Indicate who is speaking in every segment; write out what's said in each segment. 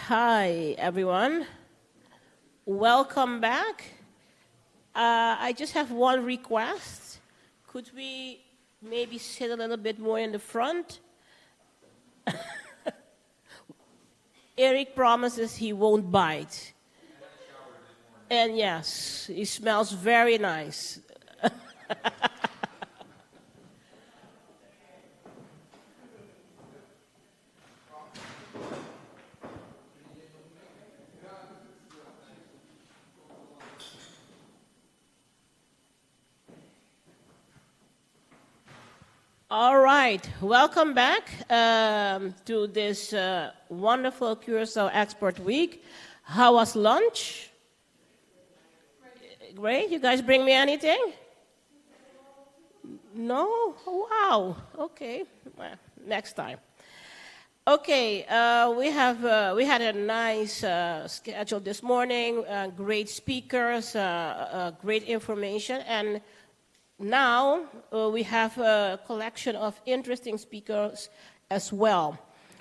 Speaker 1: Hi, everyone. Welcome back. I just have one request. Could we maybe sit a little bit more in the front? Eric promises he won't bite. And yes, he smells very nice. All right, welcome back to this wonderful Curaçao Export Week. How was lunch? Great. You guys bring me anything? No? Wow. Okay. Well, next time. Okay. We had a nice schedule this morning. Great speakers. Great information. And now we have a collection of interesting speakers as well.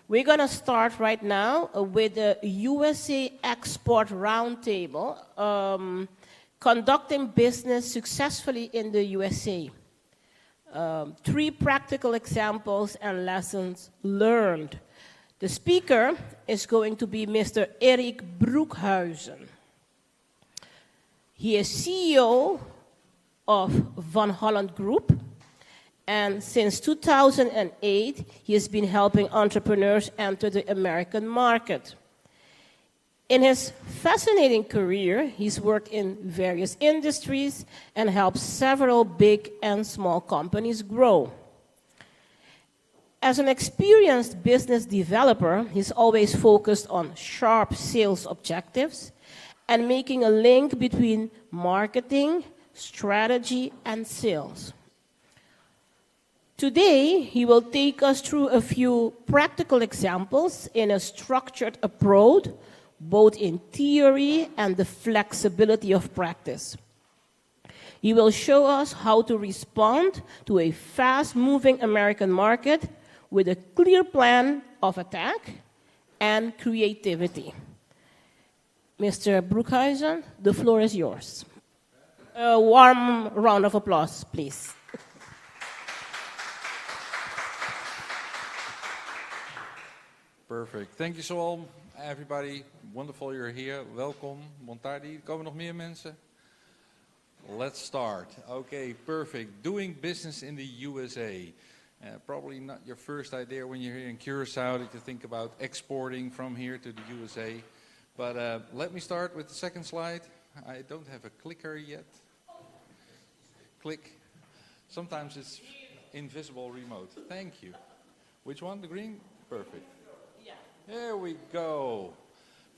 Speaker 1: We're going to start right now with the USA Export Roundtable, conducting business successfully in the USA. 3 practical examples and lessons learned. The speaker is going to be Mr. Erik Broekhuizen. He is CEO of Van Holland Group, and since 2008, he has been helping entrepreneurs enter the American market. In his fascinating career, he's worked in various industries and helped several big and small companies grow. As an experienced business developer, he's always focused on sharp sales objectives and making a link between marketing, strategy, and sales. Today, he will take us through a few practical examples in a structured approach, both in theory and the flexibility of practice. He will show us how to respond to a fast-moving American market with a clear plan of attack and creativity. Mr. Broekhuizen, the floor is yours. A warm round of applause, please.
Speaker 2: Perfect. Thank you so all, everybody. Wonderful you're here. Welkom. Montardi. Komen nog meer mensen? Let's start. Okay, perfect. Doing business in the USA. Probably not your first idea when you're here in Curaçao that you think about exporting from here to the USA. But let me start with the second slide. I don't have a clicker yet. Click. Sometimes it's invisible remote. Thank you. Which one? The green? Perfect. Yeah. There we go.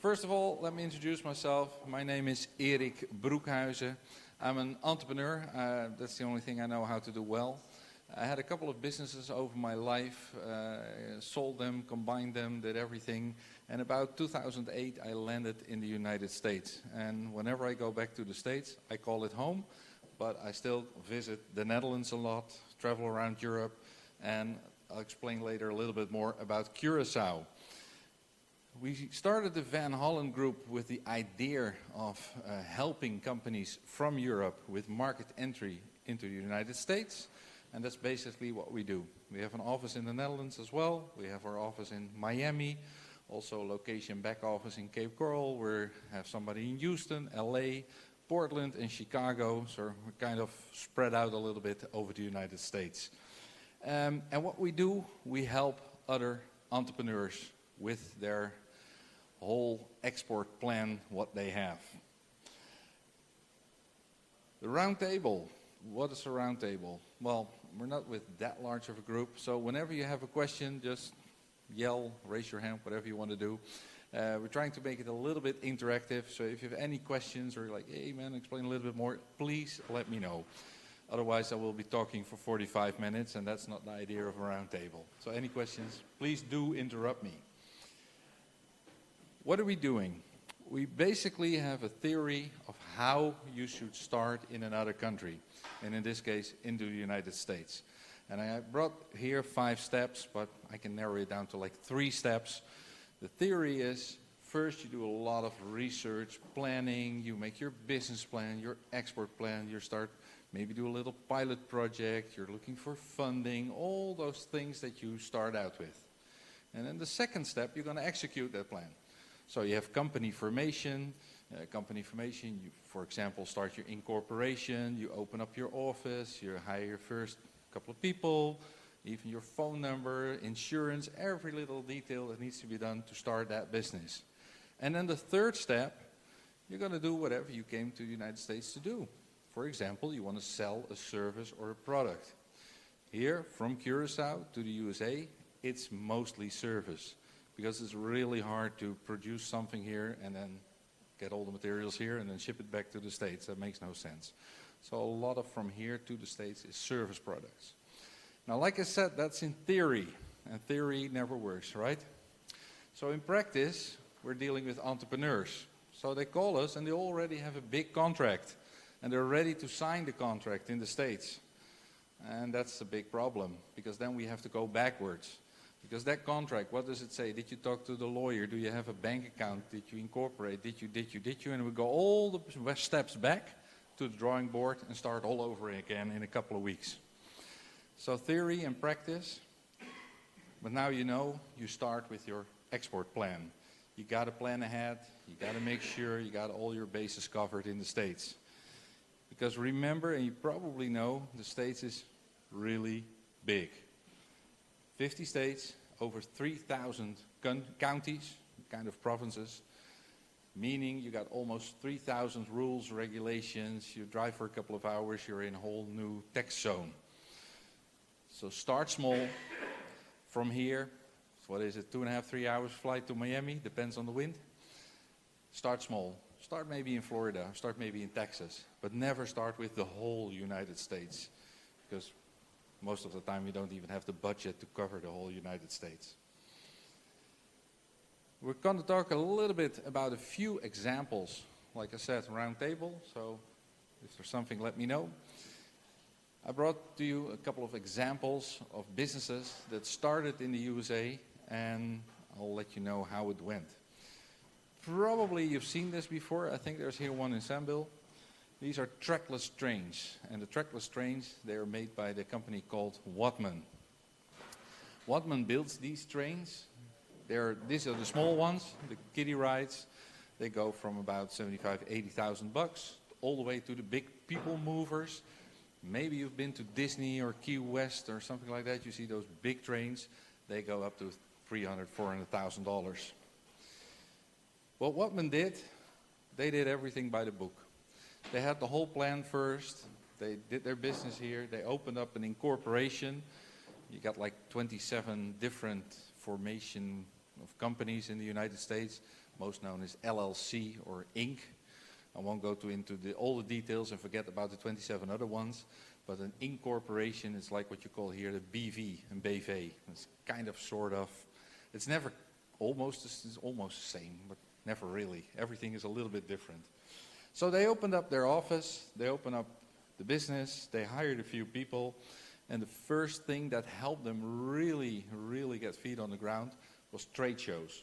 Speaker 2: First of all, let me introduce myself. My name is Erik Broekhuizen. I'm an entrepreneur. That's the only thing I know how to do well. I had a couple of businesses over my life, sold them, combined them, did everything. And about 2008, I landed in the United States. And whenever I go back to the States, I call it home. But I still visit the Netherlands a lot, travel around Europe, and I'll explain later a little bit more about Curaçao. We started the Van Holland Group with the idea of helping companies from Europe with market entry into the United States, and that's basically what we do. We have an office in the Netherlands as well. We have our office in Miami, also location back office in Cape Coral. We have somebody in Houston, LA, Portland and Chicago, so we're kind of spread out a little bit over the United States. And what we do, we help other entrepreneurs with their whole export plan, what they have. The round table. What is a round table? Well, we're not with that large of a group, so whenever you have a question, just yell, raise your hand, whatever you want to do. We're trying to make it a little bit interactive, so if you have any questions or you're like, hey man, explain a little bit more, please let me know. Otherwise I will be talking for 45 minutes and that's not the idea of a round table. So any questions, please do interrupt me. What are we doing? We basically have a theory of how you should start in another country, and in this case into the United States. And I brought here 5 steps, but I can narrow it down to like 3 steps. The theory is, First, you do a lot of research, planning, you make your business plan, your export plan, you start, maybe do a little pilot project, you're looking for funding, all those things that you start out with. And then the second step, you're going to execute that plan. So you have company formation. You, for example, start your incorporation, you open up your office, you hire your first couple of people, even your phone number, insurance, every little detail that needs to be done to start that business. And then the third step, you're going to do whatever you came to the United States to do. For example, you want to sell a service or a product. Here, from Curaçao to the USA, it's mostly service, because it's really hard to produce something here and then get all the materials here and then ship it back to the States. That makes no sense. So a lot of from here to the States is service products. Now, like I said, that's in theory, and theory never works, right? So in practice, we're dealing with entrepreneurs. So they call us and they already have a big contract, and they're ready to sign the contract in the States. And that's a big problem, because then we have to go backwards. Because that contract, what does it say? Did you talk to the lawyer? Do you have a bank account? Did you incorporate? Did you? And we go all the steps back to the drawing board and start all over again in a couple of weeks. So theory and practice. But now you know, you start with your export plan. You got to plan ahead. You got to make sure you got all your bases covered in the States. Because remember, and you probably know, the States is really big. 50 states, over 3,000 counties, kind of provinces, meaning you got almost 3,000 rules, regulations. You drive for a couple of hours, you're in a whole new tax zone. So start small. From here, what is it, 2.5, 3 hours flight to Miami, depends on the wind. Start small. Start maybe in Florida, start maybe in Texas, but never start with the whole United States, because most of the time we don't even have the budget to cover the whole United States. We're going to talk a little bit about a few examples. Like I said, round table, so if there's something, let me know. I brought to you a couple of examples of businesses that started in the USA, and I'll let you know how it went. Probably you've seen this before. I think there's here one in Sanville. These are trackless trains, and the trackless trains, they are made by the company called Wadman. Wadman builds these trains. These are the small ones, the kiddie rides. They go from about 75, 80,000 bucks all the way to the big people movers. Maybe you've been to Disney or Key West or something like that. You see those big trains. They go up to $300,000, $400,000. What Wadman did, they did everything by the book. They had the whole plan first. They did their business here. They opened up an incorporation. You got like 27 different formation of companies in the United States, most known as LLC or Inc. I won't go into all the details and forget about the 27 other ones, but an incorporation is like what you call here the BV and BV. It's kind of, sort of, it's almost the same, but never really. Everything is a little bit different. So they opened up their office, they opened up the business, they hired a few people, and the first thing that helped them really, really get feet on the ground was trade shows.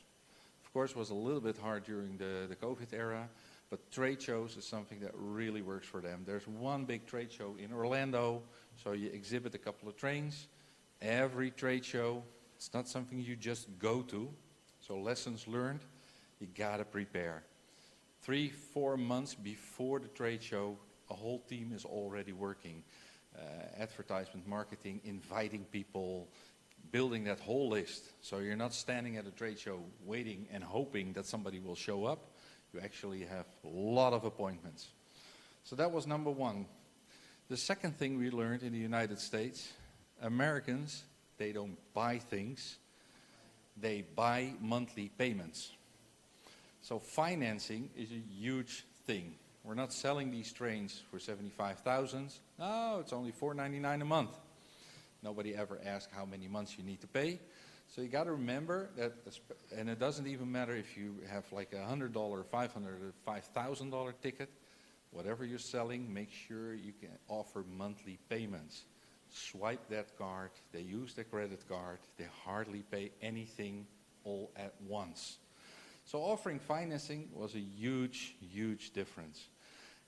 Speaker 2: Of course, it was a little bit hard during the COVID era, but trade shows is something that really works for them. There's one big trade show in Orlando, so you exhibit a couple of trains. Every trade show, it's not something you just go to, so lessons learned, you gotta prepare. 3-4 months before the trade show, a whole team is already working. Advertisement, marketing, inviting people, building that whole list. So you're not standing at a trade show waiting and hoping that somebody will show up. You actually have a lot of appointments. So that was number one. The second thing we learned in the United States, Americans, they don't buy things, they buy monthly payments. So financing is a huge thing. We're not selling these trains for $75,000. No, it's only $499 a month. Nobody ever asks how many months you need to pay. So you got to remember that, and it doesn't even matter if you have like a $100, $500, or $5,000 ticket. Whatever you're selling, make sure you can offer monthly payments. Swipe that card. They use their credit card. They hardly pay anything all at once. So offering financing was a huge, huge difference.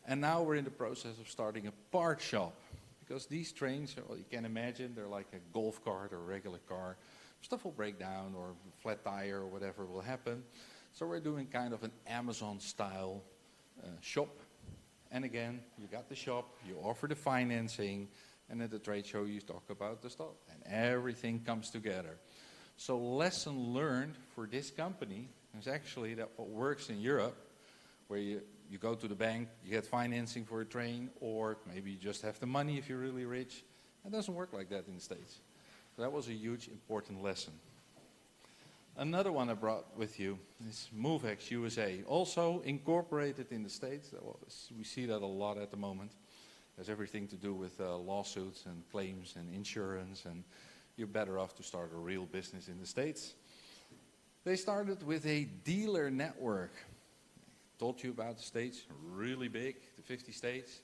Speaker 2: And now we're in the process of starting a part shop. Because these trains, well, you can imagine, they're like a golf cart or a regular car. Stuff will break down or flat tire or whatever will happen. So we're doing kind of an Amazon-style shop. And again, you got the shop, you offer the financing, and at the trade show you talk about the stuff. And everything comes together. So lesson learned for this company is actually that what works in Europe, where you go to the bank, you get financing for a train, or maybe you just have the money if you're really rich. It doesn't work like that in the States. So that was a huge, important lesson. Another one I brought with you is MoveX USA, also incorporated in the States. We see that a lot at the moment. It has everything to do with lawsuits and claims and insurance, and you're better off to start a real business in the States. They started with a dealer network. Told you about the States, really big, the 50 states.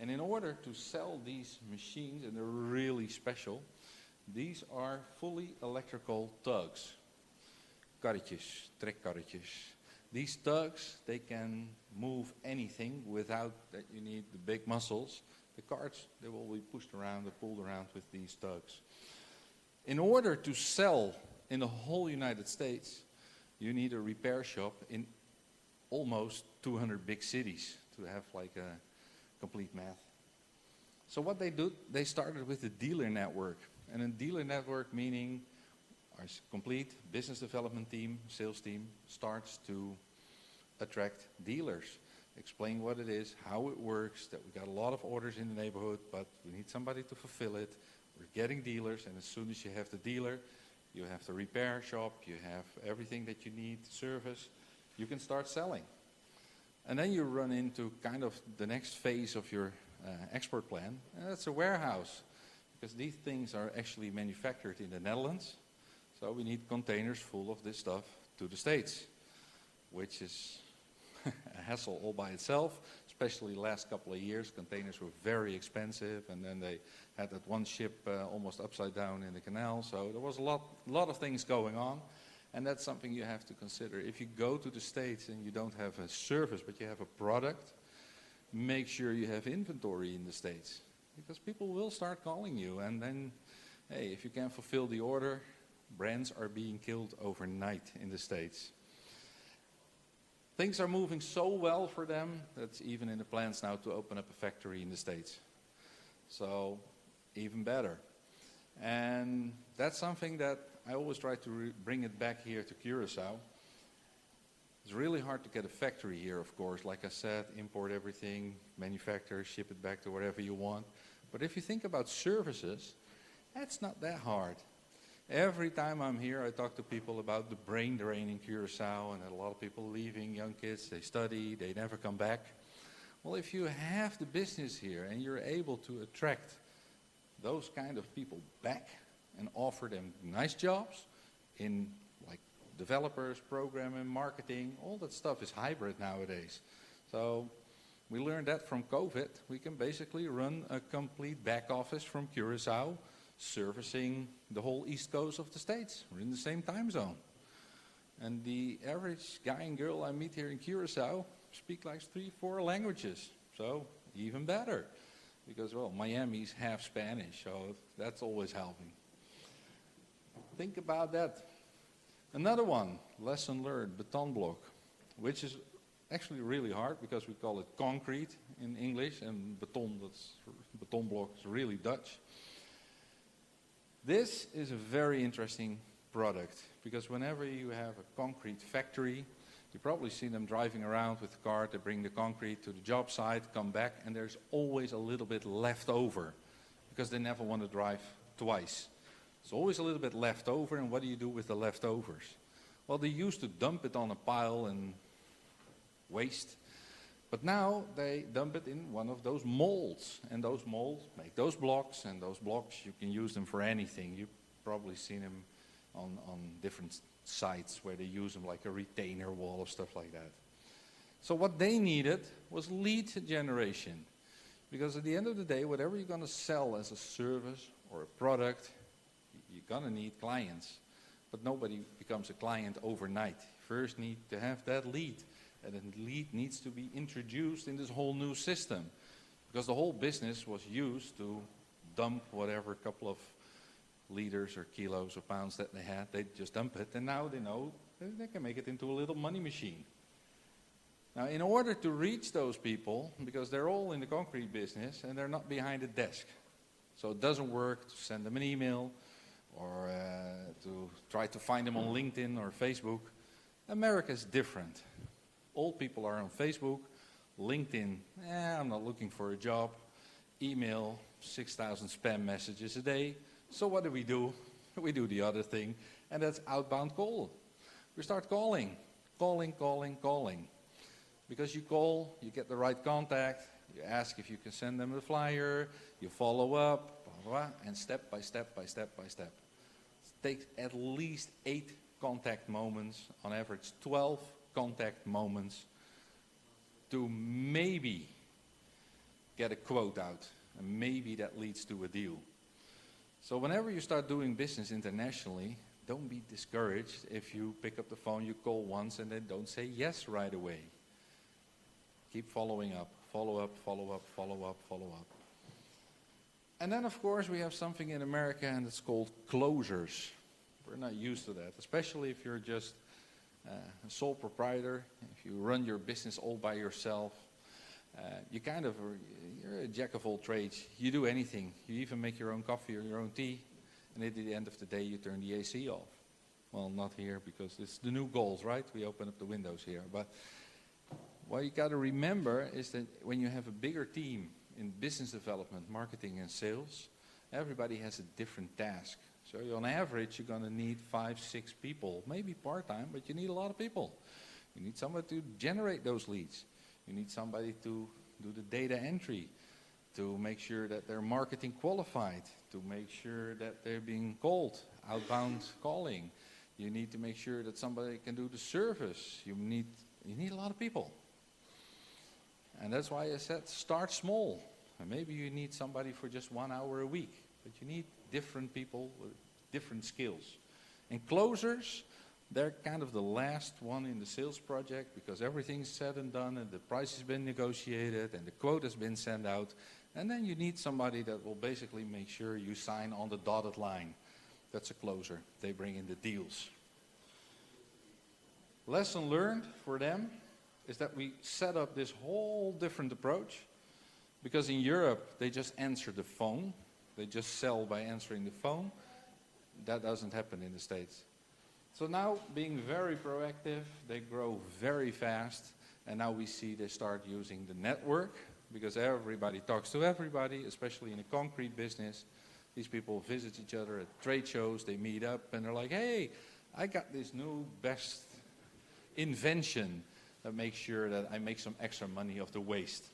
Speaker 2: And in order to sell these machines, and they're really special, these are fully electrical tugs. Karretjes, trekkarretjes. These tugs, they can move anything without that you need the big muscles. The carts, they will be pushed around or pulled around with these tugs. In order to sell in the whole United States, you need a repair shop in almost 200 big cities to have like a complete math. So what they do, they started with a dealer network. And a dealer network meaning our complete business development team, sales team, starts to attract dealers. Explain what it is, how it works, that we got a lot of orders in the neighborhood, but we need somebody to fulfill it. We're getting dealers, and as soon as you have the dealer, you have the repair shop, you have everything that you need, service, you can start selling. And then you run into kind of the next phase of your export plan, and that's a warehouse. Because these things are actually manufactured in the Netherlands, so we need containers full of this stuff to the States, which is a hassle all by itself, especially the last couple of years. Containers were very expensive, and then they had that one ship almost upside down in the canal, so there was a lot of things going on, and that's something you have to consider. If you go to the States and you don't have a service, but you have a product, make sure you have inventory in the States, because people will start calling you, and then, hey, if you can't fulfill the order, brands are being killed overnight in the States. Things are moving so well for them that's even in the plans now to open up a factory in the States. So, even better. And that's something that I always try to bring it back here to Curaçao. It's really hard to get a factory here, of course. Like I said, import everything, manufacture, ship it back to wherever you want. But if you think about services, that's not that hard. Every time I'm here, I talk to people about the brain drain in Curaçao, and a lot of people leaving, young kids, they study, they never come back. Well, if you have the business here and you're able to attract those kind of people back and offer them nice jobs in like developers, programming, marketing, all that stuff is hybrid nowadays. So we learned that from COVID. We can basically run a complete back office from Curaçao, servicing the whole east coast of the States. We're in the same time zone. And the average guy and girl I meet here in Curaçao speak like 3-4 languages. So even better. Because, well, Miami's half Spanish, so that's always helping. Think about that. Another one, lesson learned, beton block, which is actually really hard because we call it concrete in English, and beton block is really Dutch. This is a very interesting product because whenever you have a concrete factory, you probably see them driving around with the car, they bring the concrete to the job site, come back, and there's always a little bit left over because they never want to drive twice. There's always a little bit left over, and what do you do with the leftovers? Well, they used to dump it on a pile and waste, but now they dump it in one of those molds, and those molds make those blocks, and those blocks, you can use them for anything. You've probably seen them on different sites where they use them like a retainer wall or stuff like that. So what they needed was lead generation, because at the end of the day, whatever you're going to sell as a service or a product, you're going to need clients. But nobody becomes a client overnight. first need to have that lead. And the lead needs to be introduced in this whole new system. Because the whole business was used to dump whatever couple of liters or kilos or pounds that they had. They just dump it, and now they know that they can make it into a little money machine. Now, in order to reach those people, because they're all in the concrete business and they're not behind a desk, so it doesn't work to send them an email or to try to find them on LinkedIn or Facebook. America is different. Old people are on Facebook, LinkedIn, I'm not looking for a job, email, 6,000 spam messages a day. So what do? We do the other thing, and that's outbound call. We start calling. Because you call, you get the right contact, you ask if you can send them the flyer, you follow up, blah, blah, and step by step. It takes at least 8 contact moments, on average 12 contact moments, to maybe get a quote out, and maybe that leads to a deal. So whenever you start doing business internationally, don't be discouraged if you pick up the phone, you call once, and then don't say yes right away. Keep following up, follow up. And then, of course, we have something in America, and it's called closers. We're not used to that, especially if you're just a sole proprietor, if you run your business all by yourself. You're a jack of all trades. You do anything. You even make your own coffee or your own tea, and at the end of the day, you turn the AC off. Well, not here, because it's the new goals, right? We open up the windows here. But what you got to remember is that when you have a bigger team in business development, marketing, and sales, everybody has a different task. So on average, you're going to need 5, 6 people, maybe part-time, but you need a lot of people. You need somebody to generate those leads. You need somebody to do the data entry, to make sure that they're marketing qualified, to make sure that they're being called, outbound calling. You need to make sure that somebody can do the service. You need a lot of people. And that's why I said start small. And maybe you need somebody for just 1 hour a week, but you need different people with different skills. And closers, they're kind of the last one in the sales project, because everything's said and done and the price has been negotiated and the quote has been sent out. And then you need somebody that will basically make sure you sign on the dotted line. That's a closer. They bring in the deals. Lesson learned for them is that we set up this whole different approach, because in Europe they just answer the phone. They just sell by answering the phone. That doesn't happen in the States. So now, being very proactive, they grow very fast, and now we see they start using the network, because everybody talks to everybody, especially in a concrete business. These people visit each other at trade shows, they meet up, and they're like, hey, I got this new best invention that makes sure that I make some extra money off the waste.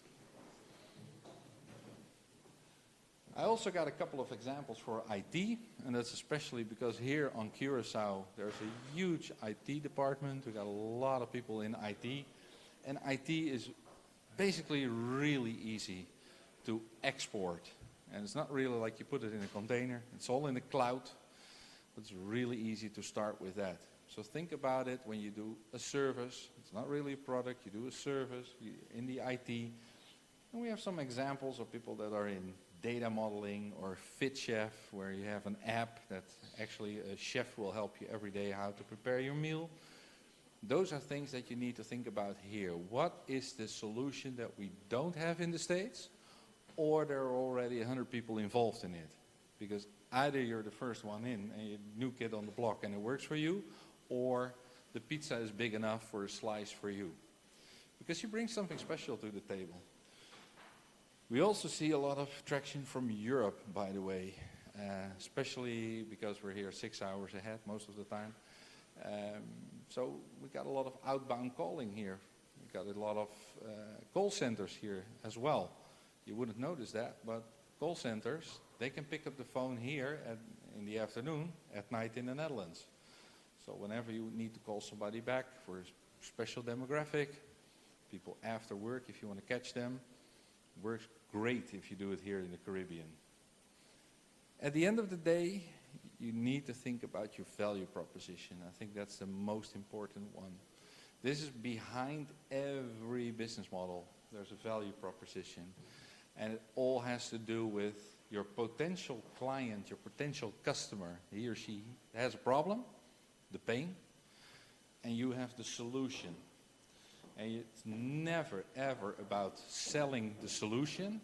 Speaker 2: I also got a couple of examples for IT, and that's especially because here on Curaçao there's a huge IT department. We got a lot of people in IT, and IT is basically really easy to export. And it's not really like you put it in a container. It's all in the cloud. It's really easy to start with that. So think about it when you do a service. It's not really a product. You do a service in the IT. And we have some examples of people that are in data modeling or Fit Chef, where you have an app that actually a chef will help you every day how to prepare your meal. Those are things that you need to think about here. What is the solution that we don't have in the States? Or there are already 100 people involved in it? Because either you're the first one in and you're a new kid on the block and it works for you, or the pizza is big enough for a slice for you. Because you bring something special to the table. We also see a lot of traction from Europe, by the way, especially because we're here 6 hours ahead most of the time. So we got a lot of outbound calling here. We got a lot of call centers here as well. You wouldn't notice that, but call centers, they can pick up the phone here in the afternoon, at night in the Netherlands. So whenever you need to call somebody back for a special demographic, people after work, if you want to catch them, works great if you do it here in the Caribbean. At the end of the day, you need to think about your value proposition. I think that's the most important one. This is behind every business model. There's a value proposition. And it all has to do with your potential client, your potential customer. He or she has a problem, the pain, and you have the solution. And it's never, ever about selling the solution.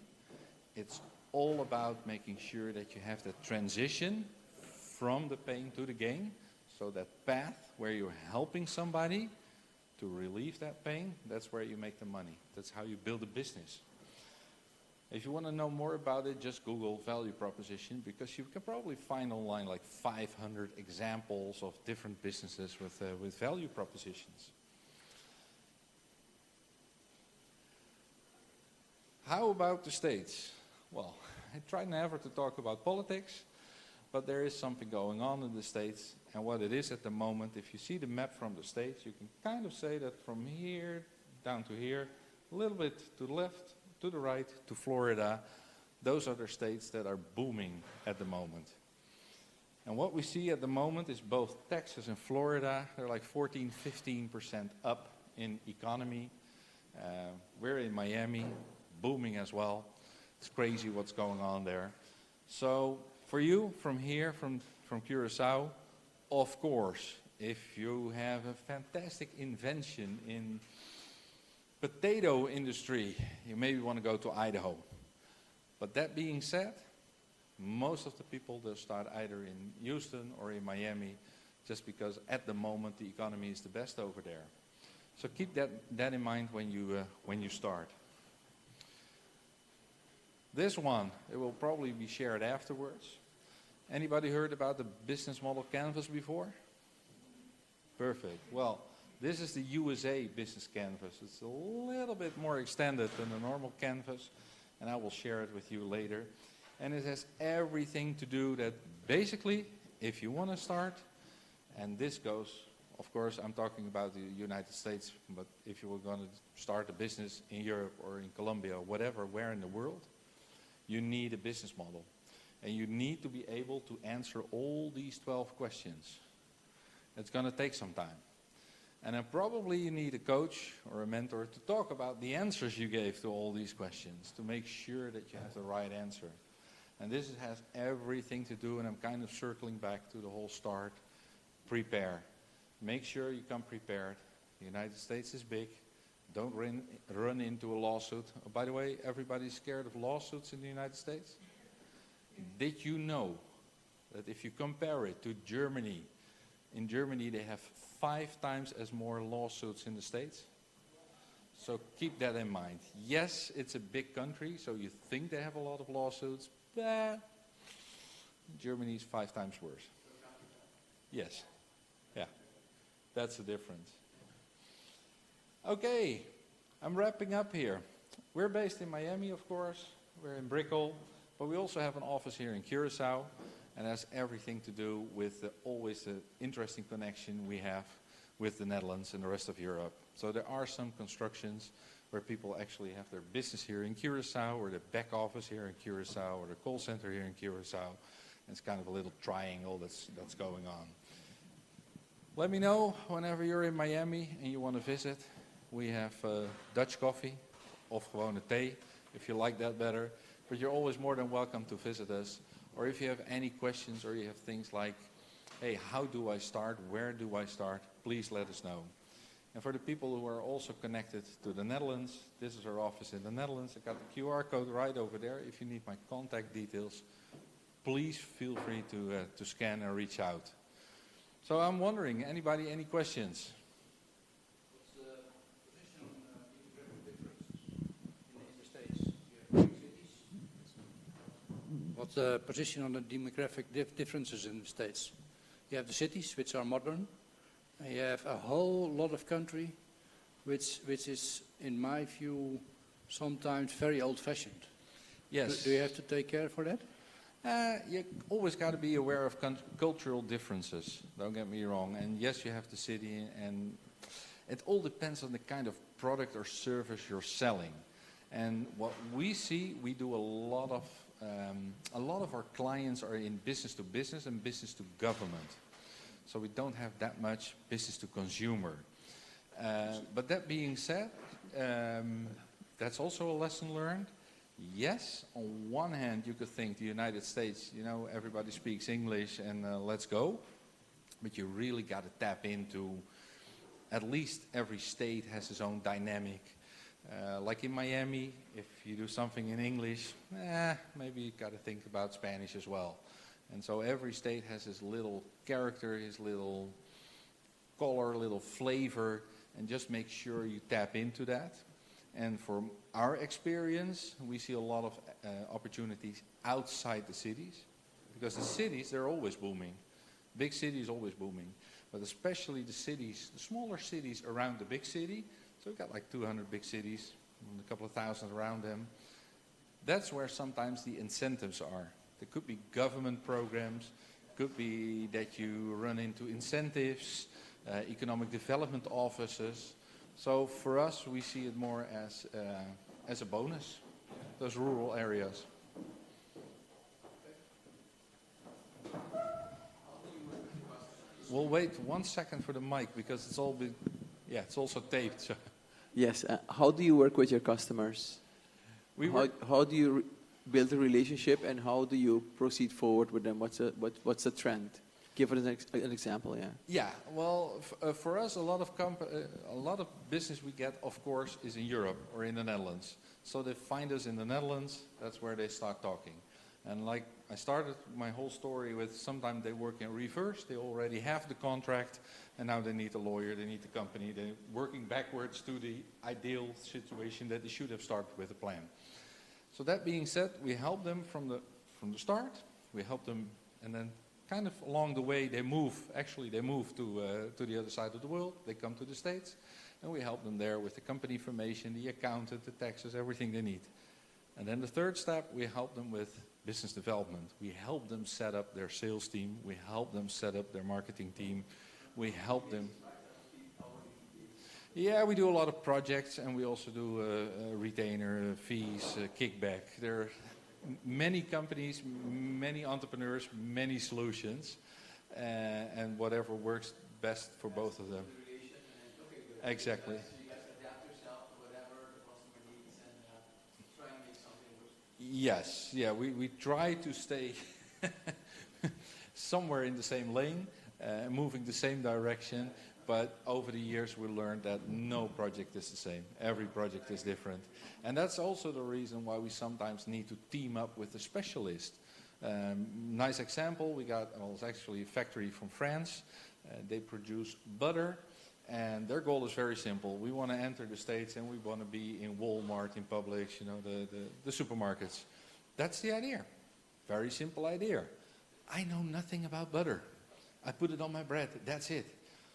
Speaker 2: It's all about making sure that you have that transition from the pain to the gain. So that path where you're helping somebody to relieve that pain, that's where you make the money. That's how you build a business. If you want to know more about it, just Google value proposition, because you can probably find online like 500 examples of different businesses with value propositions. How about the States? Well, I try never to talk about politics, but there is something going on in the States. And what it is at the moment, if you see the map from the States, you can kind of say that from here down to here, a little bit to the left, to the right, to Florida, those are the states that are booming at the moment. And what we see at the moment is both Texas and Florida, they're like 14, 15% up in economy. We're in Miami, booming as well. It's crazy what's going on there. So for you, from here, from Curaçao, of course, if you have a fantastic invention in potato industry, you maybe want to go to Idaho. But that being said, most of the people, they'll start either in Houston or in Miami, just because at the moment the economy is the best over there. So keep that in mind when you start. This one, it will probably be shared afterwards. Anybody heard about the business model canvas before? Perfect. Well, this is the USA business canvas. It's a little bit more extended than the normal canvas, and I will share it with you later. And it has everything to do that basically, if you want to start, and this goes, of course, I'm talking about the United States, but if you were going to start a business in Europe or in Colombia or whatever, where in the world, you need a business model. And you need to be able to answer all these 12 questions. It's going to take some time. And then probably you need a coach or a mentor to talk about the answers you gave to all these questions, to make sure that you have the right answer. And this has everything to do, and I'm kind of circling back to the whole start, prepare. Make sure you come prepared. The United States is big. Don't run into a lawsuit. Oh, by the way, everybody's scared of lawsuits in the United States? Did you know that if you compare it to Germany, in Germany they have 5 times as more lawsuits in the States? So keep that in mind. Yes, it's a big country, so you think they have a lot of lawsuits, but Germany is 5 times worse. Yes. Yeah. That's the difference. Okay, I'm wrapping up here. We're based in Miami, of course. We're in Brickell, but we also have an office here in Curaçao, and that's everything to do with always the interesting connection we have with the Netherlands and the rest of Europe. So there are some constructions where people actually have their business here in Curaçao, or the back office here in Curaçao, or the call center here in Curaçao. And it's kind of a little triangle that's going on. Let me know whenever you're in Miami and you want to visit. We have Dutch coffee, of gewone thee, if you like that better. But you're always more than welcome to visit us. Or if you have any questions, or you have things like, hey, how do I start? Where do I start? Please let us know. And for the people who are also connected to the Netherlands, this is our office in the Netherlands. I got the QR code right over there. If you need my contact details, please feel free to scan and reach out. So I'm wondering, anybody, any questions?
Speaker 3: What's the position on the demographic differences in the States? You have the cities, which are modern, and you have a whole lot of country, which is, in my view, sometimes very old-fashioned.
Speaker 2: Yes.
Speaker 3: Do you have to take care for that?
Speaker 2: You always got to be aware of cultural differences, don't get me wrong. And yes, you have the city, and it all depends on the kind of product or service you're selling. And what we see, we do a lot of a lot of our clients are in business to business and business to government. So we don't have that much business to consumer. But that being said, that's also a lesson learned. Yes, on one hand, you could think the United States, you know, everybody speaks English and let's go. But you really got to tap into, at least every state has its own dynamic. Like in Miami, if you do something in English, maybe you got to think about Spanish as well. And so every state has his little character, his little color, little flavor, and just make sure you tap into that. And from our experience, we see a lot of opportunities outside the cities. Because the cities, they're always booming. Big city is always booming. But especially the cities, the smaller cities around the big city. So we've got like 200 big cities, and a couple of thousand around them. That's where sometimes the incentives are. There could be government programs, could be that you run into incentives, economic development offices. So for us, we see it more as a bonus, those rural areas. We'll wait 1 second for the mic because it's all been, it's also taped. So.
Speaker 4: Yes. How do you work with your customers? How do you build a relationship, and how do you proceed forward with them? What's the trend? Give us an example. Yeah.
Speaker 2: Yeah. Well, for us, a lot of business we get, of course, is in Europe or in the Netherlands. So they find us in the Netherlands. That's where they start talking. And like I started my whole story with, sometimes they work in reverse. They already have the contract, and now they need a lawyer, they need the company. They're working backwards to the ideal situation that they should have started with a plan. So that being said, we help them from the start. We help them, and then kind of along the way they move. Actually, they move to the other side of the world. They come to the States, and we help them there with the company information, the accountant, the taxes, everything they need. And then the third step, we help them with business development. We help them set up their sales team. We help them set up their marketing team. We help them. Yeah, we do a lot of projects, and we also do retainer fees, kickback. There are many companies, many entrepreneurs, many solutions, and whatever works best for both of them. Exactly. Yes, yeah, we try to stay somewhere in the same lane, moving the same direction, but over the years we learned that no project is the same. Every project is different. And that's also the reason why we sometimes need to team up with a specialist. Nice example, we got, well, it's actually a factory from France. They produce butter. And their goal is very simple. We want to enter the States and we want to be in Walmart, in Publix, you know, the supermarkets. That's the idea. Very simple idea. I know nothing about butter. I put it on my bread. That's it.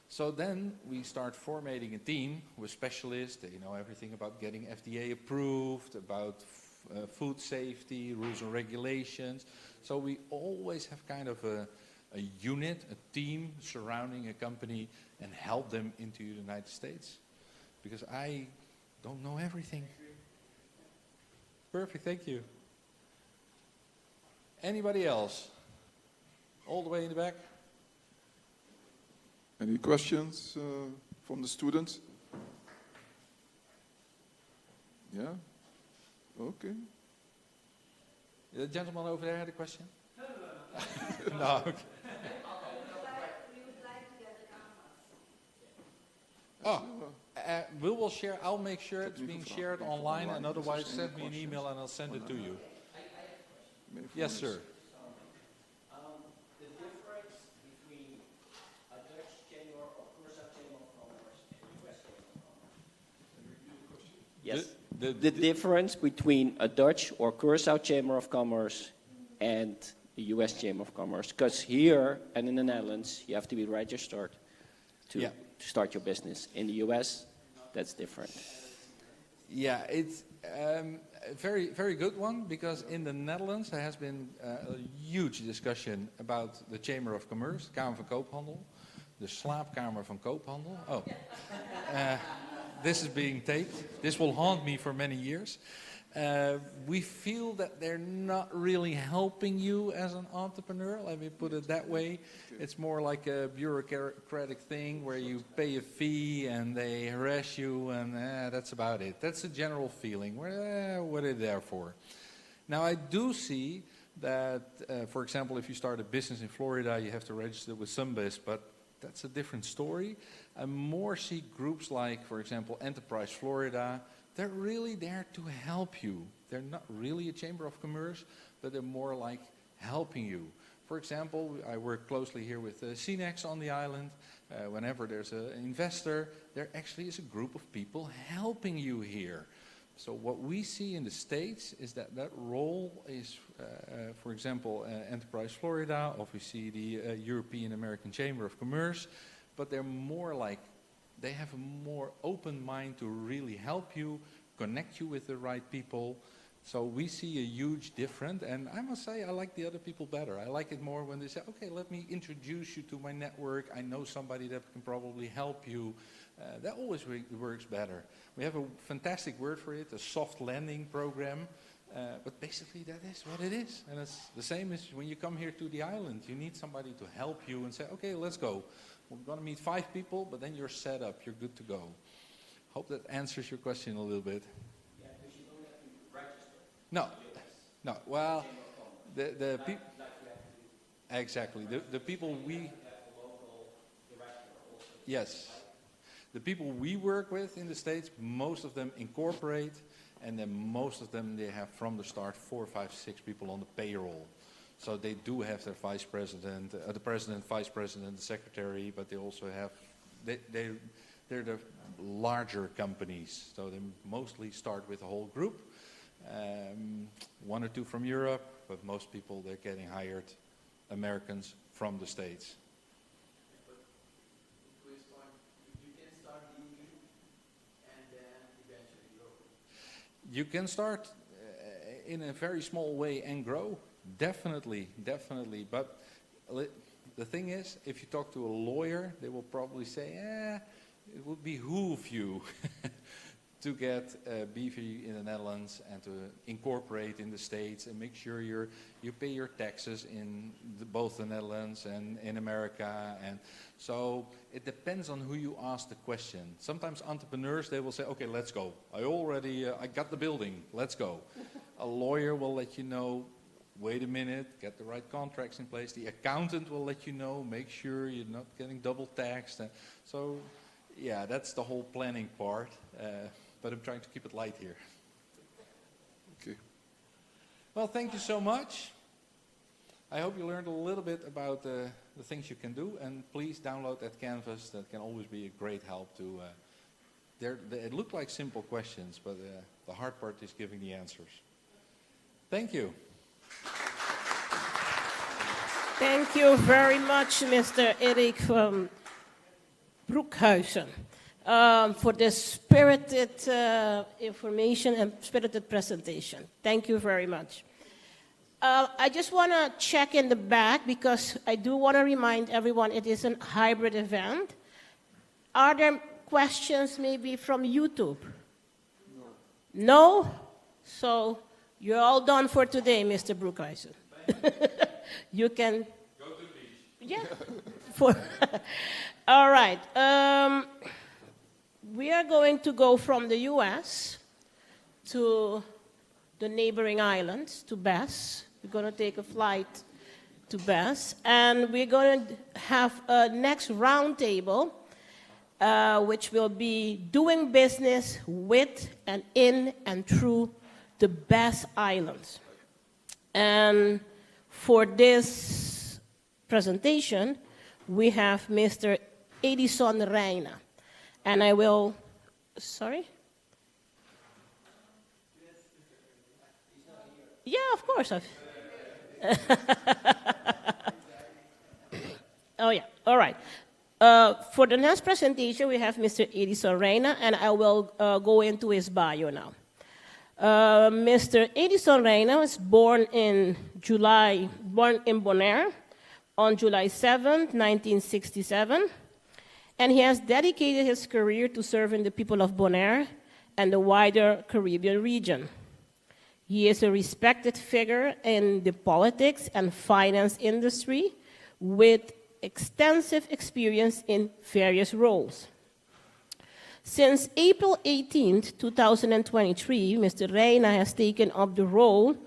Speaker 2: So then we start formatting a team with specialists. They know everything about getting FDA approved, about food safety, rules and regulations. So we always have kind of a unit, a team surrounding a company and help them into the United States. Because I don't know everything. Perfect, thank you. Anybody else? All the way in the back.
Speaker 5: Any questions from the students? Yeah? Okay.
Speaker 2: The gentleman over there had a question? No, okay. Oh, we will share. I'll make sure it's being shared online, and otherwise send me an email and I'll send it to you. Yes, sir.
Speaker 6: The difference between a Dutch chamber or Curaçao Chamber of Commerce and the US Chamber of Commerce. Yes. The difference between a Dutch or Curaçao Chamber of Commerce and the US Chamber of Commerce, because here and in the Netherlands you have to be registered to start your business. In the US, that's different.
Speaker 2: Yeah, it's a very, very good one, because in the Netherlands there has been a huge discussion about the Chamber of Commerce, Kamer van Koophandel, de slaapkamer van koophandel. Oh, this is being taped. This will haunt me for many years. We feel that they're not really helping you as an entrepreneur, let me put it that way. It's more like a bureaucratic thing where you pay a fee and they harass you, and that's about it. That's the general feeling. What are they there for? Now, I do see that, for example, if you start a business in Florida, you have to register with SunBiz, but that's a different story. I more see groups like, for example, Enterprise Florida. They're really there to help you. They're not really a chamber of commerce, but they're more like helping you. For example, I work closely here with CNEX on the island. Whenever there's an investor, there actually is a group of people helping you here. So what we see in the States is that that role is, for example, Enterprise Florida, or we see the European American Chamber of Commerce, but they're more like, they have a more open mind to really help you, connect you with the right people. So we see a huge difference, and I must say I like the other people better. I like it more when they say, okay, let me introduce you to my network. I know somebody that can probably help you. That always works better. We have a fantastic word for it, a soft landing program. But basically that is what it is. And it's the same as when you come here to the island. You need somebody to help you and say, okay, let's go. We're going to meet 5 people, but then you're set up. You're good to go. Hope that answers your question a little bit.
Speaker 6: Yeah, because you don't have to register.
Speaker 2: No. No. Well, the people... Exactly. The people we... Yes. The people we work with in the States, most of them incorporate, and then most of them, they have from the start 4, 5, 6 people on the payroll. So they do have their vice president, the president, vice president, the secretary, but they also have, they're the larger companies. So they mostly start with a whole group, 1 or 2 from Europe, but most people, they're getting hired, Americans from the States. You can start in a very small way and grow, definitely, definitely. But the thing is, if you talk to a lawyer, they will probably say, it would behoove you to get a BV in the Netherlands and to incorporate in the States and make sure you pay your taxes in both the Netherlands and in America. And so it depends on who you ask the question. Sometimes entrepreneurs, they will say, okay, let's go. I got the building, let's go. A lawyer will let you know, wait a minute, get the right contracts in place. The accountant will let you know, make sure you're not getting double taxed. So yeah, that's the whole planning part. But I'm trying to keep it light here.
Speaker 5: Okay.
Speaker 2: Well, thank you so much. I hope you learned a little bit about the things you can do, and please download that canvas. That can always be a great help to. It looked like simple questions, but the hard part is giving the answers. Thank you.
Speaker 1: Thank you very much, Mr. Erik van Broekhuizen, for this spirited information and spirited presentation. Thank you very much. I just want to check in the back because I do want to remind everyone it is a hybrid event. Are there questions maybe from YouTube? No. No? So you're all done for today, Mr. Broekhuizen. You can...
Speaker 2: Go to the beach.
Speaker 1: Yeah. All right. We are going to go from the U.S. to the neighboring islands, to Bass. We're going to take a flight to Bass, and we're going to have a next roundtable, which will be doing business with and in and through the Bass Islands. And for this presentation, we have Mr. Edison Reina. And I will, sorry? Yeah, of course. Oh, yeah, all right. For the next presentation, we have Mr. Edison Reina, and I will go into his bio now. Mr. Edison Reina was born in Bonaire on July 7, 1967, and he has dedicated his career to serving the people of Bonaire and the wider Caribbean region. He is a respected figure in the politics and finance industry with extensive experience in various roles. Since April 18, 2023, Mr. Reina has taken up the role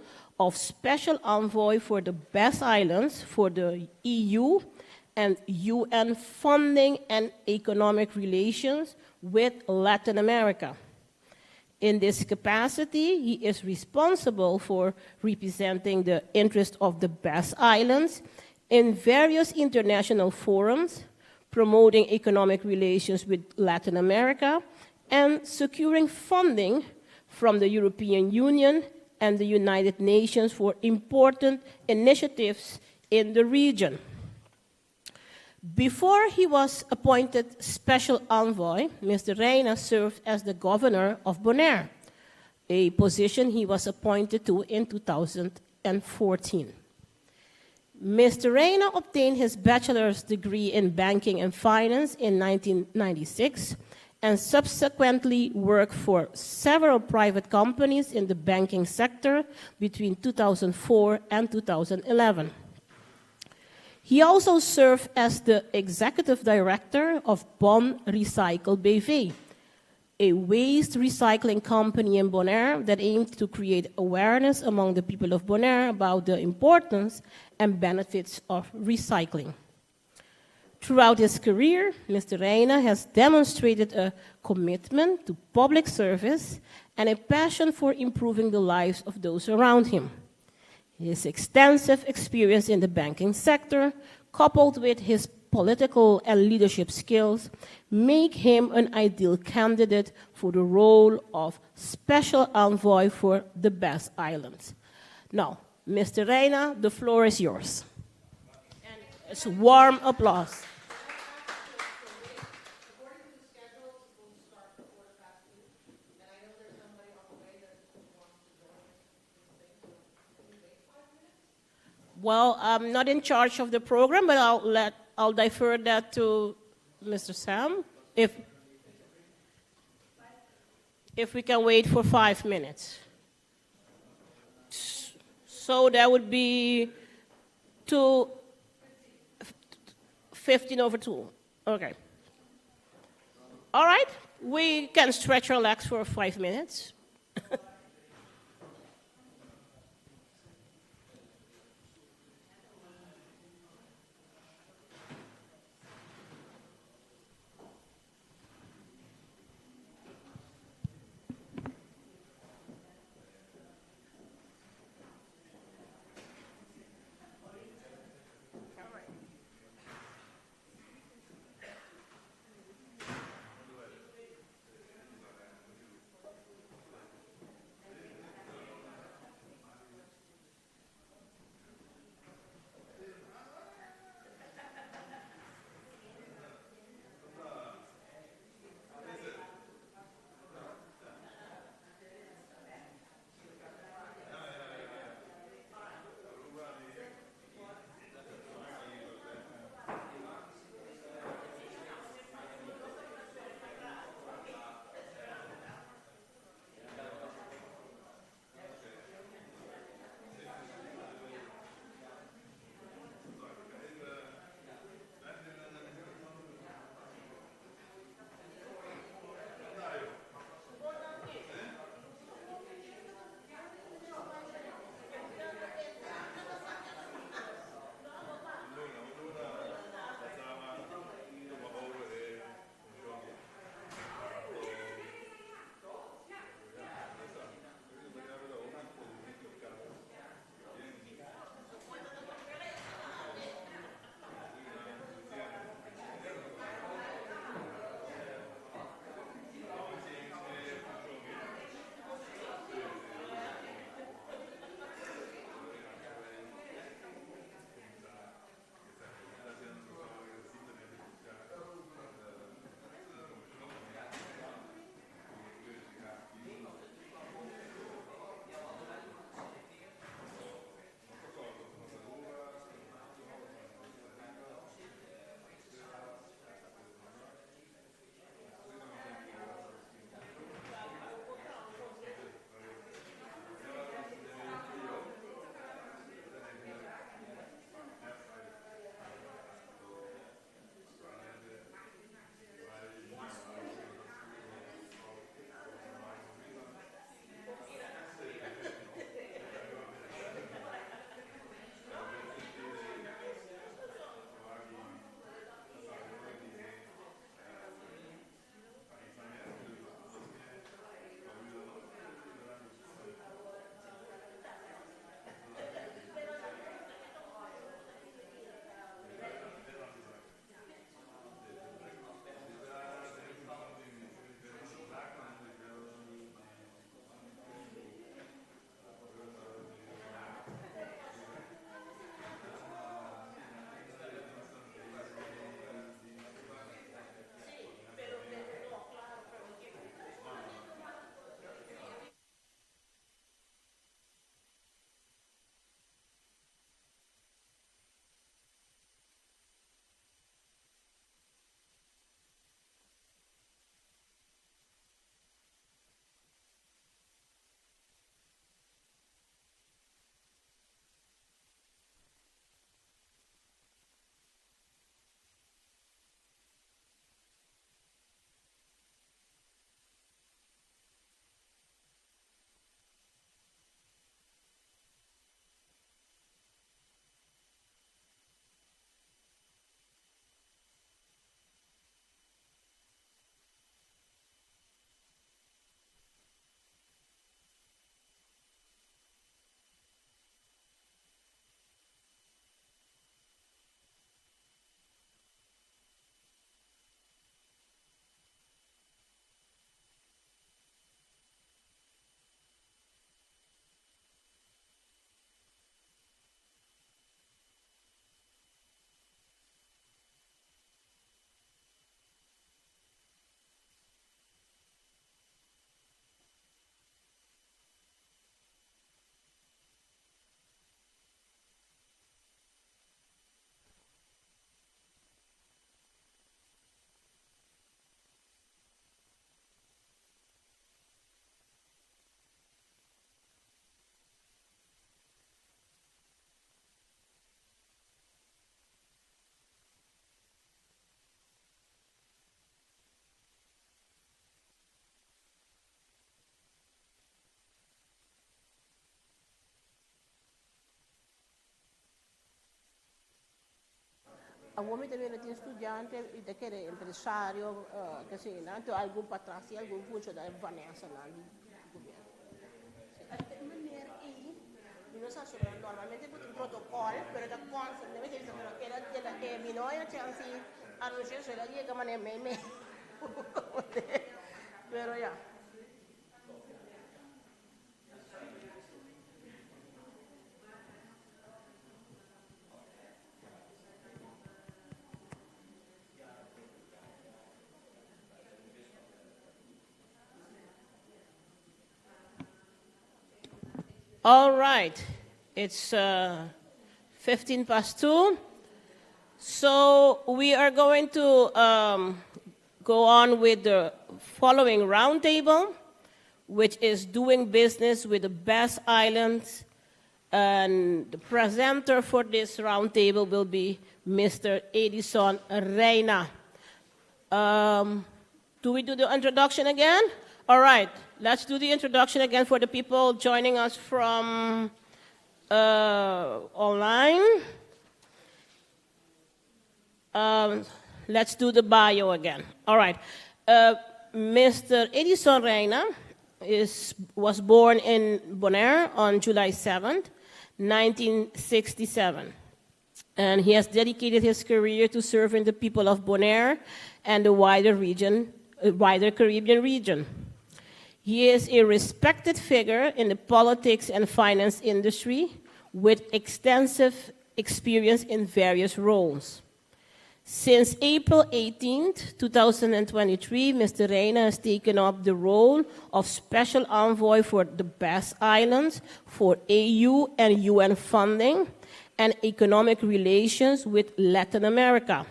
Speaker 1: of Special Envoy for the BES Islands for the EU and UN funding and economic relations with Latin America. In this capacity, he is responsible for representing the interests of the BES Islands in various international forums, promoting economic relations with Latin America, and securing funding from the European Union and the United Nations for important initiatives in the region. Before he was appointed Special Envoy, Mr. Reina served as the Governor of Bonaire, a position he was appointed to in 2014. Mr. Reina obtained his bachelor's degree in banking and finance in 1996 and subsequently worked for several private companies in the banking sector between 2004 and 2011. He also served as the executive director of Bon Recycle BV, a waste recycling company in Bonaire that aimed to create awareness among the people of Bonaire about the importance and benefits of recycling. Throughout his career, Mr. Reina has demonstrated a commitment to public service and a passion for improving the lives of those around him. His extensive experience in the banking sector, coupled with his political and leadership skills, make him an ideal candidate for the role of Special Envoy for the BES Islands. Now, Mr. Reina, the floor is yours. And it's a warm applause. Well, I'm not in charge of the program, but I'll defer that to Mr. Sam. If we can wait for 5 minutes. So that would be 15 over 2. Okay. All right. We can stretch our legs for 5 minutes. A uomo viene di studiante, e che è impresario, che si è algún patrasi, algún funzionario Vanessa, meneer I, non sa solo normalmente put un protocollo, per da consul, ne vede che era della che mi noi c'è anzi a non c'è se la diega ma ne me. Però yeah. All right, it's 15 past 2. So we are going to go on with the following roundtable, which is doing business with the best islands. And the presenter for this roundtable will be Mr. Edison Reina. Do we do the introduction again? All right, let's do the introduction again for the people joining us from online. Let's do the bio again. All right. Mr. Edison Reina was born in Bonaire on July 7th, 1967. And he has dedicated his career to serving the people of Bonaire and the wider Caribbean region. He is a respected figure in the politics and finance industry with extensive experience in various roles. Since April 18, 2023, Mr. Reina has taken up the role of Special Envoy for the Best Islands for AU and UN funding and economic relations with Latin America.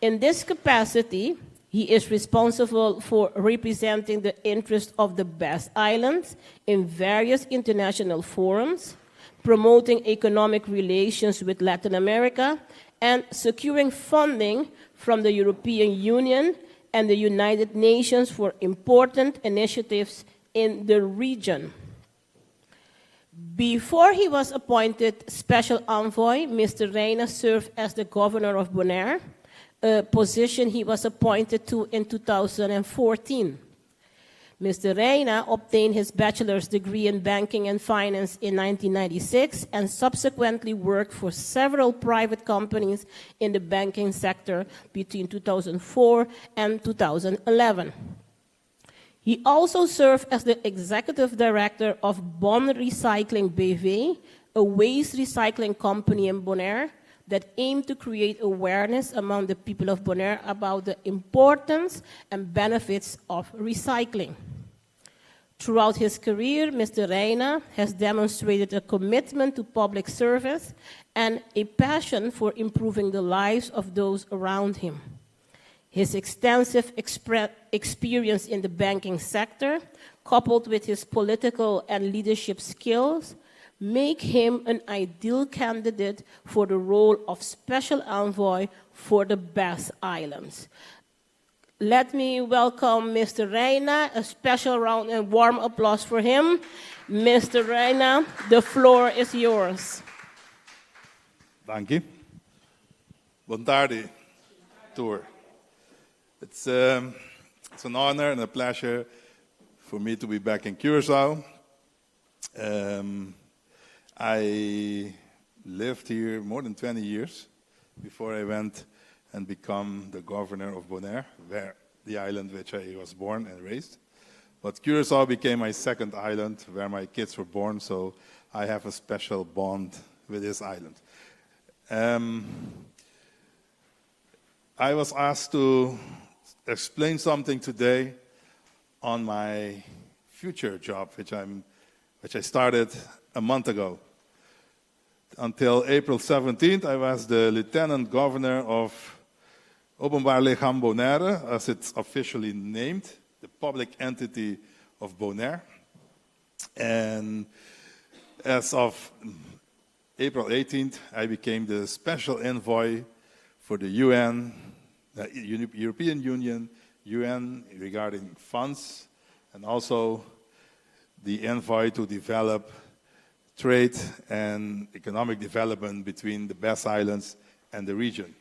Speaker 1: In this capacity, he is responsible for representing the interests of the Best Islands in various international forums, promoting economic relations with Latin America, and securing funding from the European Union and the United Nations for important initiatives in the region. Before he was appointed Special Envoy, Mr. Reina served as the Governor of Bonaire, a position he was appointed to in 2014. Mr. Reina obtained his bachelor's degree in banking and finance in 1996 and subsequently worked for several private companies in the banking sector between 2004 and 2011. He also served as the executive director of Bond Recycling BV, a waste recycling company in Bonaire that aimed to create awareness among the people of Bonaire about the importance and benefits of recycling. Throughout his career, Mr. Reina has demonstrated a commitment to public service and a passion for improving the lives of those around him. His extensive experience in the banking sector, coupled with his political and leadership skills, make him an ideal candidate for the role of Special Envoy for the Best Islands. Let me welcome Mr. Reina, a special round and warm applause for him. Mr. Reina, the floor is yours.
Speaker 5: Thank you. Buon tardi, tour. It's an honor and a pleasure for me to be back in Curaçao. I lived here more than 20 years before I went and become the governor of Bonaire, where the island which I was born and raised. But Curaçao became my second island where my kids were born, so I have a special bond with this island. I was asked to explain something today on my future job, which I started a month ago. Until April 17th, I was the Lieutenant Governor of Openbaar Lichaam Bonaire, as it's officially named, the public entity of Bonaire. And as of April 18th, I became the special envoy for the UN, the European Union, UN regarding funds, and also the envoy to develop trade and economic development between the Best Islands and the region.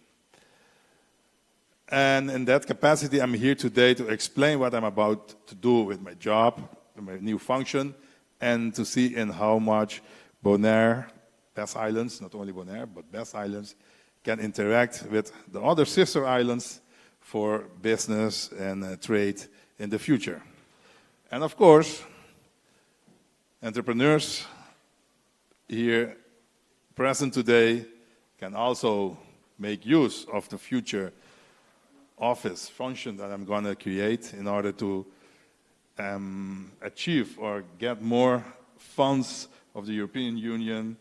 Speaker 5: And in that capacity, I'm here today to explain what I'm about to do with my job, my new function, and to see in how much Bonaire, Bess Islands, not only Bonaire, but Bess Islands, can interact with the other sister islands for business and trade in the future. And of course, entrepreneurs here present today can also make use of the future office function that I'm going to create in order to achieve or get more funds of the European Union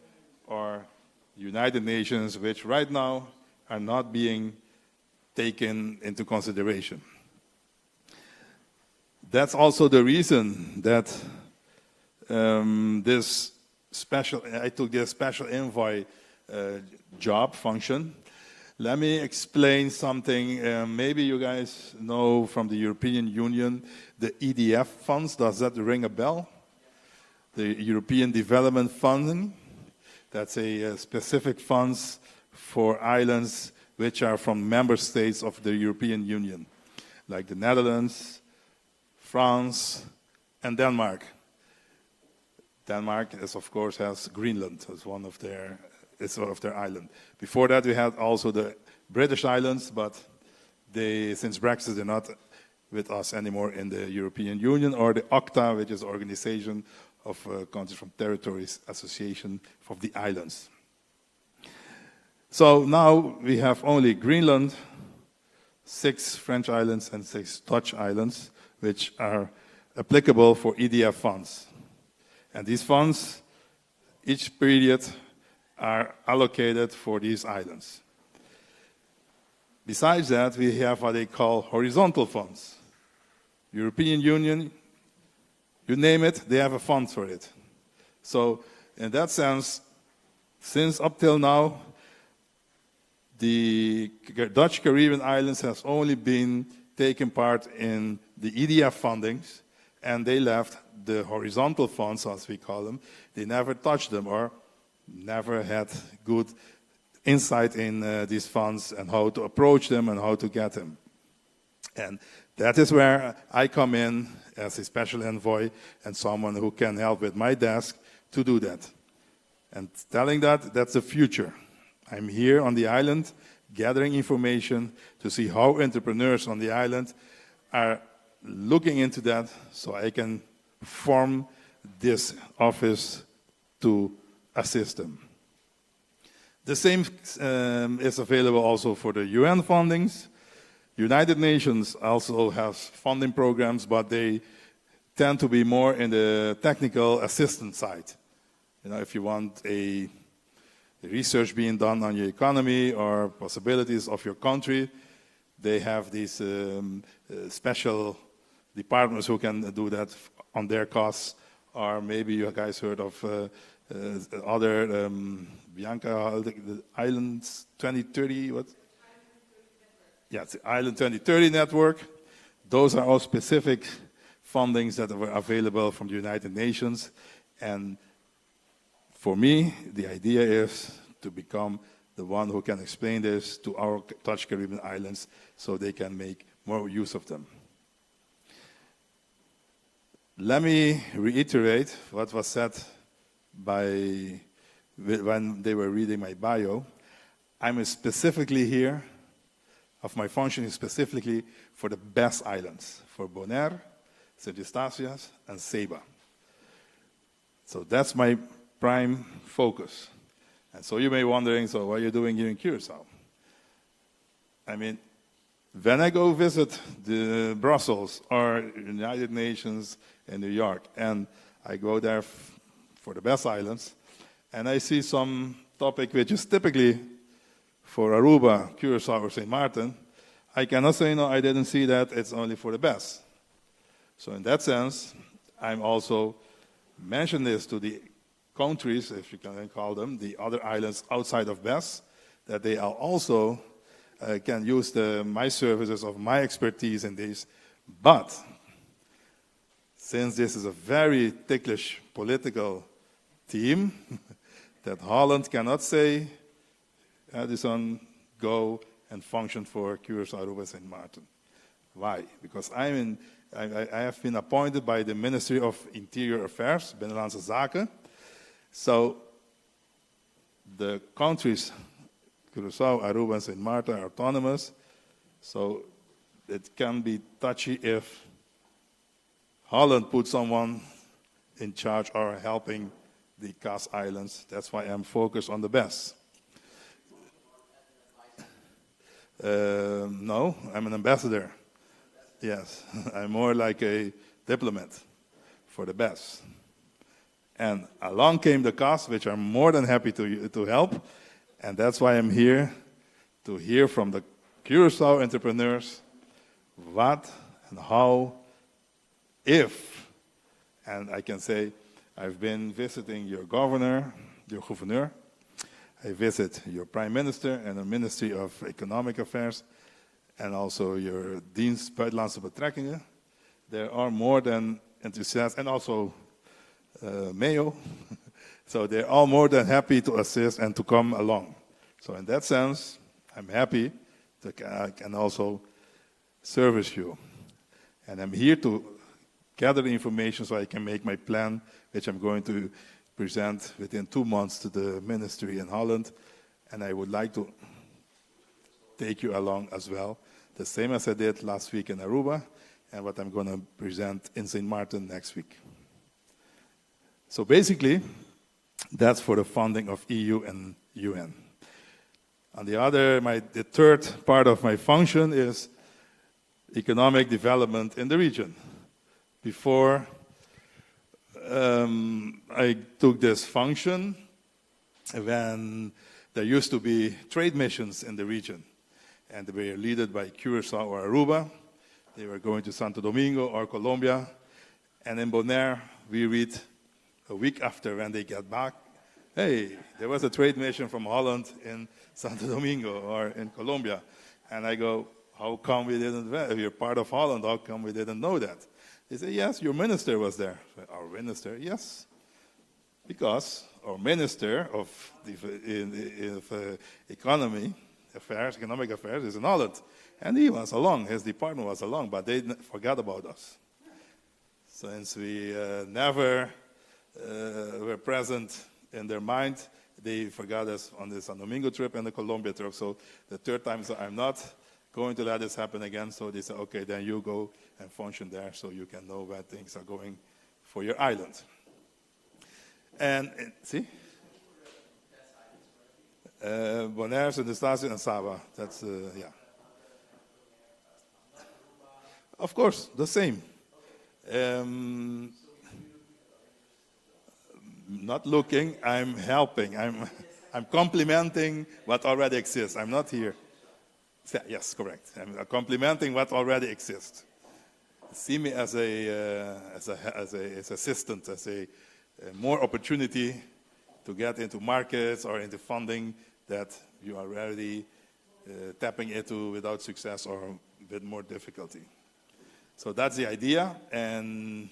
Speaker 5: or United Nations, which right now are not being taken into consideration. That's also the reason that I took this special envoy job function. Let me explain something. Maybe you guys know from the European Union, the EDF funds. Does that ring a bell? The European Development Funding. That's a specific funds for islands which are from member states of the European Union, like the Netherlands, France, and Denmark. Denmark, is, of course, has Greenland as one of their island. Before that, we had also the British Islands, but since Brexit, they're not with us anymore in the European Union, or the OCTA, which is the Organization of Countries from Territories Association of the Islands. So now we have only Greenland, 6 French islands, and 6 Dutch islands, which are applicable for EDF funds. And these funds, each period, are allocated for these islands. Besides that, we have what they call horizontal funds. European Union, you name it, they have a fund for it. So in that sense, since up till now, the Dutch Caribbean islands has only been taking part in the EDF fundings, and they left the horizontal funds, as we call them. They never touched them or never had good insight in these funds and how to approach them and how to get them. And that is where I come in as a special envoy and someone who can help with my desk to do that. And telling that's the future. I'm here on the island gathering information to see how entrepreneurs on the island are looking into that so I can form this office to assist them. The same is available also for the UN fundings. United Nations also has funding programs, but they tend to be more in the technical assistance side. You know, if you want a research being done on your economy or possibilities of your country, they have these special departments who can do that on their costs. Or maybe you guys heard of other, Bianca, the Islands 2030, what? Yeah, it's the Island 2030 network. Those are all specific fundings that were available from the United Nations. And for me, the idea is to become the one who can explain this to our Dutch Caribbean islands so they can make more use of them. Let me reiterate what was said when they were reading my bio. I'm specifically here, of my function is specifically for the Bess Islands, for Bonaire, St. Eustatius, and Saba. So that's my prime focus. And so you may be wondering, so what are you doing here in Curaçao? I mean, when I go visit the Brussels or United Nations in New York, and I go there for the Bess Islands, and I see some topic which is typically for Aruba, Curaçao, or St. Martin, I cannot say, no, I didn't see that, it's only for the Bess. So in that sense, I'm also mentioning this to the countries, if you can call them, the other islands outside of Bess, that they are also can use my services of my expertise in this. But since this is a very ticklish political team, that Holland cannot say, Edison, go and function for Curaçao, Aruba, and St. Martin. Why? Because I have been appointed by the Ministry of Interior Affairs, Binnenlandse Zaken. So the countries, Curaçao, Aruba, and St. Martin, are autonomous. So it can be touchy if Holland puts someone in charge or helping the CAS Islands. That's why I'm focused on the best. No, I'm an ambassador. Yes, I'm more like a diplomat for the best. And along came the CAS, which I'm more than happy to help. And that's why I'm here, to hear from the Curaçao entrepreneurs what and how, if, and I can say I've been visiting your governor, your gouverneur, I visit your prime minister and the Ministry of Economic Affairs, and also your dienst Buitenlandse Betrekkingen. There are more than enthusiastic, and also Mayo. So they're all more than happy to assist and to come along. So in that sense, I'm happy that I can also service you. And I'm here to gather the information so I can make my plan, which I'm going to present within 2 months to the ministry in Holland. And I would like to take you along as well, the same as I did last week in Aruba, and what I'm going to present in St. Martin next week. So basically, that's for the funding of EU and UN. On the other, the third part of my function is economic development in the region. Before I took this function, when there used to be trade missions in the region, and they were led by Curaçao or Aruba. They were going to Santo Domingo or Colombia, and in Bonaire, we read a week after when they get back, hey, there was a trade mission from Holland in Santo Domingo or in Colombia. And I go, how come we didn't, if you're part of Holland, how come we didn't know that? They say, yes, your minister was there. Our minister, yes. Because our minister of economic affairs is in Holland. And he was along, his department was along, but they forgot about us. Since we never were present in their mind, they forgot us on the San Domingo trip and the Colombia trip. So the third time, so I'm not going to let this happen again. So they said, okay, then you go and function there so you can know where things are going for your island. And see? Bonaire, Sint-Eustatius, and Saba. That's, yeah. Of course, the same. Not looking, I'm helping. I'm complementing what already exists. I'm not here. Yes, correct. I'm complementing what already exists. See me as as assistant, as a more opportunity to get into markets or into funding that you are already tapping into without success or with more difficulty. So that's the idea. And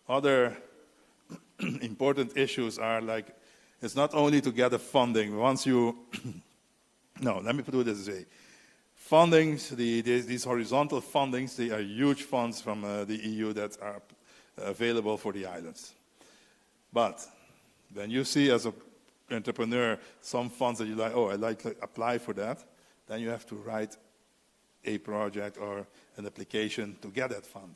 Speaker 5: other important issues are like, it's not only to get the funding. Once you, no, let me put it this way. Fundings, these horizontal fundings, they are huge funds from the EU that are available for the islands. But when you see as an entrepreneur some funds that you like, oh, I'd like to apply for that, then you have to write a project or an application to get that fund.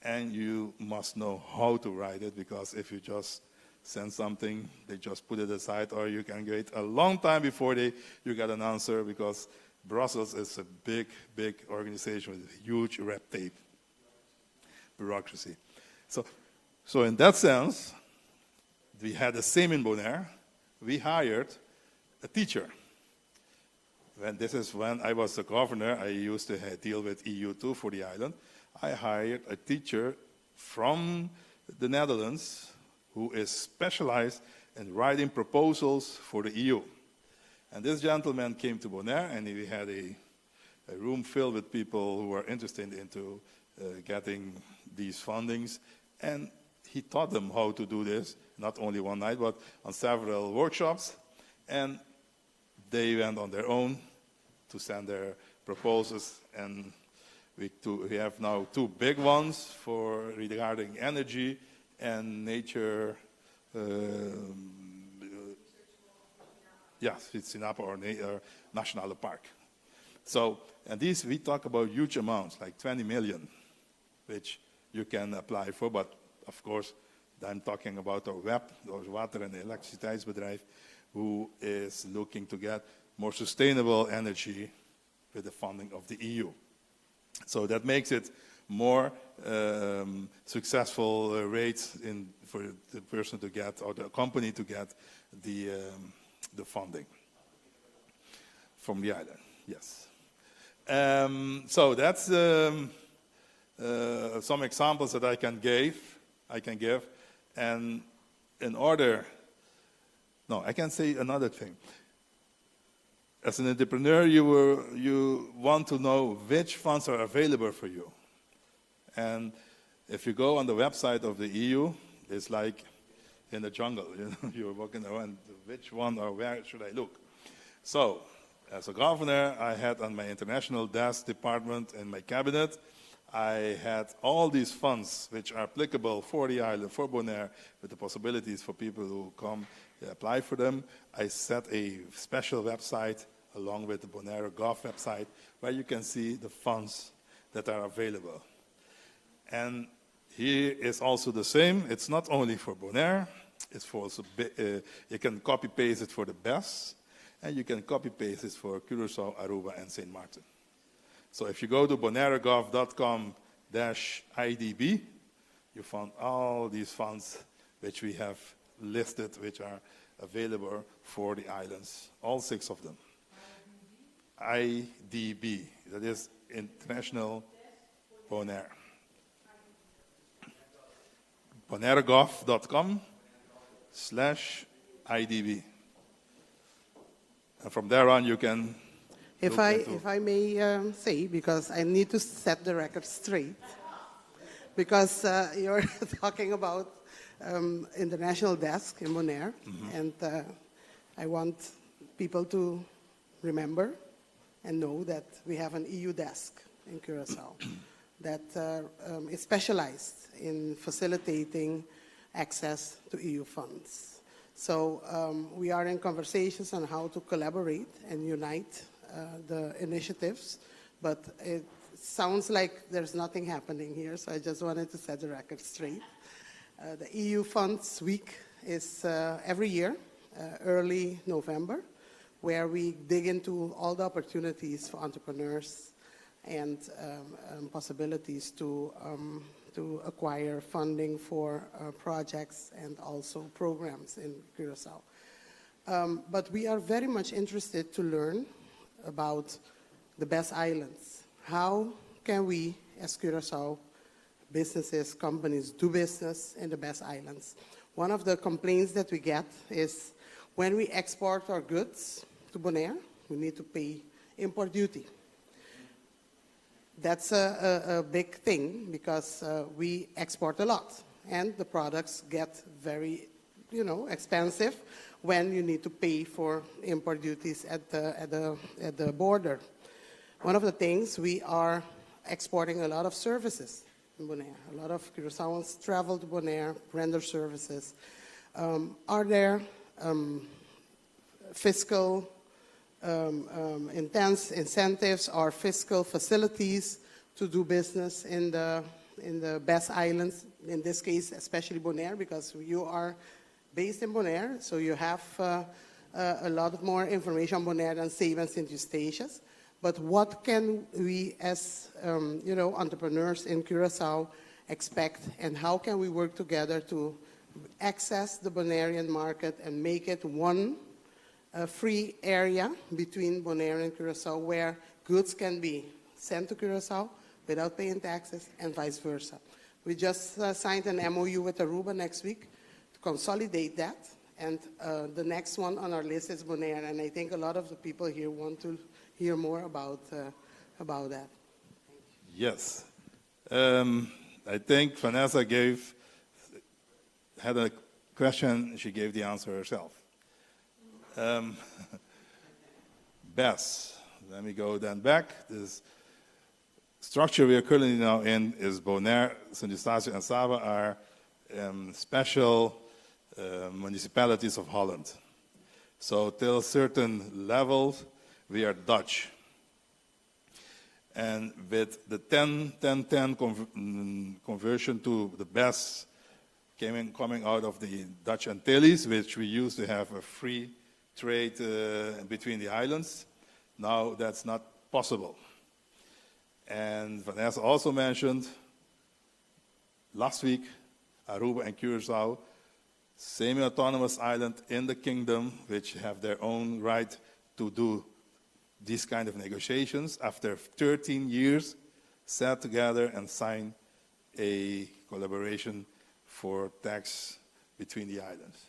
Speaker 5: And you must know how to write it, because if you just send something, they just put it aside, or you can wait a long time before you get an answer, because Brussels is a big, big organization with huge red tape, bureaucracy. So in that sense, we had the same in Bonaire. We hired a teacher. This is when I was the governor. I used to deal with EU2 for the island. I hired a teacher from the Netherlands who is specialized in writing proposals for the EU. And this gentleman came to Bonaire, and we had a room filled with people who were interested into getting these fundings. And he taught them how to do this, not only one night, but on several workshops. And they went on their own to send their proposals. And we have now 2 big ones regarding energy and nature. Yes, it's Sinapa or National Park. So, and these, we talk about huge amounts, like 20 million, which you can apply for. But of course, I'm talking about our WEP, our water and elektriciteitsbedrijf, who is looking to get more sustainable energy with the funding of the EU. So that makes it more successful rates for the person to get, or the company to get the funding from the island. Yes. So that's some examples that I can give. And in order, no, I can say another thing. As an entrepreneur, you want to know which funds are available for you. And if you go on the website of the EU, it's like in the jungle. You're walking around, which one or where should I look? So, as a governor, I had on my international desk department in my cabinet, I had all these funds which are applicable for the island, for Bonaire, with the possibilities for people who come apply for them. I set a special website along with the Bonaire Gov website where you can see the funds that are available. And here is also the same. It's not only for Bonaire. It's for also, you can copy paste it for the BES, and you can copy paste it for Curaçao, Aruba, and St. Martin. So if you go to bonairegov.com/IDB, you find all these funds which we have listed, which are available for the islands, all 6 of them. IDB, that is International Bonaire. bonairegov.com/IDB. And from there on, you can.
Speaker 7: If I may say, because I need to set the record straight, because you're talking about international desk in Bonaire, and I want people to remember and know that we have an EU desk in Curaçao that is specialized in facilitating access to EU funds. So we are in conversations on how to collaborate and unite the initiatives, but it sounds like there's nothing happening here, so I just wanted to set the record straight. The EU Funds Week is every year, early November, where we dig into all the opportunities for entrepreneurs and possibilities to acquire funding for projects and also programs in Curaçao. But we are very much interested to learn about the best islands. How can we, as Curaçao businesses, companies, do business in the best islands? One of the complaints that we get is when we export our goods to Bonaire, we need to pay import duty. That's a big thing because we export a lot, and the products get very, expensive when you need to pay for import duties at the border. One of the things, we are exporting a lot of services in Bonaire. A lot of Curaçaoans travel to Bonaire, render services. Are there fiscal intense incentives or fiscal facilities to do business in the best islands, in this case especially Bonaire, because you are based in Bonaire, so you have a lot more information on Bonaire than Save and St. Eustatius. But what can we as entrepreneurs in Curaçao expect, and how can we work together to access the Bonairean market and make it one free area between Bonaire and Curaçao where goods can be sent to Curaçao without paying taxes and vice versa. We just signed an MOU with Aruba next week to consolidate that, and the next one on our list is Bonaire, and I think a lot of the people here want to hear more about that.
Speaker 5: Yes. I think Vanessa had a question, she gave the answer herself. BES, let me go then back. This structure we are currently now in is Bonaire, Sint Eustatius, and Saba are special municipalities of Holland. So till a certain level, we are Dutch. And with the 10-10-10 conversion to the best coming out of the Dutch Antilles, which we used to have a free trade between the islands, now that's not possible. And Vanessa also mentioned last week, Aruba and Curaçao, semi-autonomous island in the kingdom, which have their own right to do these kind of negotiations, after 13 years, sat together and signed a collaboration for tax between the islands.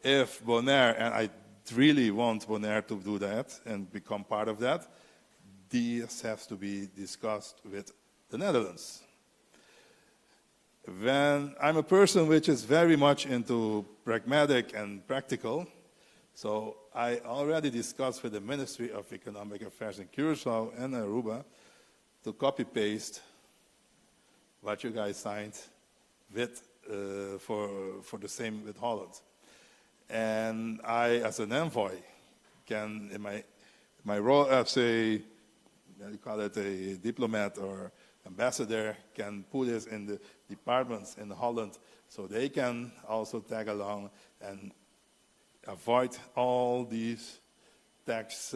Speaker 5: If Bonaire, and I really want Bonaire to do that and become part of that, this has to be discussed with the Netherlands. When I'm a person which is very much into pragmatic and practical, so I already discussed with the Ministry of Economic Affairs in Curaçao and Aruba to copy-paste what you guys signed with, for the same with Holland. And I, as an envoy, can, in my role as a, you call it a diplomat or ambassador, can put this in the departments in Holland so they can also tag along and avoid all these tax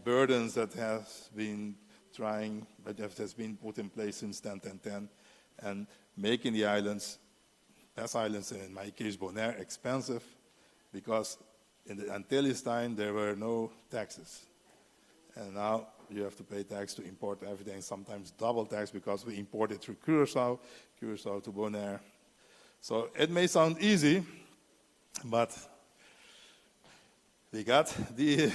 Speaker 5: burdens that has been put in place since 10-10-10, and making the islands, as islands in my case Bonaire, expensive, because in the Antilles time there were no taxes. And now you have to pay tax to import everything, sometimes double tax because we import it through Curaçao to Bonaire. So it may sound easy, but we got it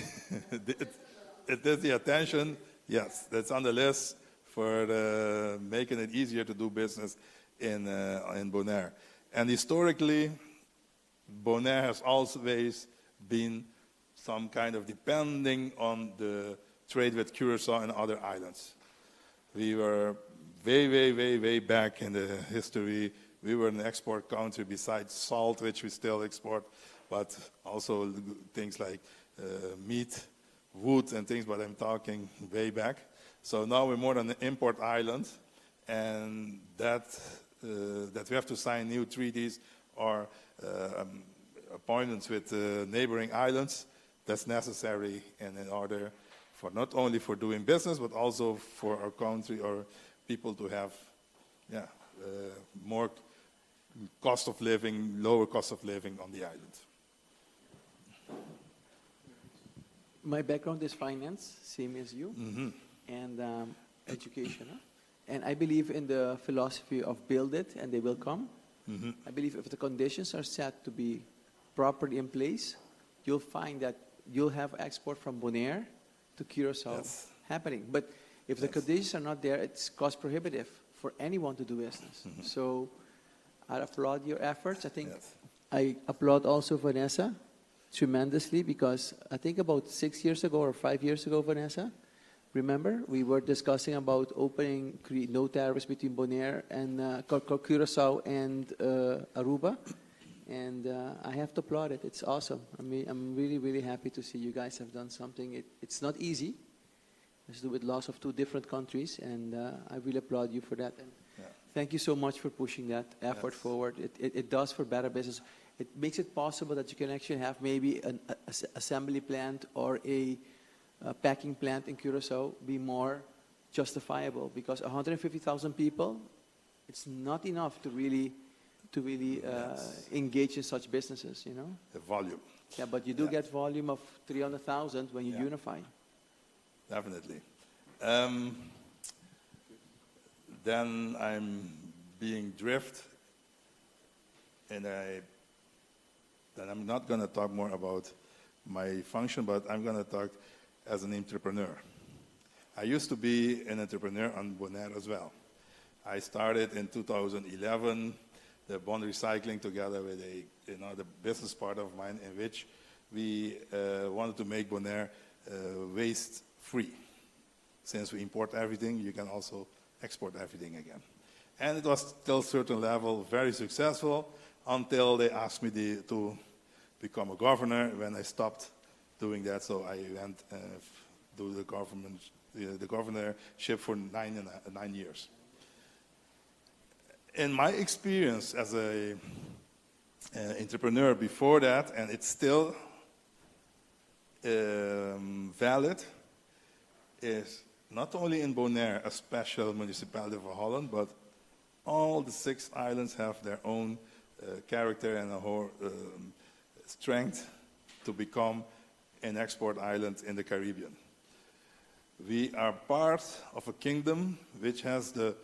Speaker 5: is the attention. Yes, that's on the list for making it easier to do business in Bonaire. And historically, Bonaire has always been some kind of depending on the trade with Curaçao and other islands. We were way back in the history. We were an export country besides salt, which we still export, but also things like meat, wood, and things, but I'm talking way back. So now we're more than an import island, and that we have to sign new treaties or appointments with neighboring islands, that's necessary and in order for not only for doing business, but also for our country or people to have more cost of living, lower cost of living on the island.
Speaker 4: My background is finance, same as you,
Speaker 5: Mm-hmm.
Speaker 4: and education. Huh? And I believe in the philosophy of build it and they will come.
Speaker 5: Mm-hmm.
Speaker 4: I believe if the conditions are set to be properly in place, you'll find that you'll have export from Bonaire to Curaçao happening. But if the conditions are not there, it's cost prohibitive for anyone to do business.
Speaker 5: Mm-hmm.
Speaker 4: So I applaud your efforts. I think I applaud also Vanessa tremendously, because I think about 6 years ago or 5 years ago, Vanessa, remember, we were discussing about opening no tariffs between Bonaire and Curaçao and Aruba. And I have to applaud it. It's awesome. I mean, I'm really happy to see you guys have done something. It's not easy. It has to do with loss of two different countries, and I really applaud you for that. And thank you so much for pushing that effort forward. It does for better business. It makes it possible that you can actually have maybe an assembly plant or a packing plant in Curaçao be more justifiable, because 150,000 people, it's not enough to really engage in such businesses, you know?
Speaker 5: The volume.
Speaker 4: Yeah, but you do get volume of 300,000 when you unify.
Speaker 5: Definitely. Then I'm being drift, and then I'm not going to talk more about my function, but I'm going to talk as an entrepreneur. I used to be an entrepreneur on Bonaire as well. I started in 2011 the bond recycling together with the business part of mine, in which we wanted to make Bonaire waste-free. Since we import everything, you can also export everything again. And it was till a certain level very successful until they asked me to become a governor. When I stopped doing that, so I went to the governorship for 9 years. In my experience as an entrepreneur before that, and it's still valid, is not only in Bonaire, a special municipality of Holland, but all the 6 islands have their own character and a whole strength to become an export island in the Caribbean. We are part of a kingdom which has the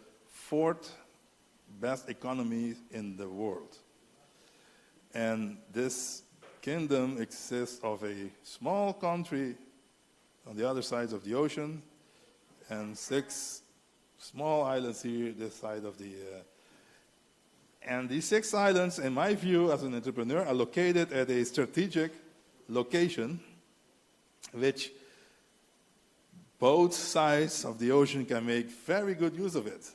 Speaker 5: 4th best economy in the world. And this kingdom exists of a small country on the other side of the ocean and 6 small islands here this side of the and these 6 islands, in my view as an entrepreneur, are located at a strategic location which both sides of the ocean can make very good use of it.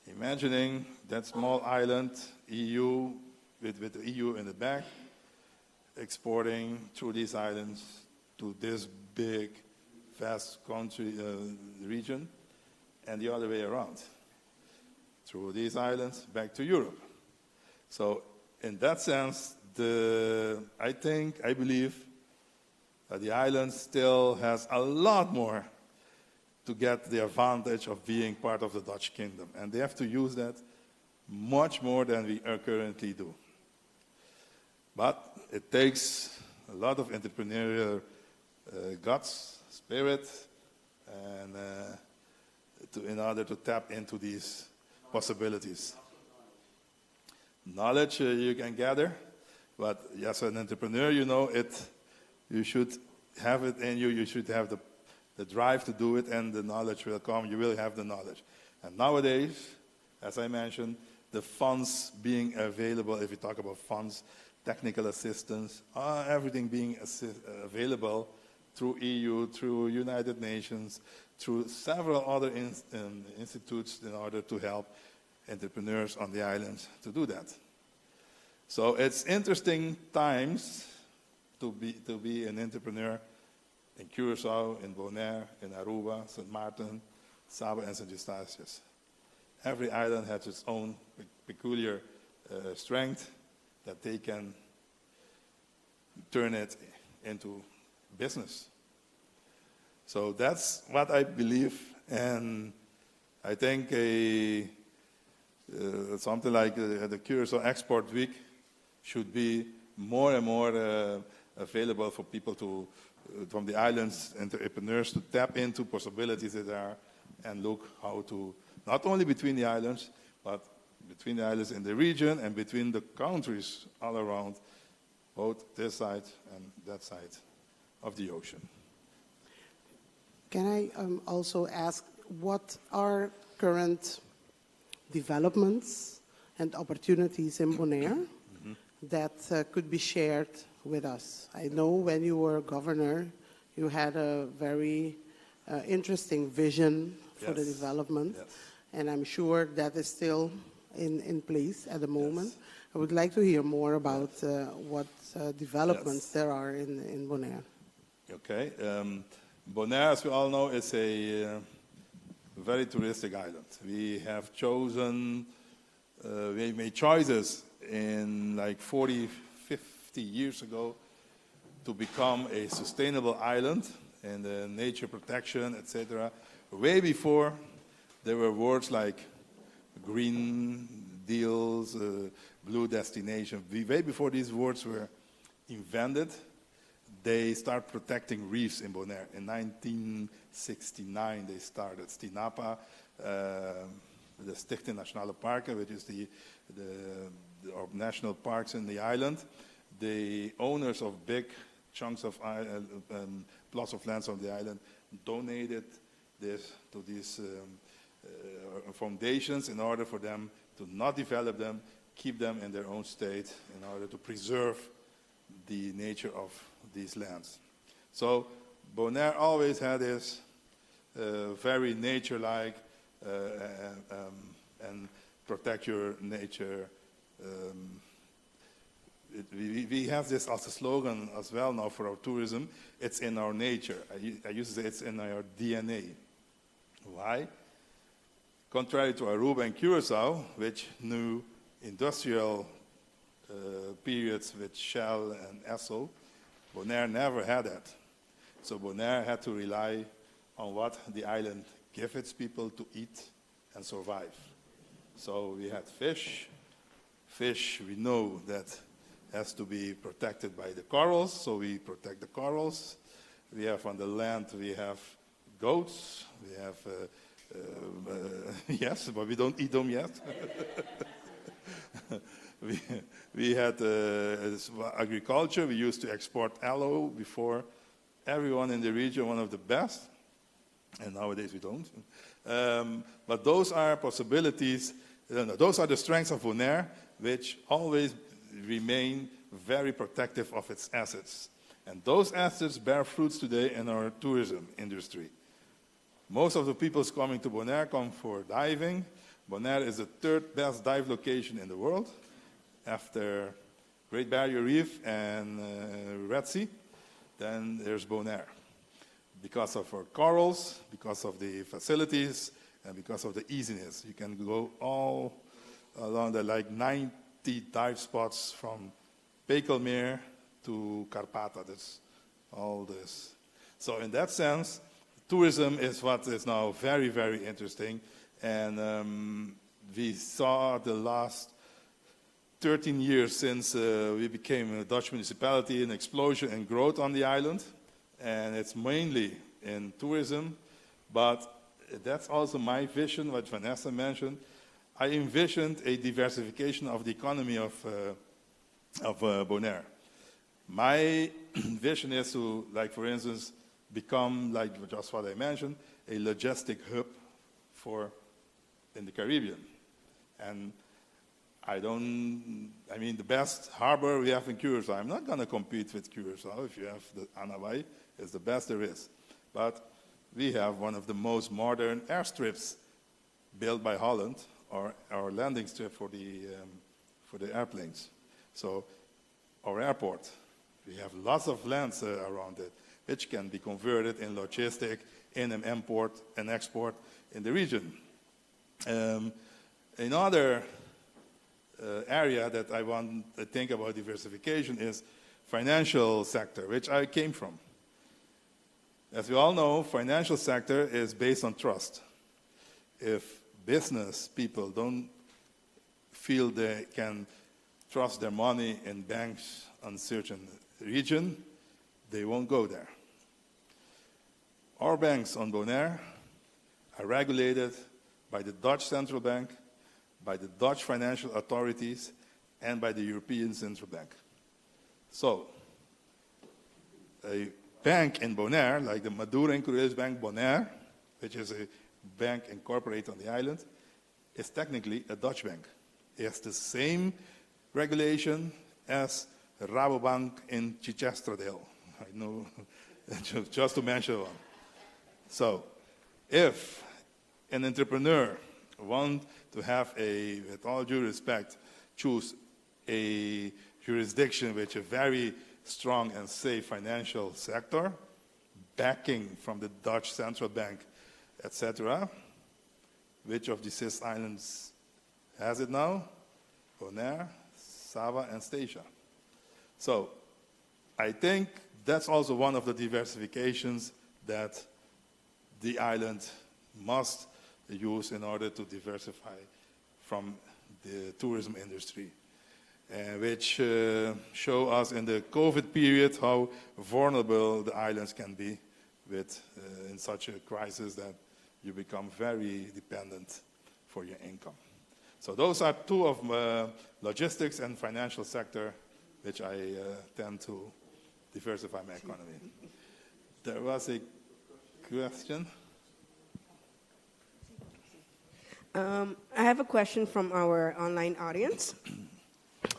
Speaker 5: Imagining that small island, EU, with the EU in the back, exporting through these islands to this big, vast country region, and the other way around. Through these islands, back to Europe. So in that sense, I believe that the island still has a lot more to get the advantage of being part of the Dutch kingdom. And they have to use that much more than we currently do. But it takes a lot of entrepreneurial guts, spirit, and in order to tap into these possibilities. Knowledge you can gather, but as an entrepreneur, you know it. You should have it in you. You should have the drive to do it, and the knowledge will come. You will have the knowledge. And nowadays, as I mentioned, the funds being available, if you talk about funds, technical assistance, everything being available through EU, through United Nations, through several other institutes in order to help entrepreneurs on the islands to do that. So it's interesting times to be an entrepreneur in Curaçao, in Bonaire, in Aruba, St. Martin, Saba, and St. Eustatius. Every island has its own peculiar strength that they can turn it into business. So that's what I believe, and I think something like the Curaçao Export Week should be more and more available for people from the islands, entrepreneurs, to tap into possibilities that are and look how to, not only between the islands, but between the islands in the region and between the countries all around, both this side and that side of the ocean.
Speaker 7: Can I also ask, what are current developments and opportunities in Bonaire that could be shared with us? I know when you were governor, you had a very interesting vision for the development, and I'm sure that is still in place at the moment. I would like to hear more about what developments there are in Bonaire.
Speaker 5: Okay. Bonaire, as we all know, is a very touristic island. We have chosen, we made choices in like 40, 50 years ago to become a sustainable island and nature protection, etc. Way before there were words like green deals, blue destination. Way before these words were invented, they start protecting reefs in Bonaire. In 1969, they started Stinapa, the Stichting Nationale Parken, which is the national parks in the island. The owners of big chunks of plots of lands on the island donated this to these foundations in order for them to not develop them, keep them in their own state in order to preserve the nature of these lands. So Bonaire always had this very nature-like and protect your nature. We have this as a slogan as well now for our tourism. It's in our nature. I used to say it's in our DNA. Why? Contrary to Aruba and Curaçao, which knew industrial periods with Shell and Esso, Bonaire never had that. So Bonaire had to rely on what the island gives its people to eat and survive. So we had fish. Fish, we know that has to be protected by the corals, so we protect the corals. We have on the land, we have goats. We have, yes, but we don't eat them yet. we had agriculture. We used to export aloe before. Everyone in the region, one of the best. And nowadays we don't. But those are possibilities. Those are the strengths of Bonaire, which always remain very protective of its assets. And those assets bear fruits today in our tourism industry. Most of the people coming to Bonaire come for diving. Bonaire is the third best dive location in the world, after Great Barrier Reef and Red Sea. Then there's Bonaire. Because of our corals, because of the facilities, and because of the easiness. You can go all along the 90 dive spots from Pekelmeer to Karpata. That's all this. So in that sense, tourism is what is now very, very interesting. And we saw the last 13 years since we became a Dutch municipality, an explosion in growth on the island. And it's mainly in tourism. But that's also my vision, what Vanessa mentioned. I envisioned a diversification of the economy of Bonaire. My vision is to, like for instance, become, like just what I mentioned, a logistic hub in the Caribbean. And the best harbor we have in Curaçao. I'm not going to compete with Curaçao. If you have the Anawai, it's the best there is. But we have one of the most modern airstrips built by Holland, or our landing strip for the airplanes. So our airport, we have lots of lands around it, which can be converted in logistic, in an import and export in the region. Another area that I want to think about diversification is financial sector, which I came from. As we all know, financial sector is based on trust. If business people don't feel they can trust their money in banks on certain region, they won't go there. Our banks on Bonaire are regulated by the Dutch Central Bank, by the Dutch financial authorities, and by the European Central Bank. So, a bank in Bonaire, like the Maduro and Curaçao Bank Bonaire, which is a bank incorporated on the island, is technically a Dutch bank. It has the same regulation as Rabobank in Chichestradale. I know, just to mention one. So, if an entrepreneur wants to have with all due respect, choose a jurisdiction with a very strong and safe financial sector, backing from the Dutch Central Bank, etc., which of the CIS islands has it now? Bonaire, Sava, and Statia. So I think that's also one of the diversifications that the island must use in order to diversify from the tourism industry, which show us in the COVID period how vulnerable the islands can be in such a crisis that you become very dependent for your income. So those are two of logistics and financial sector which I tend to diversify my economy. There was a question.
Speaker 8: I have a question from our online audience,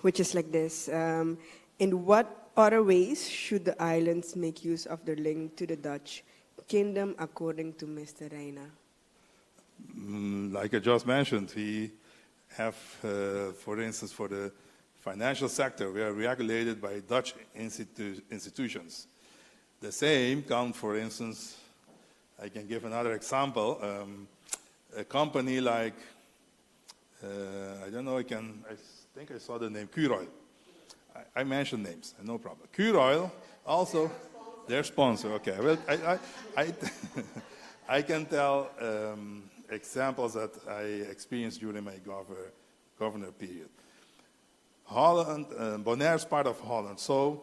Speaker 8: which is like this. In what other ways should the islands make use of their link to the Dutch kingdom, according to Mr. Reina?
Speaker 5: Like I just mentioned, we have, for instance, for the financial sector, we are regulated by Dutch institutions. The same count, for instance, I can give another example. A company like, I don't know, I think I saw the name, Curaçao. I mentioned names, no problem. Curaçao also, their sponsor, okay. Well, I can tell examples that I experienced during my governor period. Holland, Bonaire is part of Holland, so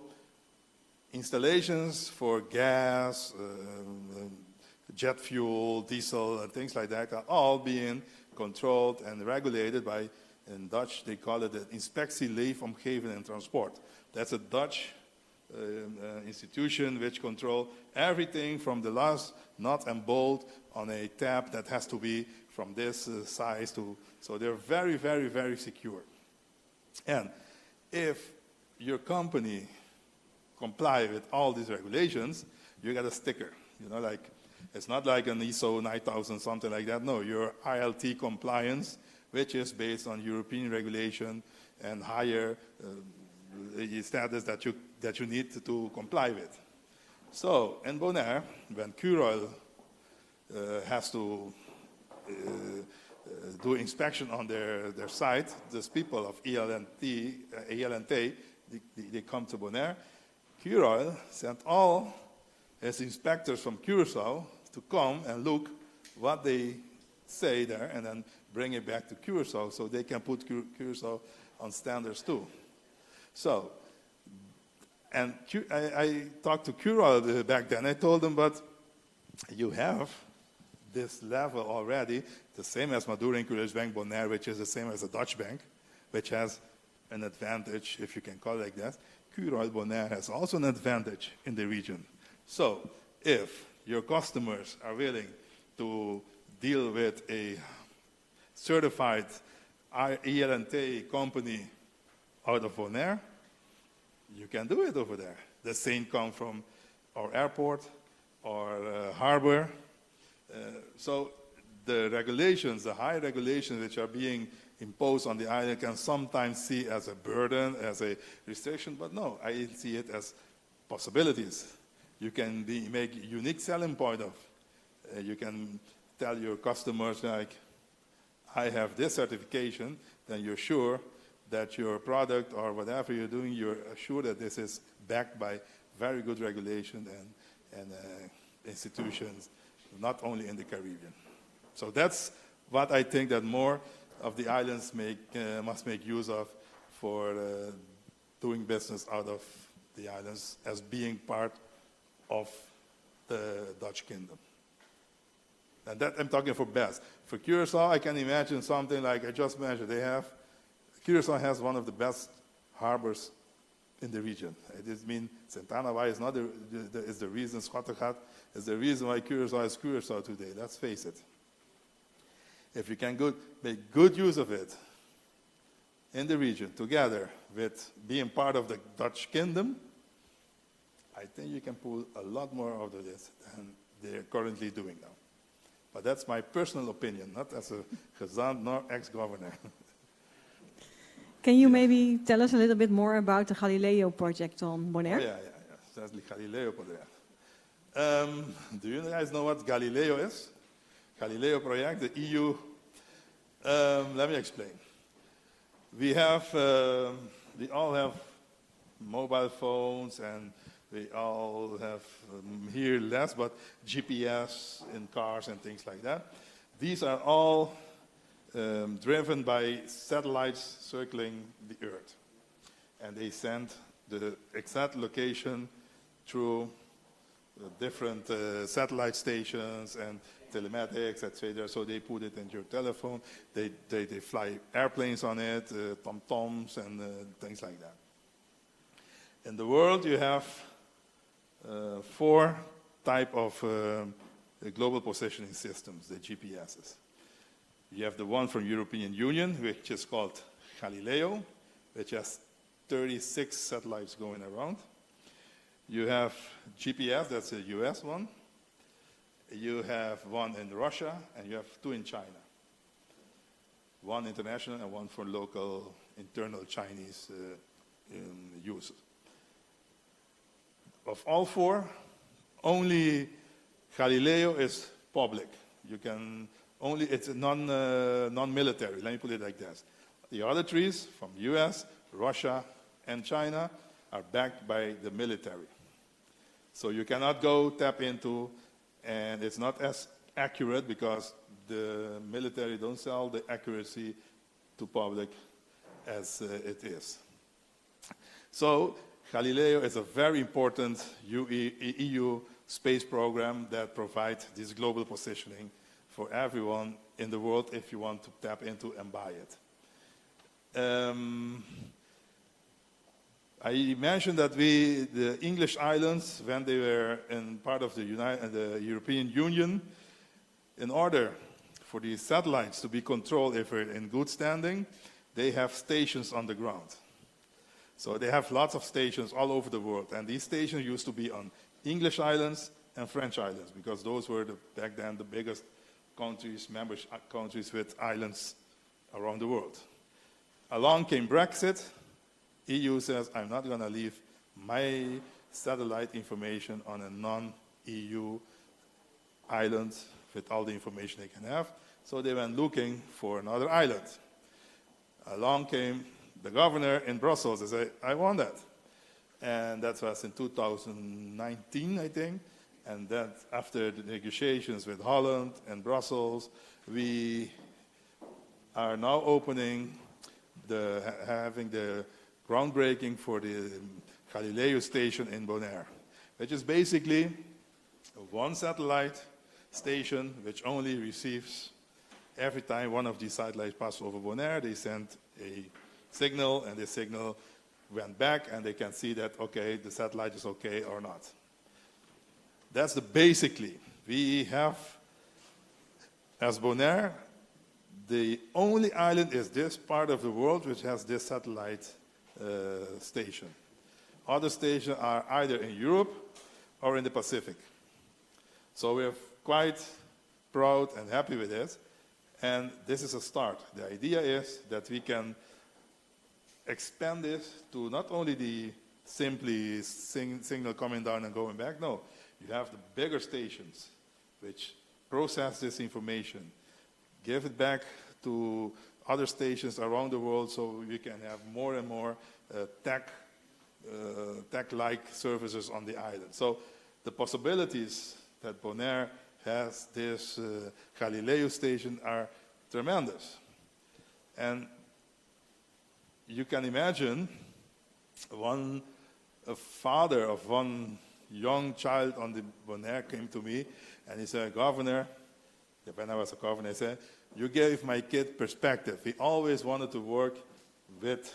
Speaker 5: installations for gas, jet fuel, diesel, and things like that are all being controlled and regulated by, in Dutch, they call it the Inspectie Leefomgeving en Transport. That's a Dutch institution which control everything from the last nut and bolt on a tap that has to be from this size to, so they're very, very, very secure. And if your company comply with all these regulations, you get a sticker. You know, like, it's not like an ISO 9000, something like that. No, your ILT compliance, which is based on European regulation and higher status that you need to comply with. So in Bonaire, when Curaçao has to do inspection on their site, these people of ELNT, they come to Bonaire. Curaçao sent all his inspectors from Curaçao to come and look what they say there and then bring it back to Curaçao so they can put Curaçao on standards too. So, and I talked to Curaçao back then. I told them, but you have this level already, the same as Maduro and Curaçao Bank Bonaire, which is the same as a Dutch bank, which has an advantage, if you can call it like that. Curaçao Bonaire has also an advantage in the region. So, if your customers are willing to deal with a certified ELNT company out of Bonaire, you can do it over there. The same come from our airport or harbor. So the regulations, the high regulations which are being imposed on the island can sometimes see as a burden, as a restriction, but no, I see it as possibilities. You can make a unique selling point of. You can tell your customers, like, I have this certification, then you're sure that your product or whatever you're doing, you're sure that this is backed by very good regulation and institutions, not only in the Caribbean. So that's what I think that more of the islands must make use of for doing business out of the islands as being part of the Dutch kingdom. And that I'm talking for best. For Curaçao, I can imagine something like I just mentioned. Curaçao has one of the best harbors in the region. It means Santana Bay is not is the reason, Schottergat is the reason why Curaçao is Curaçao today. Let's face it. If you can make good use of it in the region, together with being part of the Dutch kingdom, I think you can pull a lot more out of this than they're currently doing now. But that's my personal opinion, not as a gezant nor ex-governor.
Speaker 9: Can you maybe tell us a little bit more about the Galileo project on Bonaire?
Speaker 5: Oh, yeah. That's the Galileo project. Do you guys know what Galileo is? Galileo project, the EU. Let me explain. We all have mobile phones, and we all have, here less, but GPS in cars and things like that. These are all driven by satellites circling the Earth. And they send the exact location through different satellite stations and telematics, etc. So they put it in your telephone. They fly airplanes on it, tom-toms, and things like that. In the world, you have 4 types of global positioning systems, the GPSs. You have the one from European Union, which is called Galileo, which has 36 satellites going around. You have GPS, that's a US one. You have one in Russia, and you have two in China. One international and one for local internal Chinese use. Of all four, only Galileo is public. You can only, it's non-military, let me put it like that. The other trees from US, Russia, and China are backed by the military. So you cannot go tap into, and it's not as accurate because the military don't sell the accuracy to public as it is. So Galileo is a very important EU space program that provides this global positioning for everyone in the world if you want to tap into and buy it. I mentioned that the English islands, when they were in part of the European Union, in order for these satellites to be controlled if they're in good standing, they have stations on the ground. So they have lots of stations all over the world, and these stations used to be on English islands and French islands, because those were back then the biggest countries, member countries with islands around the world. Along came Brexit. EU says, I'm not going to leave my satellite information on a non-EU island with all the information they can have. So they went looking for another island. Along came the governor in Brussels and said, I want that. And that was in 2019, I think. And then after the negotiations with Holland and Brussels, we are now opening having the groundbreaking for the Galileo station in Bonaire, which is basically one satellite station which only receives, every time one of these satellites passes over Bonaire, they send a signal, and the signal went back, and they can see that, okay, the satellite is okay or not. That's the basically. We have, as Bonaire, the only island is this part of the world which has this satellite station. Other stations are either in Europe or in the Pacific. So we're quite proud and happy with this. And this is a start. The idea is that we can expand this to not only the simply signal coming down and going back. No, you have the bigger stations which process this information, give it back to other stations around the world, so we can have more and more tech-like services on the island. So the possibilities that Bonaire has this Galileo station are tremendous. And you can imagine a father of one young child on the Bonaire came to me and he said, Governor, when I was a governor, he said, you gave my kid perspective. He always wanted to work with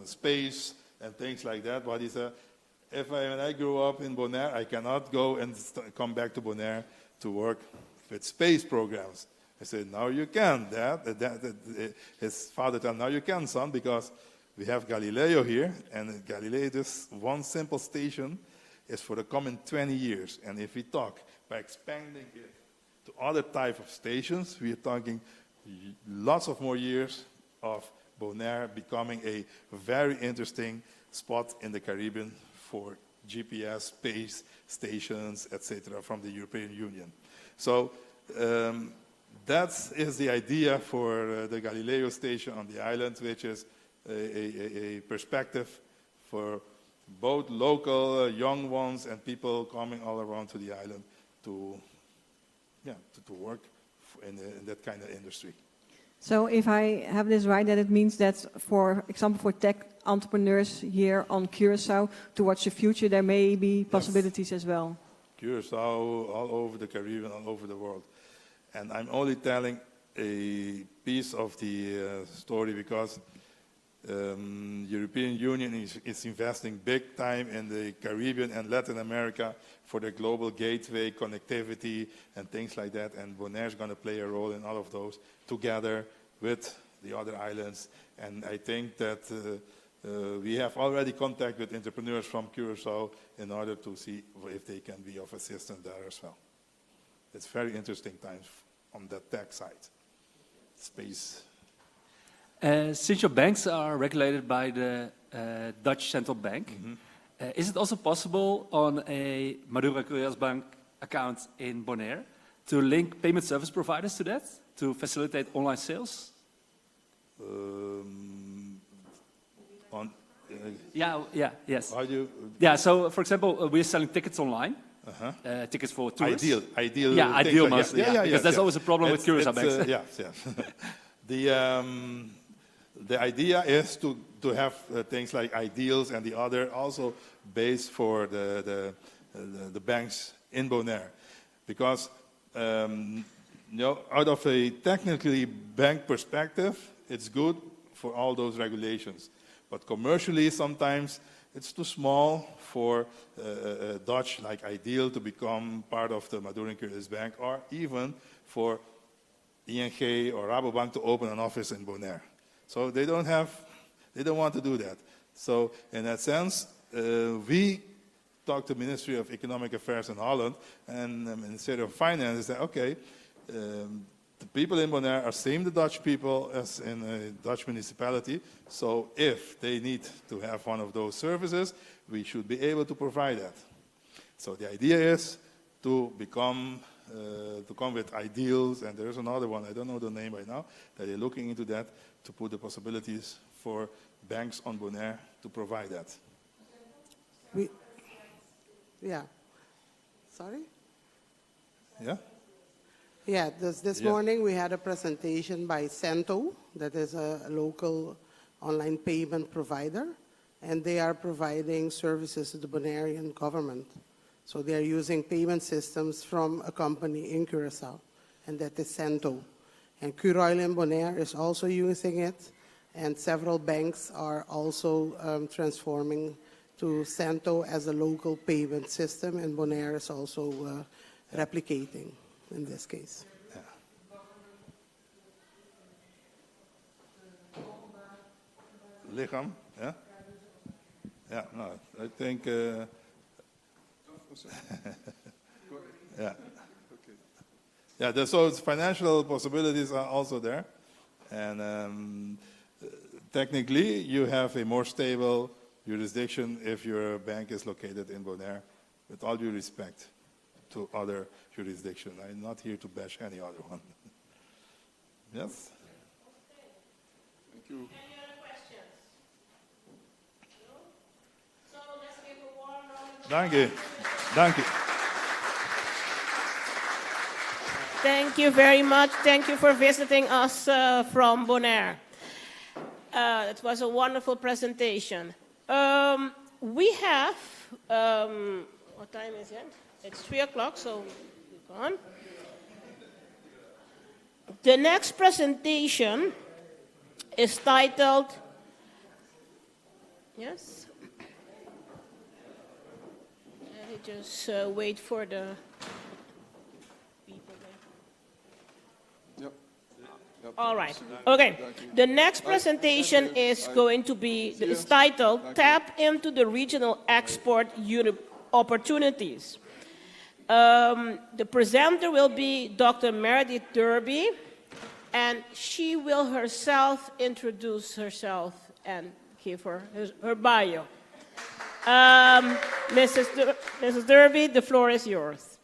Speaker 5: space and things like that, but he said, when I grew up in Bonaire, I cannot go and come back to Bonaire to work with space programs. I said, now you can, Dad. His father told him, now you can, son, because we have Galileo here, and Galileo, this one simple station, is for the coming 20 years. And if we talk by expanding it to other type of stations, we are talking lots of more years of Bonaire becoming a very interesting spot in the Caribbean for GPS, space stations, etc., from the European Union. So that is the idea for the Galileo station on the island, which is a perspective for both local young ones and people coming all around to the island to work in that kind of industry.
Speaker 9: So if I have this right, that it means that, for example, for tech entrepreneurs here on Curaçao, towards the future, there may be possibilities as well.
Speaker 5: Curaçao, all over the Caribbean, all over the world. And I'm only telling a piece of the story because European Union is investing big time in the Caribbean and Latin America for the global gateway, connectivity, and things like that. And Bonaire is going to play a role in all of those together with the other islands. And I think that We have already contact with entrepreneurs from Curaçao in order to see if they can be of assistance there as well. It's very interesting times on that tech side. Space.
Speaker 10: Since your banks are regulated by the Dutch Central Bank, is it also possible on a Madura Curious Bank account in Bonaire to link payment service providers to that, to facilitate online sales? Yes.
Speaker 5: How do you?
Speaker 10: Yeah, so for example, we're selling tickets online. Tickets for tourists.
Speaker 5: Ideal.
Speaker 10: Yeah, ideal
Speaker 5: like,
Speaker 10: mostly. Because there's always a problem with Curaçao banks.
Speaker 5: Yes. The idea is to have things like ideals and the other also based for the banks in Bonaire, because out of a technically bank perspective, it's good for all those regulations, but commercially sometimes it's too small for Dutch like Ideal to become part of the Madura Curious Bank, or even for ING or Rabobank to open an office in Bonaire. So they don't want to do that. So in that sense, we talked to the Ministry of Economic Affairs in Holland and the Ministry of Finance and said, okay, the people in Bonaire are same the Dutch people as in a Dutch municipality. So if they need to have one of those services, we should be able to provide that. So the idea is to come with ideals, and there's another one, I don't know the name right now, that they're looking into that to put the possibilities for banks on Bonaire to provide that.
Speaker 7: Sorry?
Speaker 5: Yeah?
Speaker 7: Yeah, this morning we had a presentation by Cento, that is a local online payment provider, and they are providing services to the Bonairean government. So they are using payment systems from a company in Curaçao, and that is Cento. And Curaçao and Bonaire is also using it, and several banks are also transforming to Cento as a local payment system, and Bonaire is also replicating in this case.
Speaker 5: Lichaam, yeah? Yeah, no, I think... so financial possibilities are also there. And technically, you have a more stable jurisdiction if your bank is located in Bonaire, with all due respect to other jurisdictions. I'm not here to bash any other one. Yes?
Speaker 4: Thank you.
Speaker 1: Any other questions? No? So let's give a warm round of applause.
Speaker 5: Thank you. Thank you.
Speaker 1: Thank you very much. Thank you for visiting us from Bonaire. It was a wonderful presentation. We have, what time is it? It's 3 o'clock, so we're gone. The next presentation is titled, yes? Let me just wait for the people there.
Speaker 4: Yep.
Speaker 1: All right. Okay. The next presentation is going to be, is titled Tap into the Regional Export Opportunities. The presenter will be Dr. Meredith Derby, and she will herself introduce herself and give her bio. Mrs. Derby, the floor is yours.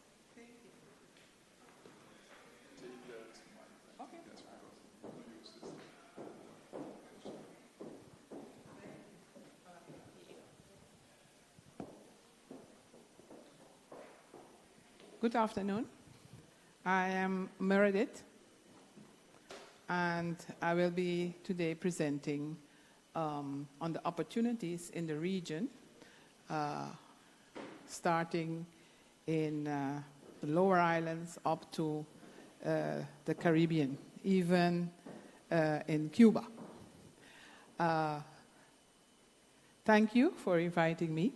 Speaker 11: Good afternoon. I am Meredith, and I will be today presenting on the opportunities in the region, starting in the lower islands up to the Caribbean, even in Cuba. Thank you for inviting me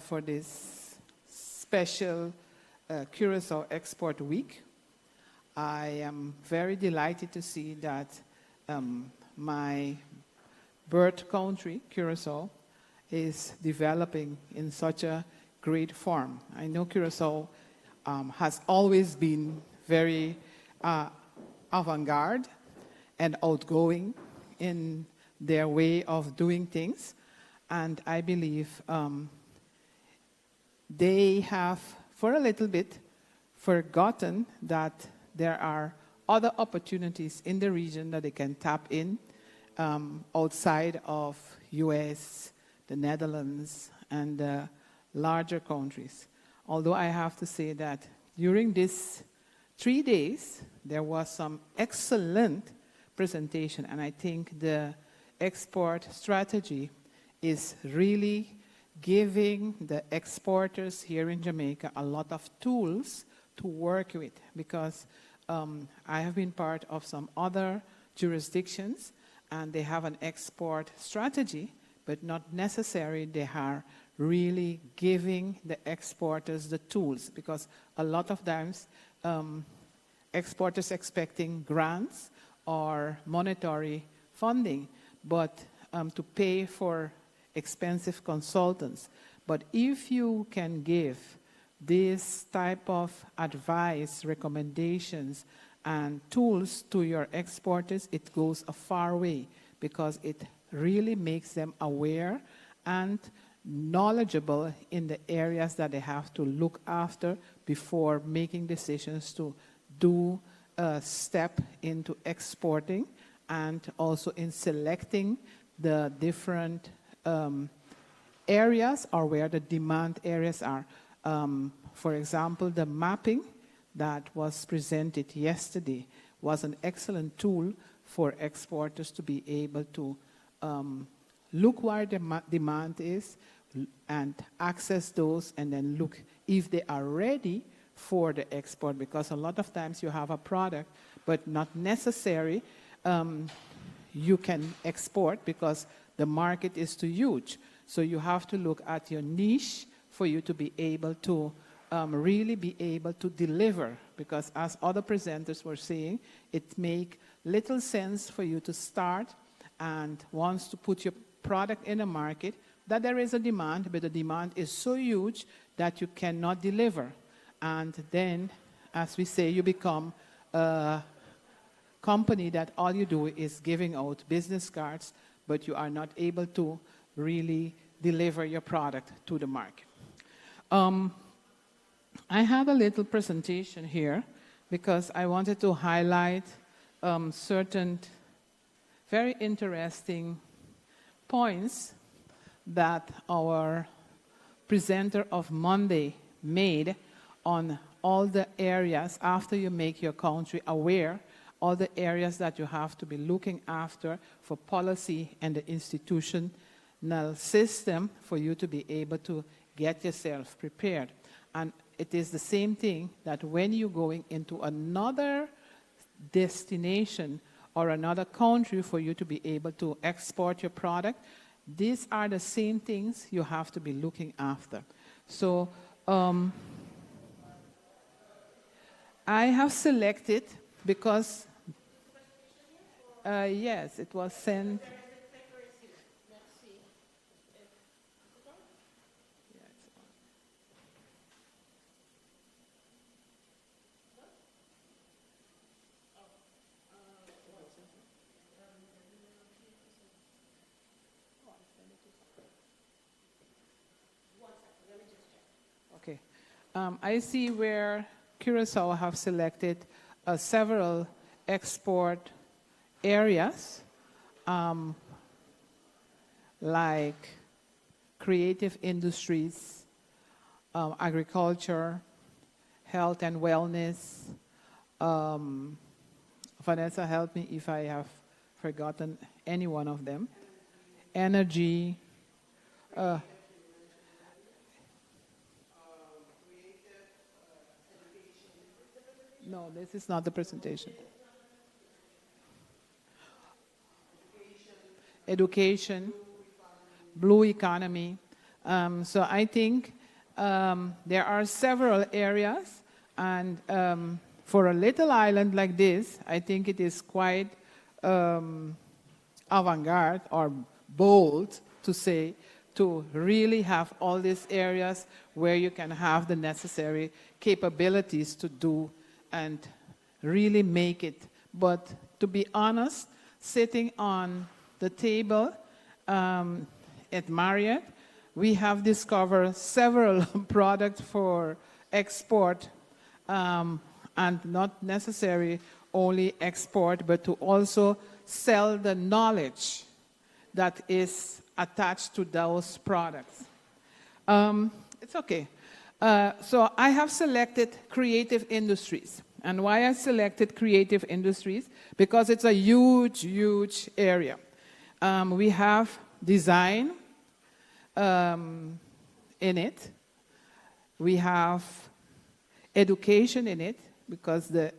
Speaker 11: for this special Curaçao Export Week. I am very delighted to see that my birth country, Curaçao, is developing in such a great form. I know Curaçao has always been very avant-garde and outgoing in their way of doing things. And I believe they have, for a little bit, forgotten that there are other opportunities in the region that they can tap in outside of US, the Netherlands, and larger countries. Although I have to say that during these 3 days, there was some excellent presentation, and I think the export strategy is really giving the exporters here in Jamaica a lot of tools to work with, because I have been part of some other jurisdictions, and they have an export strategy, but not necessarily they are really giving the exporters the tools, because a lot of times exporters expecting grants or monetary funding, but to pay for expensive consultants. But if you can give this type of advice, recommendations, and tools to your exporters, it goes a far way, because it really makes them aware and knowledgeable in the areas that they have to look after before making decisions to do a step into exporting, and also in selecting the different areas or where the demand areas are. For example, the mapping that was presented yesterday was an excellent tool for exporters to be able to look where the demand is and access those, and then look if they are ready for the export, because a lot of times you have a product but not necessary you can export because the market is too huge. So you have to look at your niche for you to be able to really be able to deliver, because as other presenters were saying, it makes little sense for you to start and once to put your product in the market, that there is a demand, but the demand is so huge that you cannot deliver. And then, as we say, you become a company that all you do is giving out business cards, but you are not able to really deliver your product to the market. I have a little presentation here because I wanted to highlight certain very interesting points that our presenter of Monday made on all the areas after you make your country aware, all the areas that you have to be looking after for policy and the institutional system for you to be able to get yourself prepared. And it is the same thing that when you're going into another destination or another country for you to be able to export your product, these are the same things you have to be looking after. So I have selected because, yes, it was sent. Okay. I see where Curaçao have selected several export areas, like creative industries, agriculture, health and wellness. Vanessa, help me if I have forgotten any one of them. Energy. No, this is not the presentation. Education, blue economy. So I think there are several areas, and for a little island like this, I think it is quite avant-garde or bold to say, to really have all these areas where you can have the necessary capabilities to do and really make it. But to be honest, sitting on the table at Marriott, we have discovered several products for export, and not necessarily only export, but to also sell the knowledge that is attached to those products. It's okay. So I have selected creative industries. And why I selected creative industries? Because it's a huge, huge area. We have design in it. We have education in it, because the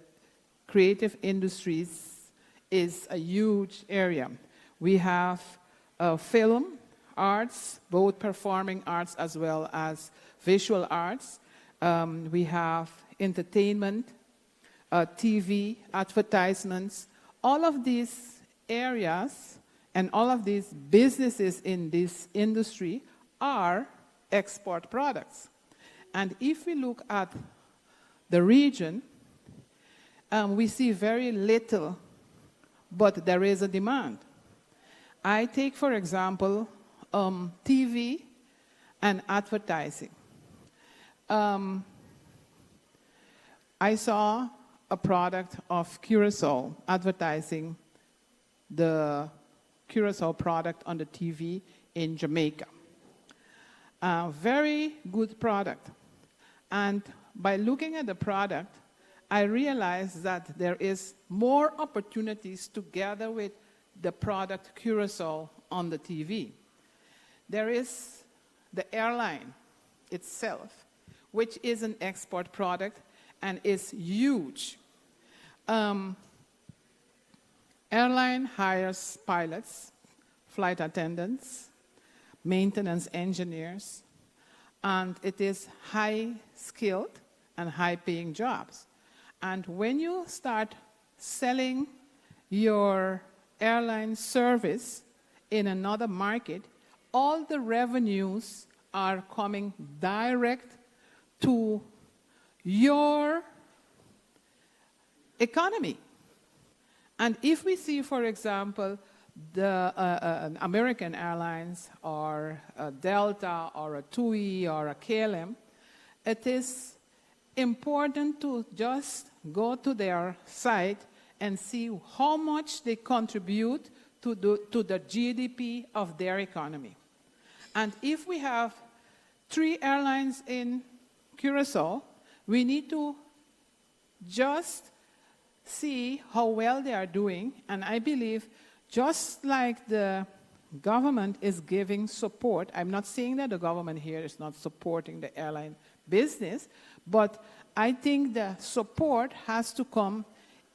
Speaker 11: creative industries is a huge area. We have film arts, both performing arts as well as visual arts. We have entertainment, TV, advertisements. All of these areas and all of these businesses in this industry are export products. And if we look at the region, we see very little, but there is a demand. I take, for example, TV and advertising. I saw a product of Curaçao advertising the Curaçao product on the TV in Jamaica. Very good product. And by looking at the product, I realized that there is more opportunities together with the product Curaçao on the TV. There is the airline itself, which is an export product and is huge. Airline hires pilots, flight attendants, maintenance engineers, and it is high-skilled and high-paying jobs. And when you start selling your airline service in another market, all the revenues are coming direct to your economy. And if we see, for example, the American Airlines or a Delta or a TUI or a KLM, it is important to just go to their site and see how much they contribute to the GDP of their economy. And if we have 3 airlines in Curaçao, we need to just see how well they are doing. And I believe just like the government is giving support, I'm not saying that the government here is not supporting the airline business, but I think the support has to come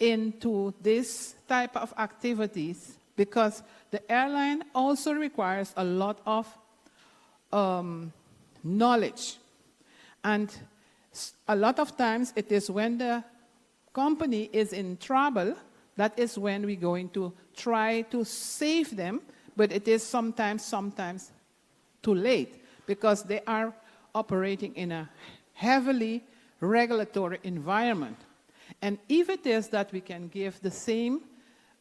Speaker 11: into this type of activities, because the airline also requires a lot of knowledge. And a lot of times it is when the company is in trouble, that is when we're going to try to save them, but it is sometimes too late, because they are operating in a heavily regulatory environment. And if it is that we can give the same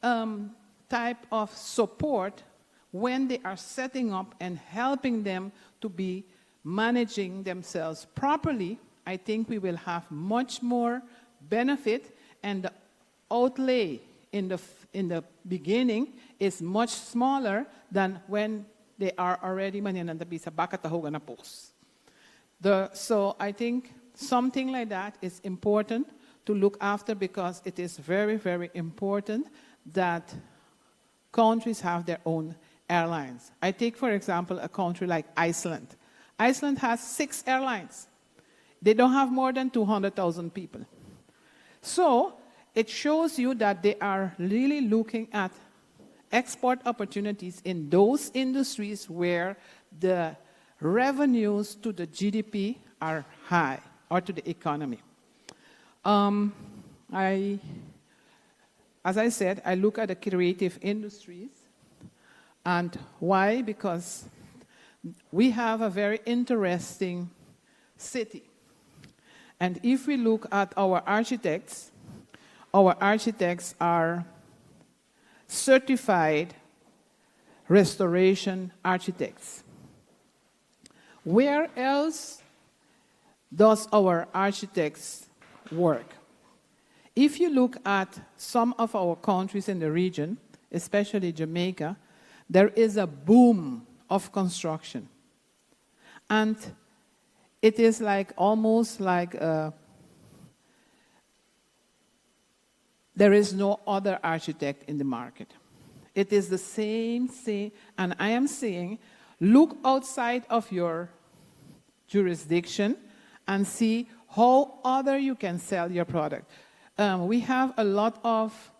Speaker 11: type of support when they are setting up and helping them to be managing themselves properly, I think we will have much more benefit, and the outlay in the beginning is much smaller than when they are already So I think something like that is important to look after, because it is very, very important that countries have their own airlines. I take, for example, a country like Iceland. Iceland has 6 airlines. They don't have more than 200,000 people. So it shows you that they are really looking at export opportunities in those industries where the revenues to the GDP are high, or to the economy. As I said, I look at the creative industries. And why? Because we have a very interesting city. And if we look at our architects are certified restoration architects. Where else does our architects work? If you look at some of our countries in the region, especially Jamaica, there is a boom of construction. And it is like almost like there is no other architect in the market. It is the same, and I am saying, look outside of your jurisdiction and see how other you can sell your product. We have a lot of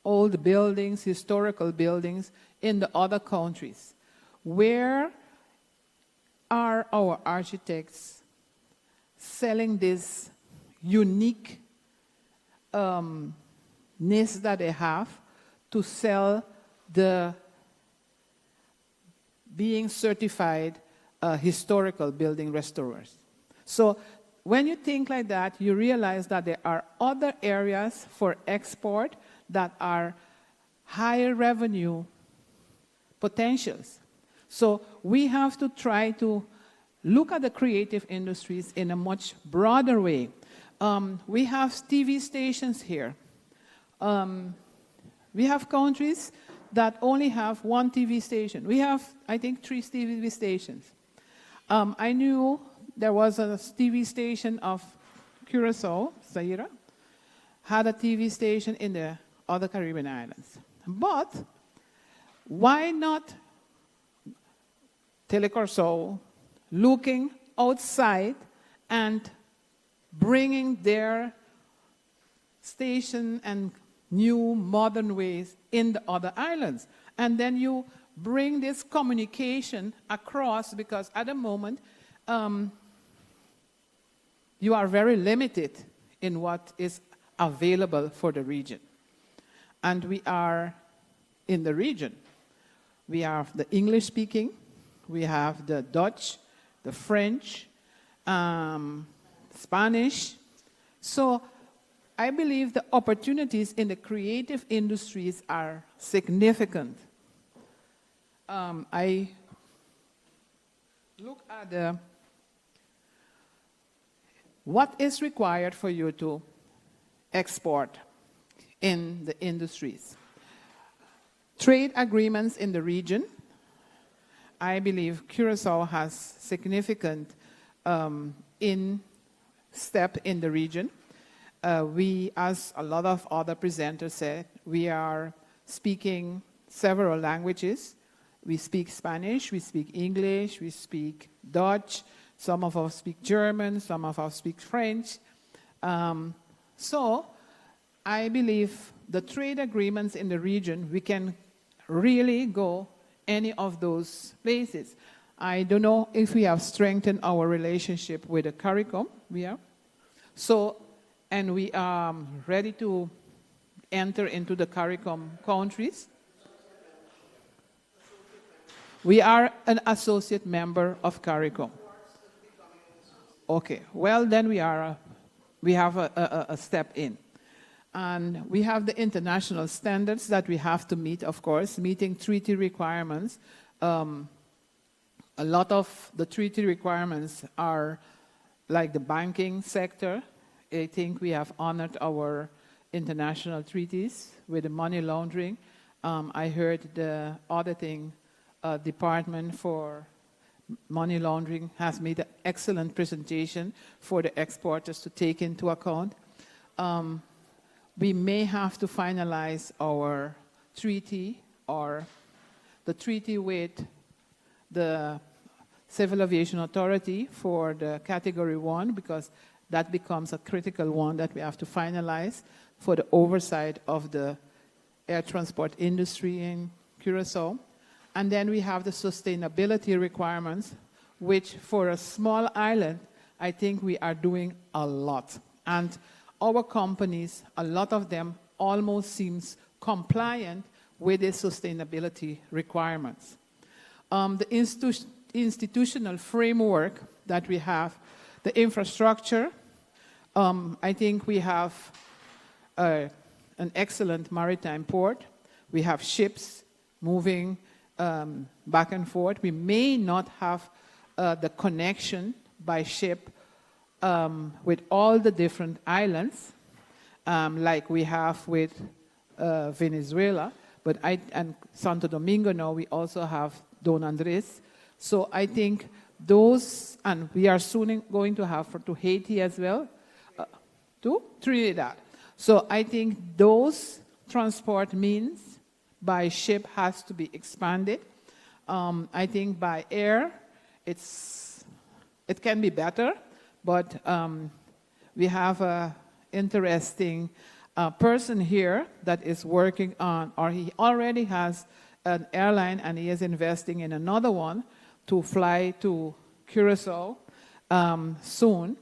Speaker 11: old buildings, historical buildings in the other countries. Where are our architects selling this unique niche that they have to sell the being certified historical building restorers? So when you think like that, you realize that there are other areas for export that are higher revenue potentials. So we have to try to look at the creative industries in a much broader way. We have TV stations here. We have countries that only have one TV station. We have, I think, 3 TV stations. I knew there was a TV station of Curaçao, Zaire, had a TV station in the other Caribbean islands. But why not Curaçao looking outside and bringing their station and new modern ways in the other islands? And then you bring this communication across, because at the moment you are very limited in what is available for the region. And we are in the region. We have the English speaking, we have the Dutch, the French, Spanish. So I believe the opportunities in the creative industries are significant. I look at what is required for you to export in the industries. Trade agreements in the region. I believe Curaçao has significant step in the region. We, as a lot of other presenters said, we are speaking several languages. We speak Spanish, we speak English, we speak Dutch, some of us speak German, some of us speak French. So I believe the trade agreements in the region, we can really go any of those places. I don't know if we have strengthened our relationship with the CARICOM. We have. So, and we are ready to enter into the CARICOM countries. We are an associate member of CARICOM. Okay, well then we have a step in. And we have the international standards that we have to meet, of course, meeting treaty requirements. A lot of the treaty requirements are like the banking sector. I think we have honored our international treaties with the money laundering. I heard the auditing department for money laundering has made an excellent presentation for the exporters to take into account. We may have to finalize our treaty or the treaty with the Civil Aviation Authority for the Category 1, because that becomes a critical one that we have to finalize for the oversight of the air transport industry in Curaçao. And then we have the sustainability requirements, which for a small island, I think we are doing a lot. And our companies, a lot of them almost seems compliant with its sustainability requirements. The institutional framework that we have, the infrastructure, I think we have an excellent maritime port. We have ships moving back and forth. We may not have the connection by ship with all the different islands, like we have with Venezuela, and Santo Domingo now we also have Don Andres. So I think those, and we are soon going to have to Haiti as well, to Trinidad. So I think those transport means by ship has to be expanded. I think by air, it can be better, but we have an interesting person here that is working on, or he already has an airline and he is investing in another one to fly to Curaçao soon.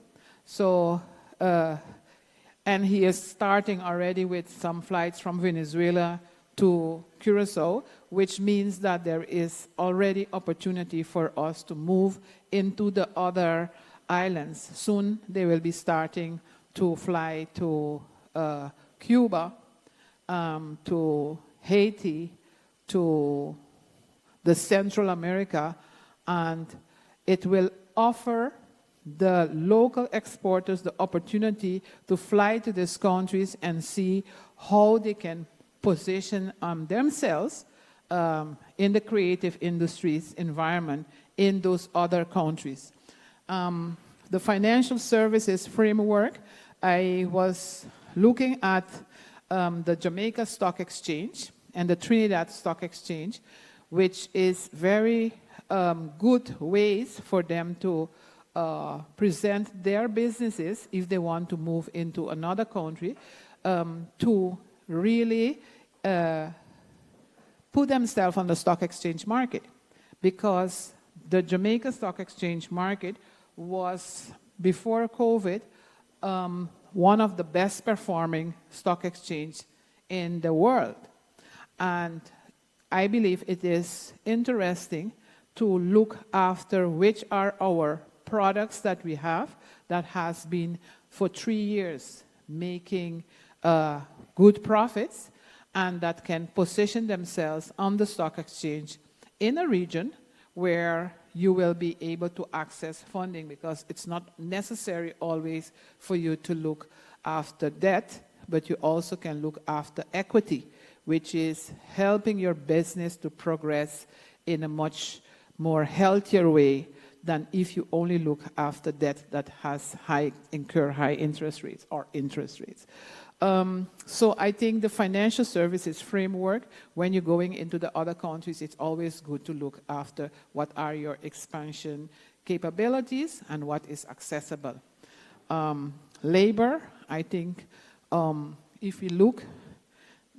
Speaker 11: So, and he is starting already with some flights from Venezuela to Curaçao, which means that there is already opportunity for us to move into the other islands. Soon they will be starting to fly to Cuba, to Haiti, to the Central America, and it will offer the local exporters the opportunity to fly to these countries and see how they can position themselves in the creative industries environment in those other countries. The financial services framework, I was looking at the Jamaica Stock Exchange and the Trinidad Stock Exchange, which is very good ways for them to present their businesses if they want to move into another country, to really put themselves on the stock exchange market. Because the Jamaica Stock Exchange market was, before COVID, one of the best performing stock exchange in the world. And I believe it is interesting to look after which are our products that we have that has been for 3 years making good profits and that can position themselves on the stock exchange in a region where you will be able to access funding, because it's not necessary always for you to look after debt, but you also can look after equity, which is helping your business to progress in a much more healthier way than if you only look after debt that has incur high interest rates or interest rates. So I think the financial services framework, when you're going into the other countries, it's always good to look after what are your expansion capabilities and what is accessible. Labor, I think if you look,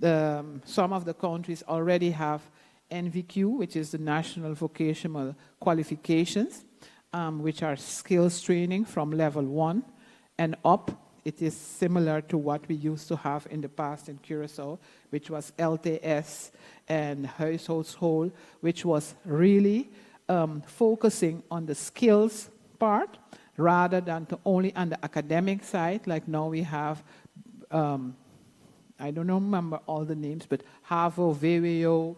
Speaker 11: some of the countries already have NVQ, which is the National Vocational Qualifications, which are skills training from level 1 and up. It is similar to what we used to have in the past in Curaçao, which was LTS and household, which was really focusing on the skills part rather than to only on the academic side. Like now we have, I don't remember all the names, but HAVO, VWO,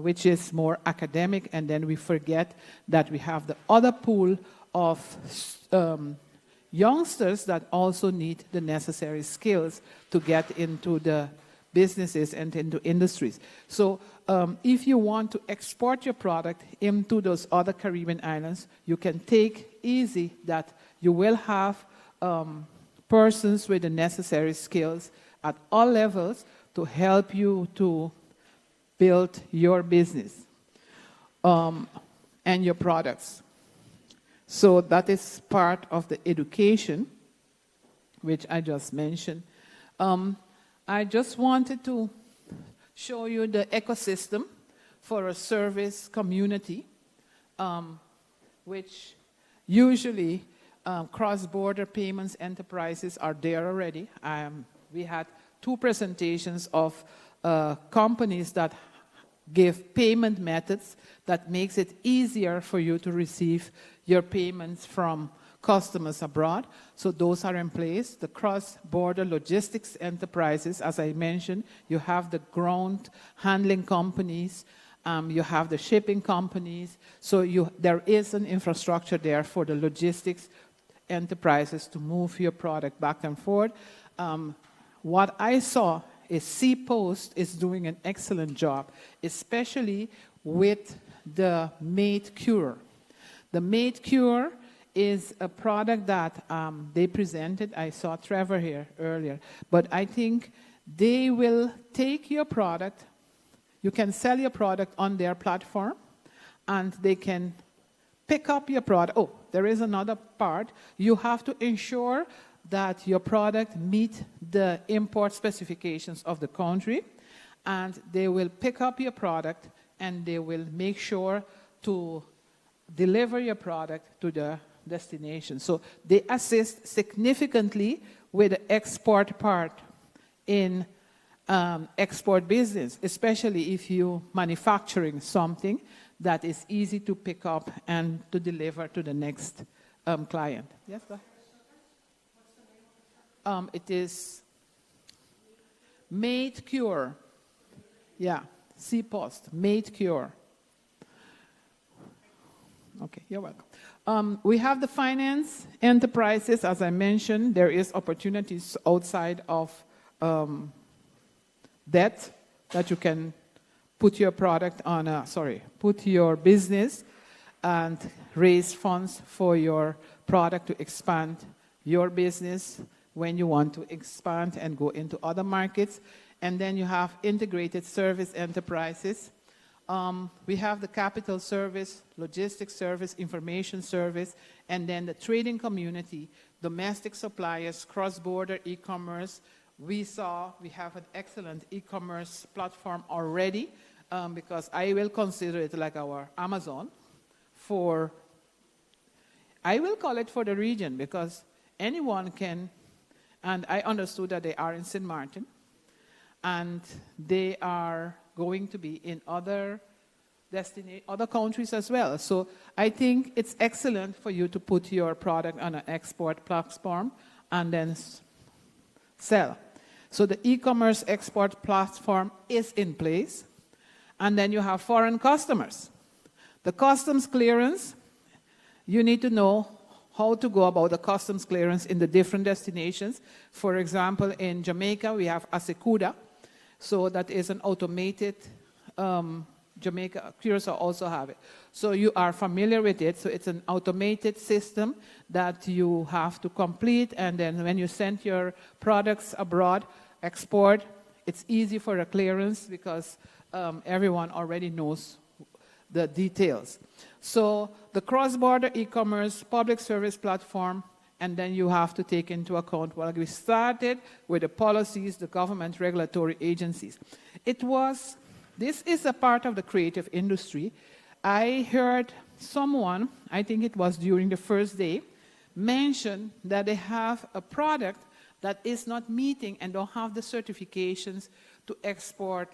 Speaker 11: which is more academic, and then we forget that we have the other pool of youngsters that also need the necessary skills to get into the businesses and into industries. So if you want to export your product into those other Caribbean islands, you can take easy that you will have persons with the necessary skills at all levels to help you to build your business and your products. So that is part of the education, which I just mentioned. I just wanted to show you the ecosystem for a service community, which usually cross-border payments enterprises are there already. We had 2 presentations of companies that give payment methods that makes it easier for you to receive your payments from customers abroad. So those are in place. The cross-border logistics enterprises, as I mentioned, you have the ground handling companies, you have the shipping companies. So there is an infrastructure there for the logistics enterprises to move your product back and forth. What I saw is C-Post is doing an excellent job, especially with the Made Cure. The Made Cure is a product that they presented. I saw Trevor here earlier. But I think they will take your product. You can sell your product on their platform, and they can pick up your product. Oh, there is another part. You have to ensure that your product meet the import specifications of the country, and they will pick up your product, and they will make sure to deliver your product to the destination. So they assist significantly with the export part in export business, especially if you're manufacturing something that is easy to pick up and to deliver to the next client. Yes, go ahead. It is Made Cure. Yeah, C-Post, Made Cure. Okay, you're welcome. We have the finance enterprises. As I mentioned, there is opportunities outside of debt that you can put your product on put your business and raise funds for your product to expand your business when you want to expand and go into other markets. And then you have integrated service enterprises. We have the capital service, logistics service, information service, and then the trading community, domestic suppliers, cross-border e-commerce. We have an excellent e-commerce platform already because I will consider it like our Amazon I will call it for the region because anyone can, and I understood that they are in St. Martin, and they are going to be in other countries as well. So I think it's excellent for you to put your product on an export platform and then sell. So the e-commerce export platform is in place. And then you have foreign customers. The customs clearance, you need to know how to go about the customs clearance in the different destinations. For example, in Jamaica, we have Asekuda. So that is an automated, Jamaica, Curaçao also have it. So you are familiar with it. So it's an automated system that you have to complete. And then when you send your products abroad, export, it's easy for a clearance because everyone already knows the details. So the cross-border e-commerce public service platform, and then you have to take into account, well, we started with the policies, the government regulatory agencies. This is a part of the creative industry. I heard someone, I think it was during the first day, mention that they have a product that is not meeting and don't have the certifications to export.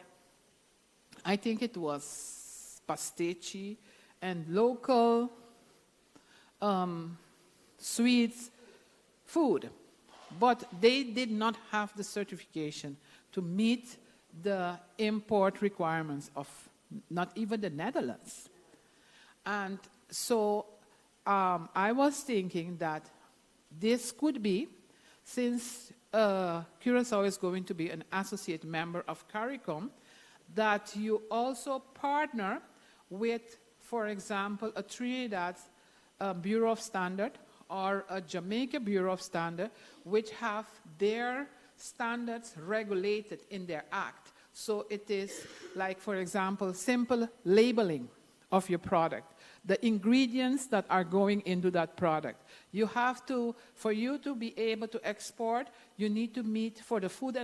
Speaker 11: I think it was pastiche and local sweets, food. But they did not have the certification to meet the import requirements of not even the Netherlands. And so I was thinking that this could be, since Curaçao is going to be an associate member of CARICOM, that you also partner with, for example, a Trinidad Bureau of Standard or a Jamaica Bureau of Standard, which have their standards regulated in their act. So it is like, for example, simple labeling of your product, the ingredients that are going into that product. You have to, for you to be able to export, you need to meet, for the food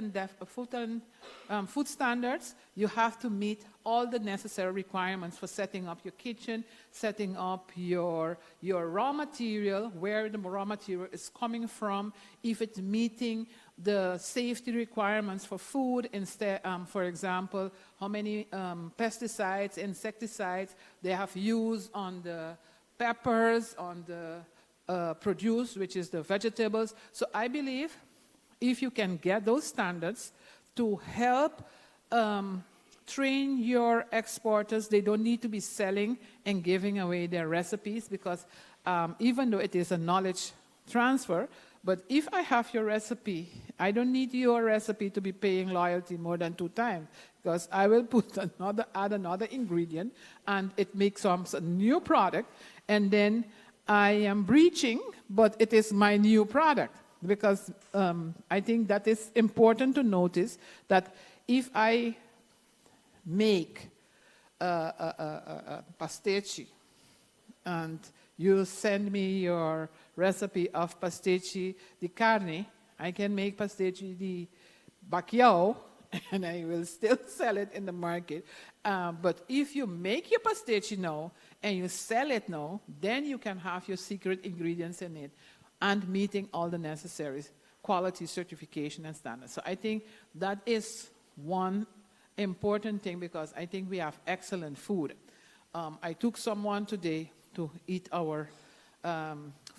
Speaker 11: standards, you have to meet all the necessary requirements for setting up your kitchen, setting up your raw material, where the raw material is coming from, if it's meeting the safety requirements for food, instead, for example, how many pesticides, insecticides they have used on the peppers, on the produce, which is the vegetables. So I believe if you can get those standards to help train your exporters, they don't need to be selling and giving away their recipes, because even though it is a knowledge transfer, but if I have your recipe, I don't need your recipe to be paying loyalty more than 2 times, because I will add another ingredient, and it makes a new product, and then I am breaching, but it is my new product. Because I think that is important to notice, that if I make a pasticci, and you send me your recipe of pasticci di carne, I can make pasticci di bacalhau, and I will still sell it in the market. But if you make your pasticci now, and you sell it now, then you can have your secret ingredients in it, and meeting all the necessary quality certification and standards. So I think that is one important thing, because I think we have excellent food. I took someone today to eat our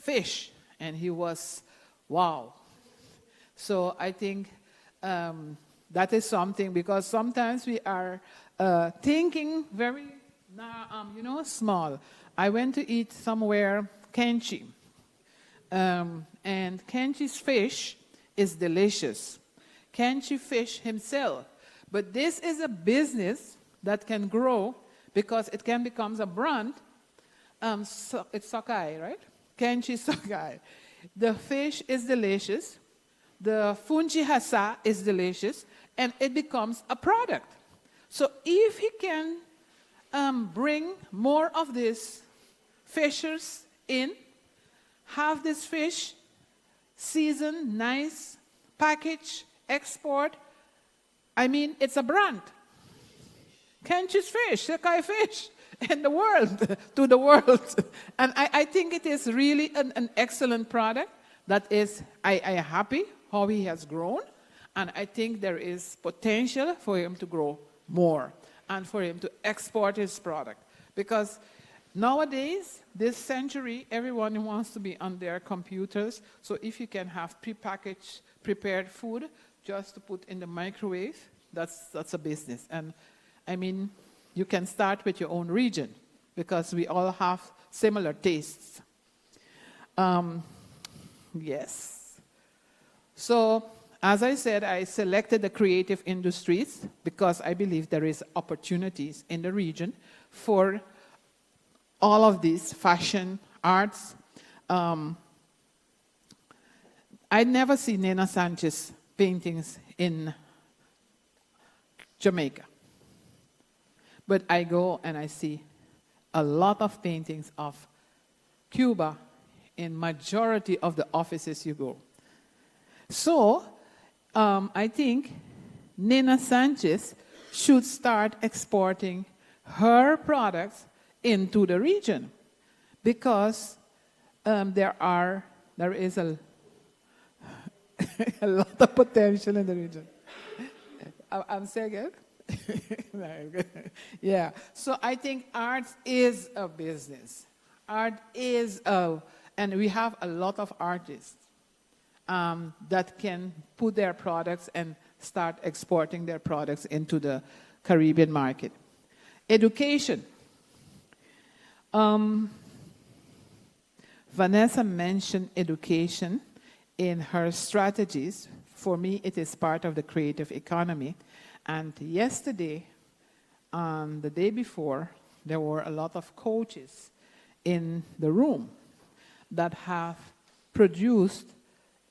Speaker 11: fish, and he was, wow. So I think that is something, because sometimes we are thinking very, small. I went to eat somewhere, Kenchi, and Kenchi's fish is delicious. Kenchi fish himself. But this is a business that can grow, because it can become a brand. It's sockeye, right? Kenchi sockeye. The fish is delicious. The fungi hasa is delicious, and it becomes a product. So if he can bring more of these fishers in, have this fish seasoned, nice, package, export, I mean, it's a brand. Kenchi's fish, sockeye fish, in the world, to the world. And I think it is really an excellent product. That is, I am happy how he has grown, and I think there is potential for him to grow more and for him to export his product. Because nowadays, this century, everyone wants to be on their computers. So if you can have prepackaged, prepared food just to put in the microwave, that's a business. And I mean, you can start with your own region, because we all have similar tastes. Yes. So, as I said, I selected the creative industries because I believe there is opportunities in the region for all of these fashion, arts. I'd never seen Nena Sanchez paintings in Jamaica. But I go and I see a lot of paintings of Cuba in majority of the offices you go. So I think Nena Sanchez should start exporting her products into the region, because there is a lot of potential in the region. I'm saying it? Yeah. So I think art is a business. Art is and we have a lot of artists that can put their products and start exporting their products into the Caribbean market. Education. Vanessa mentioned education in her strategies. For me, it is part of the creative economy. And yesterday, the day before, there were a lot of coaches in the room that have produced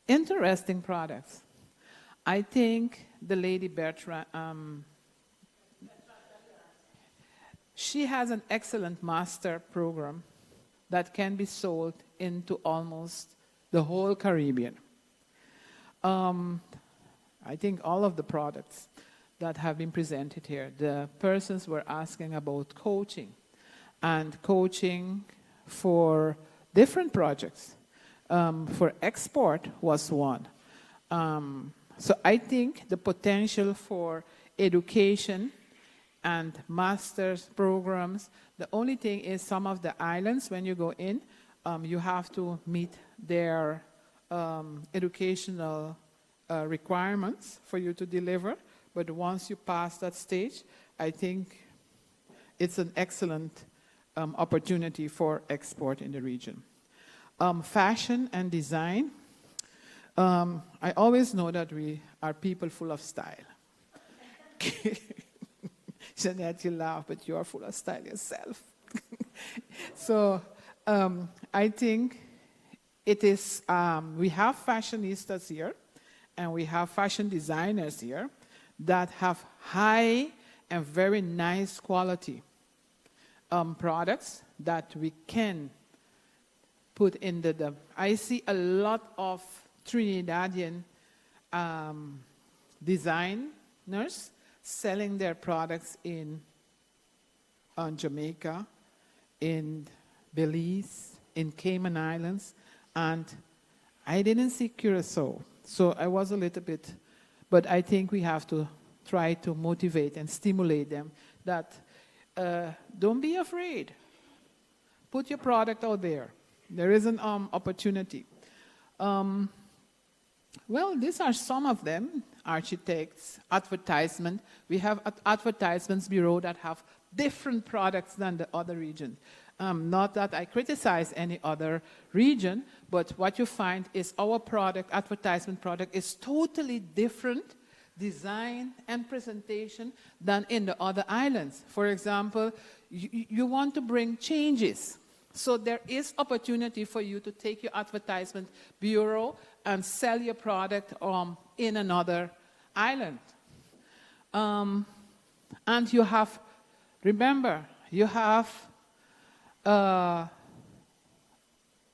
Speaker 11: interesting products. I think the lady Bertrand, she has an excellent master program that can be sold into almost the whole Caribbean. I think all of the products that have been presented here, the persons were asking about coaching, and coaching for different projects. For export was one. So I think the potential for education and master's programs, the only thing is some of the islands, when you go in, you have to meet their educational requirements for you to deliver. But once you pass that stage, I think it's an excellent opportunity for export in the region. Fashion and design. I always know that we are people full of style. Jeanette, you laugh, but you are full of style yourself. So I think it is, we have fashionistas here, and we have fashion designers here that have high and very nice quality products that we can put in the I see a lot of Trinidadian designers selling their products in Jamaica, in Belize, in Cayman Islands, and I didn't see Curaçao, so I was a little bit, but I think we have to try to motivate and stimulate them that don't be afraid. Put your product out there. There is an opportunity. Well, these are some of them. Architects, advertisement. We have advertisements bureau that have different products than the other region. Not that I criticize any other region, but what you find is our product, advertisement product, is totally different design and presentation than in the other islands. For example, you want to bring changes. So there is opportunity for you to take your advertisement bureau and sell your product in another island. And you have, remember, you have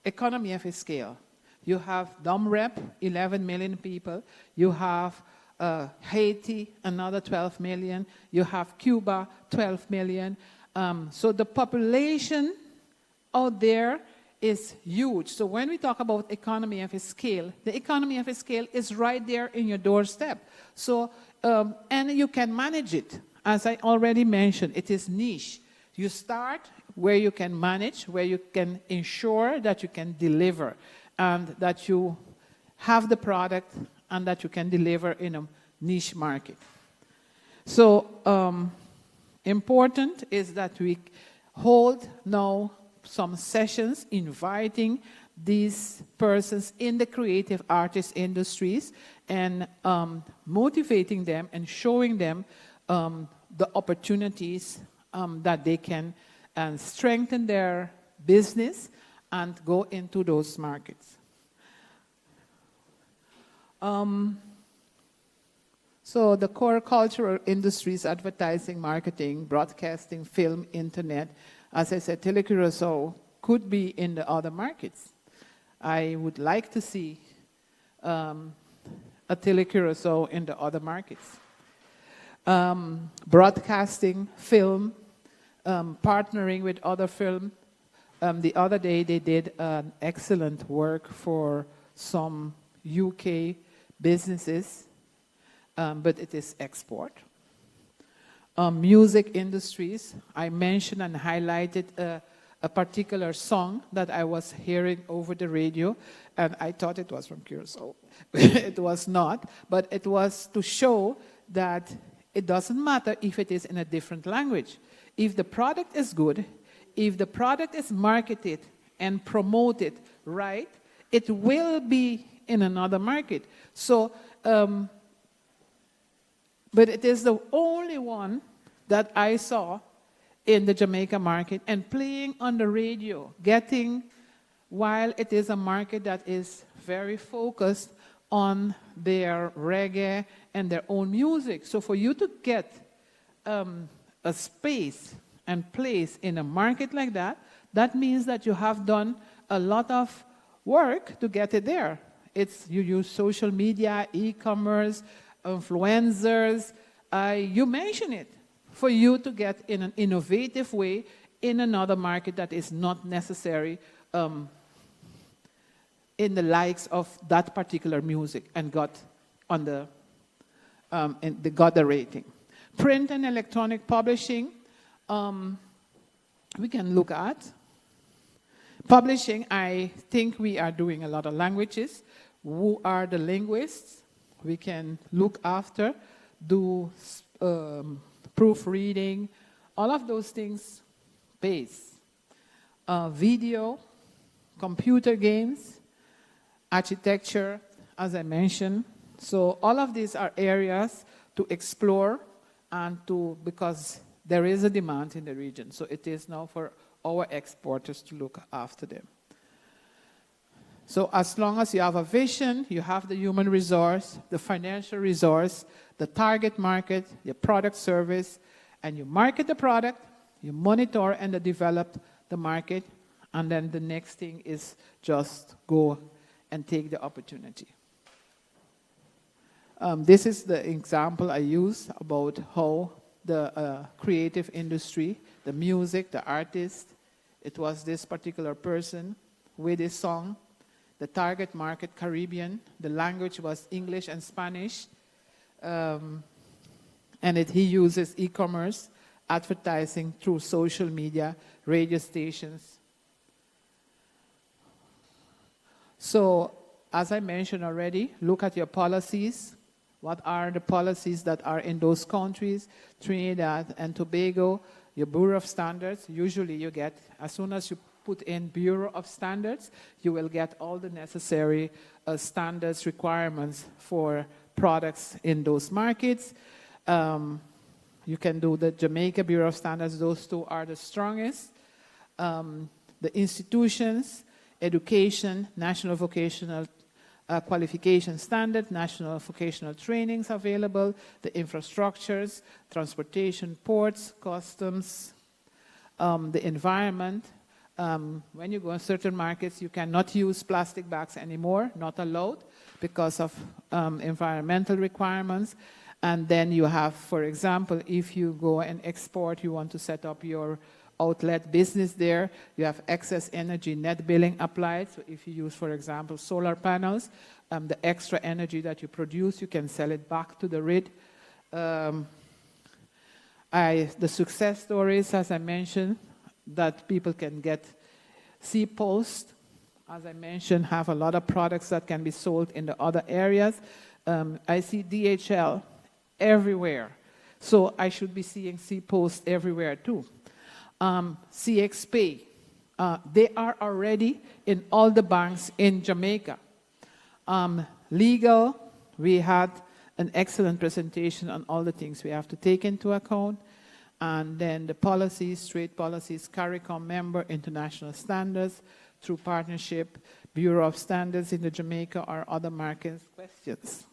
Speaker 11: economy of a scale. You have Dumrep, 11 million people. You have Haiti, another 12 million. You have Cuba, 12 million. So the population out there is huge. So when we talk about economy of a scale, the economy of a scale is right there in your doorstep. So, and you can manage it. As I already mentioned, it is niche. You start where you can manage, where you can ensure that you can deliver, and that you have the product and that you can deliver in a niche market. So important is that we hold now some sessions inviting these persons in the creative artist industries and motivating them and showing them the opportunities that they can strengthen their business and go into those markets. So the core cultural industries, advertising, marketing, broadcasting, film, internet, as I said, Curaçao could be in the other markets. I would like to see a Curaçao in the other markets. Broadcasting, film, partnering with other film. The other day they did an excellent work for some UK businesses, but it is export. Music industries, I mentioned and highlighted a particular song that I was hearing over the radio, and I thought it was from Curaçao. It was not, but it was to show that it doesn't matter if it is in a different language. If the product is good, if the product is marketed and promoted right, it will be in another market. So, but it is the only one that I saw in the Jamaica market and playing on the radio, while it is a market that is very focused on their reggae and their own music. So for you to get a space and place in a market like that, that means that you have done a lot of work to get it there. You use social media, e-commerce, influencers, you mention it, for you to get in an innovative way in another market that is not necessary in the likes of that particular music and got on got the rating. Print and electronic publishing, we can look at. Publishing, I think we are doing a lot of languages. Who are the linguists? We can look after, do proofreading, all of those things base. Video, computer games, architecture, as I mentioned. So all of these are areas to explore and because there is a demand in the region. So it is now for our exporters to look after them. So as long as you have a vision, you have the human resource, the financial resource, the target market, your product service, and you market the product, you monitor and develop the market, and then the next thing is just go and take the opportunity. This is the example I use about how the creative industry, the music, the artist, it was this particular person with his song. The target market, Caribbean. The language was English and Spanish. And he uses e-commerce, advertising through social media, radio stations. So, as I mentioned already, look at your policies. What are the policies that are in those countries? Trinidad and Tobago, your Bureau of Standards. Usually you get, as soon as you put in Bureau of Standards, you will get all the necessary standards requirements for products in those markets. You can do the Jamaica Bureau of Standards. Those two are the strongest. The institutions, education, national vocational qualification standard, national vocational trainings available, the infrastructures, transportation, ports, customs, the environment. When you go in certain markets, you cannot use plastic bags anymore, not allowed, because of environmental requirements. And then you have, for example, if you go and export, you want to set up your outlet business there, you have excess energy net billing applied. So if you use, for example, solar panels, the extra energy that you produce, you can sell it back to the grid. The success stories, as I mentioned, that people can get. C-Post, as I mentioned, have a lot of products that can be sold in the other areas. I see DHL everywhere. So I should be seeing C-Post everywhere too. CXPay, they are already in all the banks in Jamaica. Legal, we had an excellent presentation on all the things we have to take into account. And then the policies, trade policies, CARICOM member, international standards, through partnership, Bureau of Standards in the Jamaica or other markets. Questions?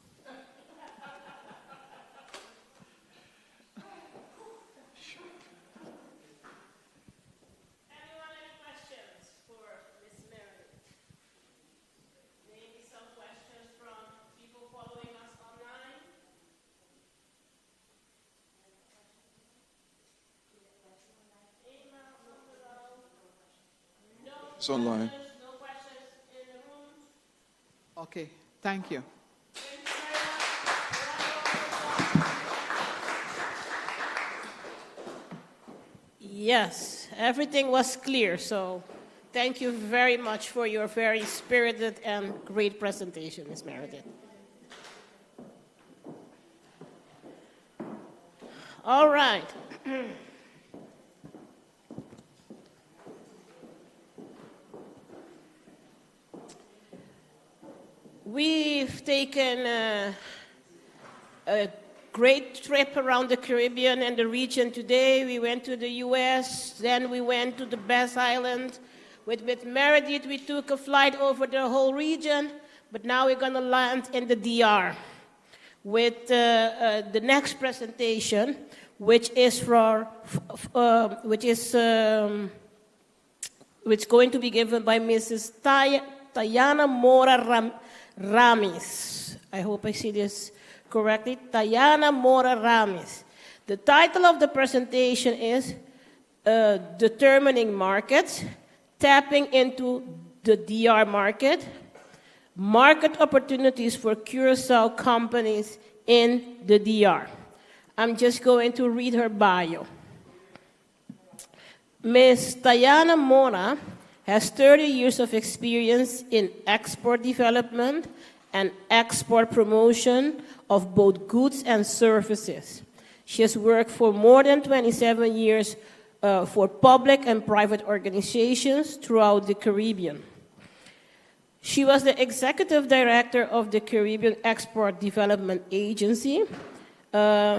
Speaker 12: It's online.
Speaker 1: No questions in the room?
Speaker 11: Okay, thank you.
Speaker 1: Yes, everything was clear, so thank you very much for your very spirited and great presentation, Ms. Meredith. All right. We've taken a great trip around the Caribbean and the region today. We went to the US, then we went to the Bass Island. With Meredith, we took a flight over the whole region, but now we're going to land in the DR with the next presentation, which is going to be given by Mrs. Tayana Mora Ramis. I hope I see this correctly. Tayana Mora Ramis. The title of the presentation is Determining Markets, Tapping into the DR Market, market opportunities for Curaçao companies in the DR. I'm just going to read her bio. Ms. Tayana Mora has 30 years of experience in export development and export promotion of both goods and services. She has worked for more than 27 years for public and private organizations throughout the Caribbean. She was the executive director of the Caribbean Export Development Agency.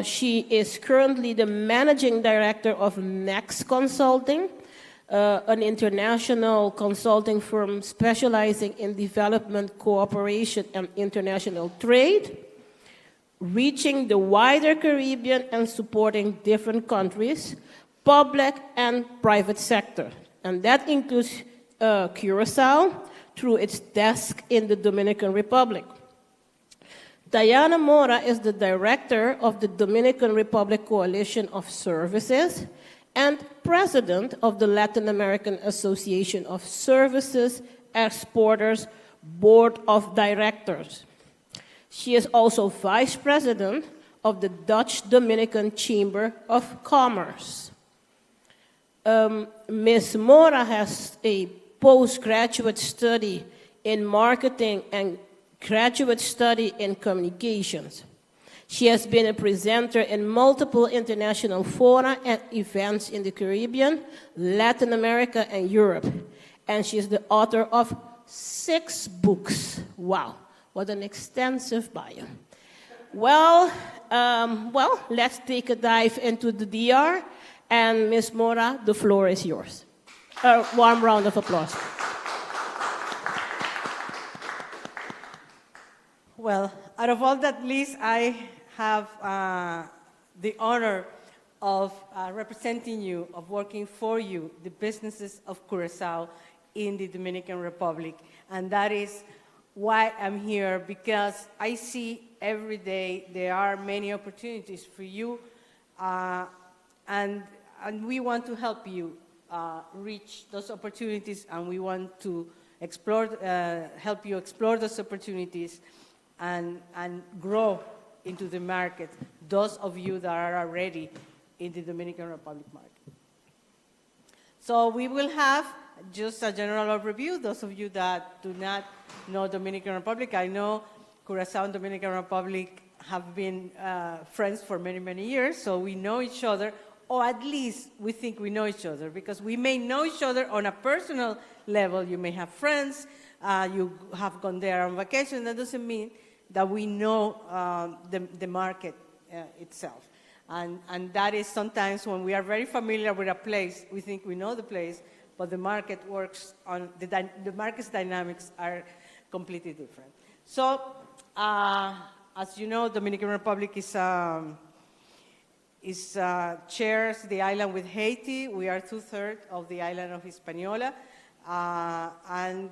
Speaker 1: She is currently the managing director of Next Consulting, an international consulting firm specializing in development, cooperation, and international trade, reaching the wider Caribbean and supporting different countries, public and private sector. And that includes Curaçao through its desk in the Dominican Republic. Diana Mora is the director of the Dominican Republic Coalition of Services and president of the Latin American Association of Services Exporters Board of Directors. She is also vice president of the Dutch Dominican Chamber of Commerce. Ms. Mora has a postgraduate study in marketing and graduate study in communications. She has been a presenter in multiple international fora and events in the Caribbean, Latin America, and Europe. And she is the author of 6 books. Wow, what an extensive bio. Well, let's take a dive into the DR. And Ms. Mora, the floor is yours. A warm round of applause.
Speaker 12: Well, out of all that list, I have the honor of representing you, of working for you, the businesses of Curaçao in the Dominican Republic. And that is why I'm here, because I see every day there are many opportunities for you, and we want to help you reach those opportunities, and we want to explore, help you explore those opportunities and grow into the market, those of you that are already in the Dominican Republic market. So we will have just a general overview. Those of you that do not know Dominican Republic, I know Curaçao and Dominican Republic have been friends for many, many years, so we know each other, or at least we think we know each other, because we may know each other on a personal level. You may have friends, you have gone there on vacation. That doesn't mean that we know the market itself. And that is sometimes when we are very familiar with a place, we think we know the place, but the market works on, the market's dynamics are completely different. So, as you know, Dominican Republic shares the island with Haiti. We are 2/3 of the island of Hispaniola, and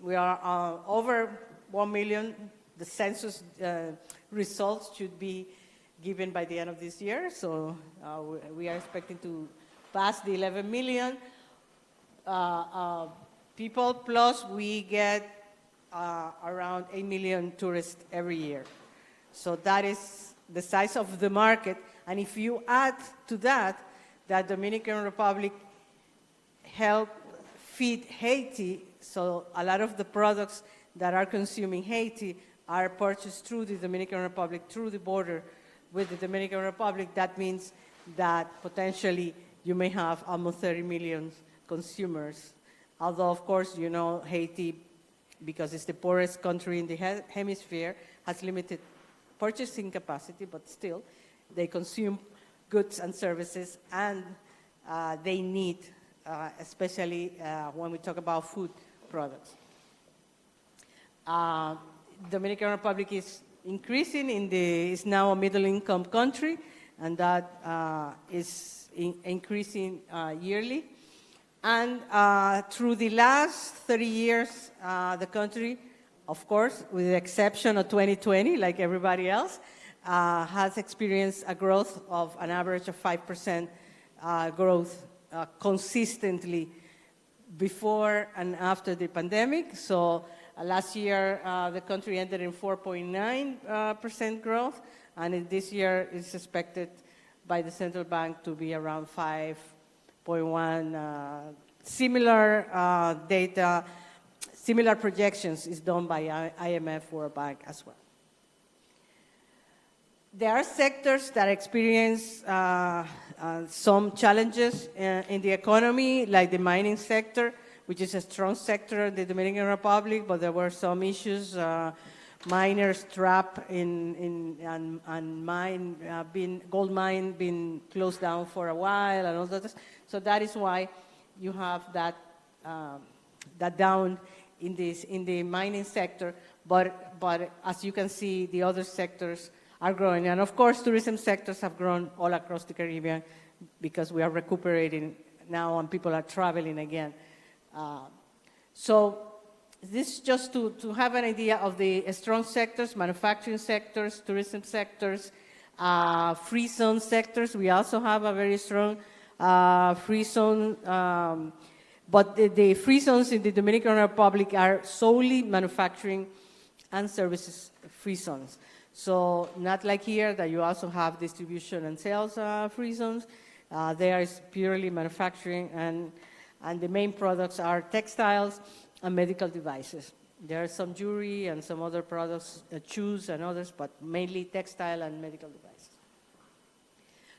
Speaker 12: we are over 1 million. The census results should be given by the end of this year, so we are expecting to pass the 11 million people, plus we get around 8 million tourists every year. So that is the size of the market, and if you add to that Dominican Republic helped feed Haiti, so a lot of the products that are consuming Haiti are purchased through the Dominican Republic, through the border with the Dominican Republic. That means that potentially you may have almost 30 million consumers. Although, of course, you know, Haiti, because it's the poorest country in the hemisphere, has limited purchasing capacity, but still, they consume goods and services, and they need, especially when we talk about food products. Dominican Republic is increasing is now a middle-income country, and that is increasing yearly. And through the last 30 years, the country, of course, with the exception of 2020, like everybody else, has experienced a growth of an average of 5% growth consistently before and after the pandemic. So Last year, the country ended in 4.9% growth, and this year is expected by the central bank to be around 5.1. Similar data, similar projections is done by IMF World Bank as well. There are sectors that experience some challenges in the economy, like the mining sector, which is a strong sector in the Dominican Republic, but there were some issues. Miners trapped and gold mine being closed down for a while, and all that. So that is why you have that down in the mining sector. But as you can see, the other sectors are growing, and of course, tourism sectors have grown all across the Caribbean because we are recuperating now and people are traveling again. So this is just to have an idea of the strong sectors: manufacturing sectors, tourism sectors, free zone sectors. We also have a very strong free zone, but the free zones in the Dominican Republic are solely manufacturing and services free zones. So not like here that you also have distribution and sales free zones. There is purely manufacturing, and the main products are textiles and medical devices. There are some jewelry and some other products, shoes and others, but mainly textile and medical devices.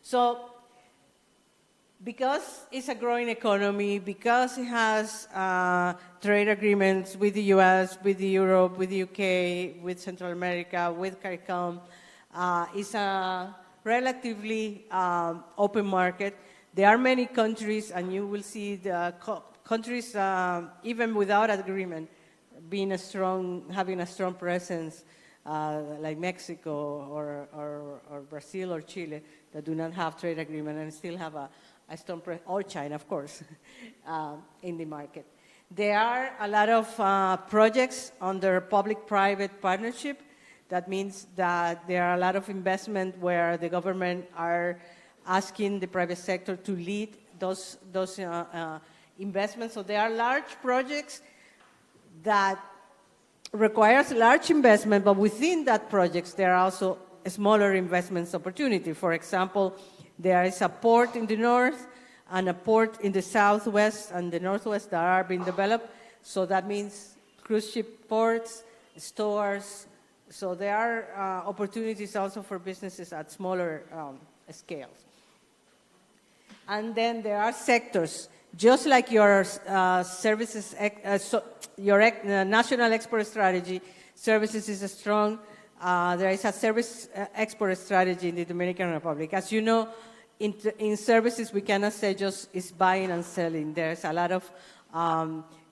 Speaker 12: So because it's a growing economy, because it has trade agreements with the US, with Europe, with the UK, with Central America, with CARICOM, it's a relatively open market. There are many countries, and you will see the countries, even without agreement, having a strong presence, like Mexico or Brazil or Chile, that do not have trade agreement and still have a strong presence, or China, of course, in the market. There are a lot of projects under public-private partnership. That means that there are a lot of investment where the government are asking the private sector to lead those investments. So there are large projects that requires large investment, but within that projects there are also smaller investments opportunity. For example, there is a port in the north and a port in the southwest and the northwest that are being developed. So that means cruise ship ports, stores. So there are opportunities also for businesses at smaller scales. And then there are sectors, just like your services, your national export strategy, services is strong. There is a service export strategy in the Dominican Republic. As you know, in services, we cannot say just it's buying and selling. There's a lot of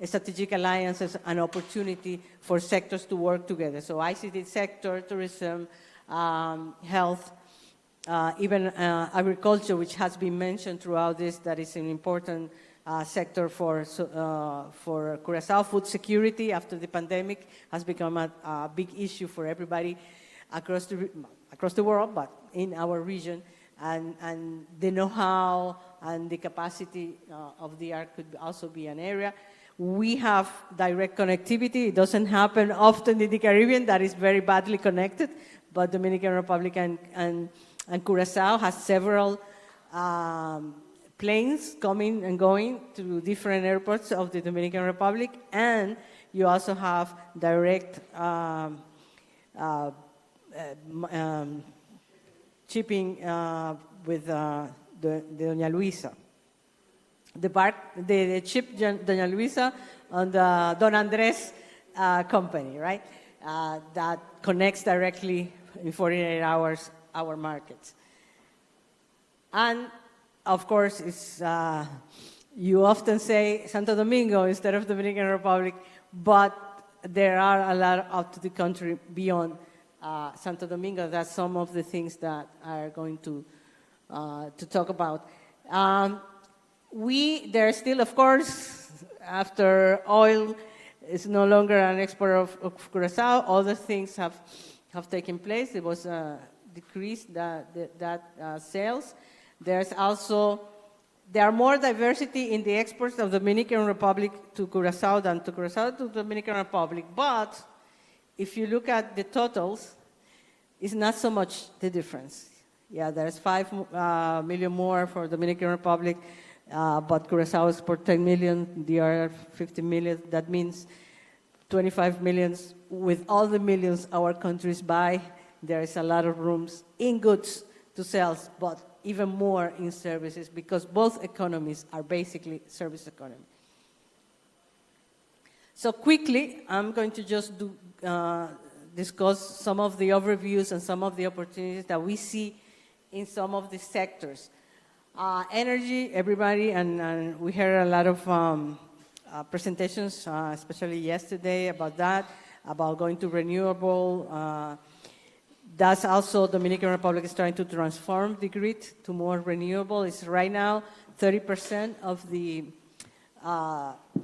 Speaker 12: strategic alliances and opportunity for sectors to work together. So ICT sector, tourism, health, even agriculture, which has been mentioned throughout this, that is an important sector for Curaçao. Food security after the pandemic has become a big issue for everybody across the world, but in our region. And the know-how and the capacity of the art could also be an area. We have direct connectivity. It doesn't happen often in the Caribbean. That is very badly connected, but Dominican Republic and Curaçao has several planes coming and going to different airports of the Dominican Republic, and you also have direct shipping with the Doña Luisa. The ship Doña Luisa on the Don Andres company, right? That connects directly in 48 hours our markets. And of course, it's, you often say Santo Domingo instead of Dominican Republic, but there are a lot out to the country beyond Santo Domingo. That's some of the things that are going to talk about. There still, of course, after oil is no longer an exporter of Curaçao, other things have taken place. There was a decrease that sales. There's also there are more diversity in the exports of the Dominican Republic to Curaçao than to Curaçao to the Dominican Republic. But if you look at the totals, it's not so much the difference. Yeah, there's 5 million more for Dominican Republic, but Curaçao exports 10 million, DR 50 million. That means 25 millions. With all the millions our countries buy, there is a lot of rooms in goods to sell, but even more in services, because both economies are basically service economy. So quickly, I'm going to just discuss some of the overviews and some of the opportunities that we see in some of the sectors. Energy, everybody, and we heard a lot of presentations, especially yesterday, about that, about going to renewable. That's also Dominican Republic is trying to transform the grid to more renewable. It's right now 30% of the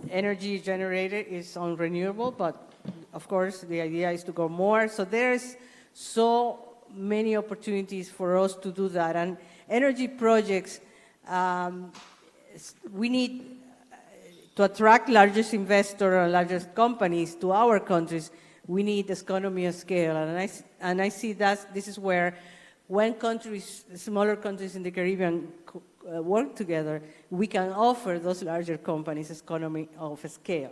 Speaker 12: energy generated is on renewable, but of course the idea is to go more. So there's so many opportunities for us to do that. And energy projects, we need to attract largest investors and largest companies to our countries. We need economy of scale, and I see that this is where, when countries, smaller countries in the Caribbean work together, we can offer those larger companies economy of scale.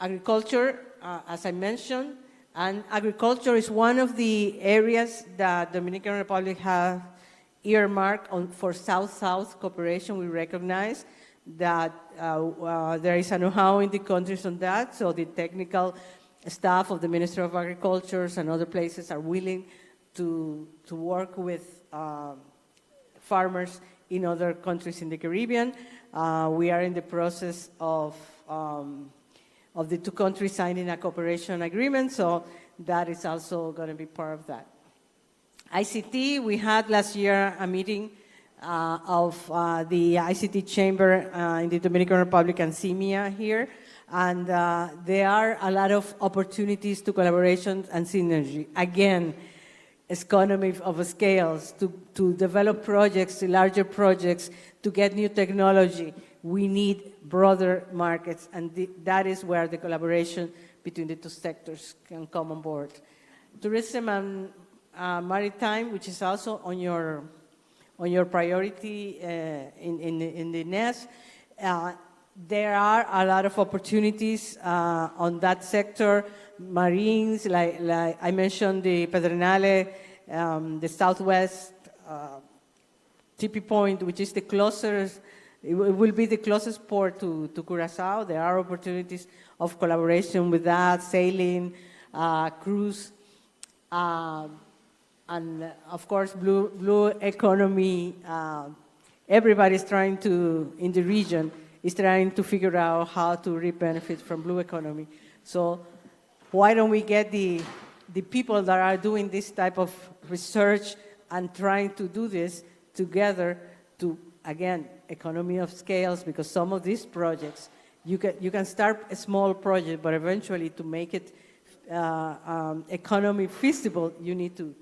Speaker 12: Agriculture, as I mentioned, and agriculture is one of the areas that Dominican Republic have earmarked for South-South cooperation. We recognize that there is a know-how in the countries on that, so the technical staff of the Ministry of Agriculture and other places are willing to work with farmers in other countries in the Caribbean. We are in the process of the two countries signing a cooperation agreement, so that is also going to be part of that. ICT, we had last year a meeting of the ICT chamber in the Dominican Republic and CEMIA here, and there are a lot of opportunities to collaboration and synergy. Again, economy of scales, to develop projects, larger projects, to get new technology. We need broader markets, and that is where the collaboration between the two sectors can come on board. Tourism and maritime, which is also on your priority in the NES. There are a lot of opportunities on that sector. Marines, like I mentioned, the Pedernale, the Southwest Tippy Point, which is the closest, it will be the closest port to Curaçao. There are opportunities of collaboration with that, sailing, cruise, and of course, blue economy. Everybody's trying to, in the region, is trying to figure out how to reap benefits from blue economy. So why don't we get the people that are doing this type of research and trying to do this together to, again, economy of scales, because some of these projects, you can start a small project, but eventually to make it economy feasible, you need to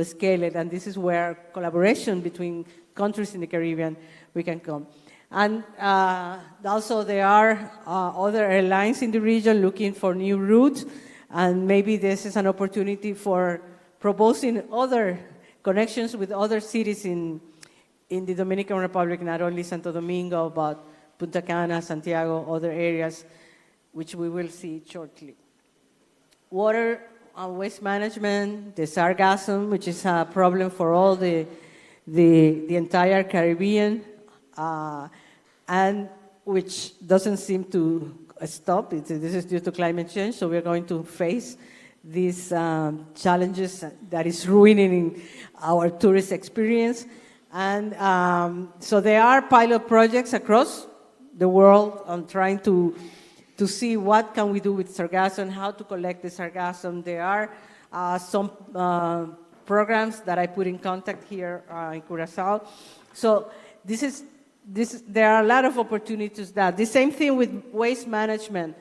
Speaker 12: scale it, and this is where collaboration between countries in the Caribbean, we can come. And also there are other airlines in the region looking for new routes, and maybe this is an opportunity for proposing other connections with other cities in the Dominican Republic, not only Santo Domingo, but Punta Cana, Santiago, other areas, which we will see shortly. Water and waste management, the sargassum, which is a problem for all the entire Caribbean, and which doesn't seem to stop. This is due to climate change, so we're going to face these challenges that is ruining our tourist experience. And so there are pilot projects across the world on trying to see what can we do with sargassum, how to collect the sargassum. There are some programs that I put in contact here in Curaçao. So there are a lot of opportunities there. The same thing with waste management.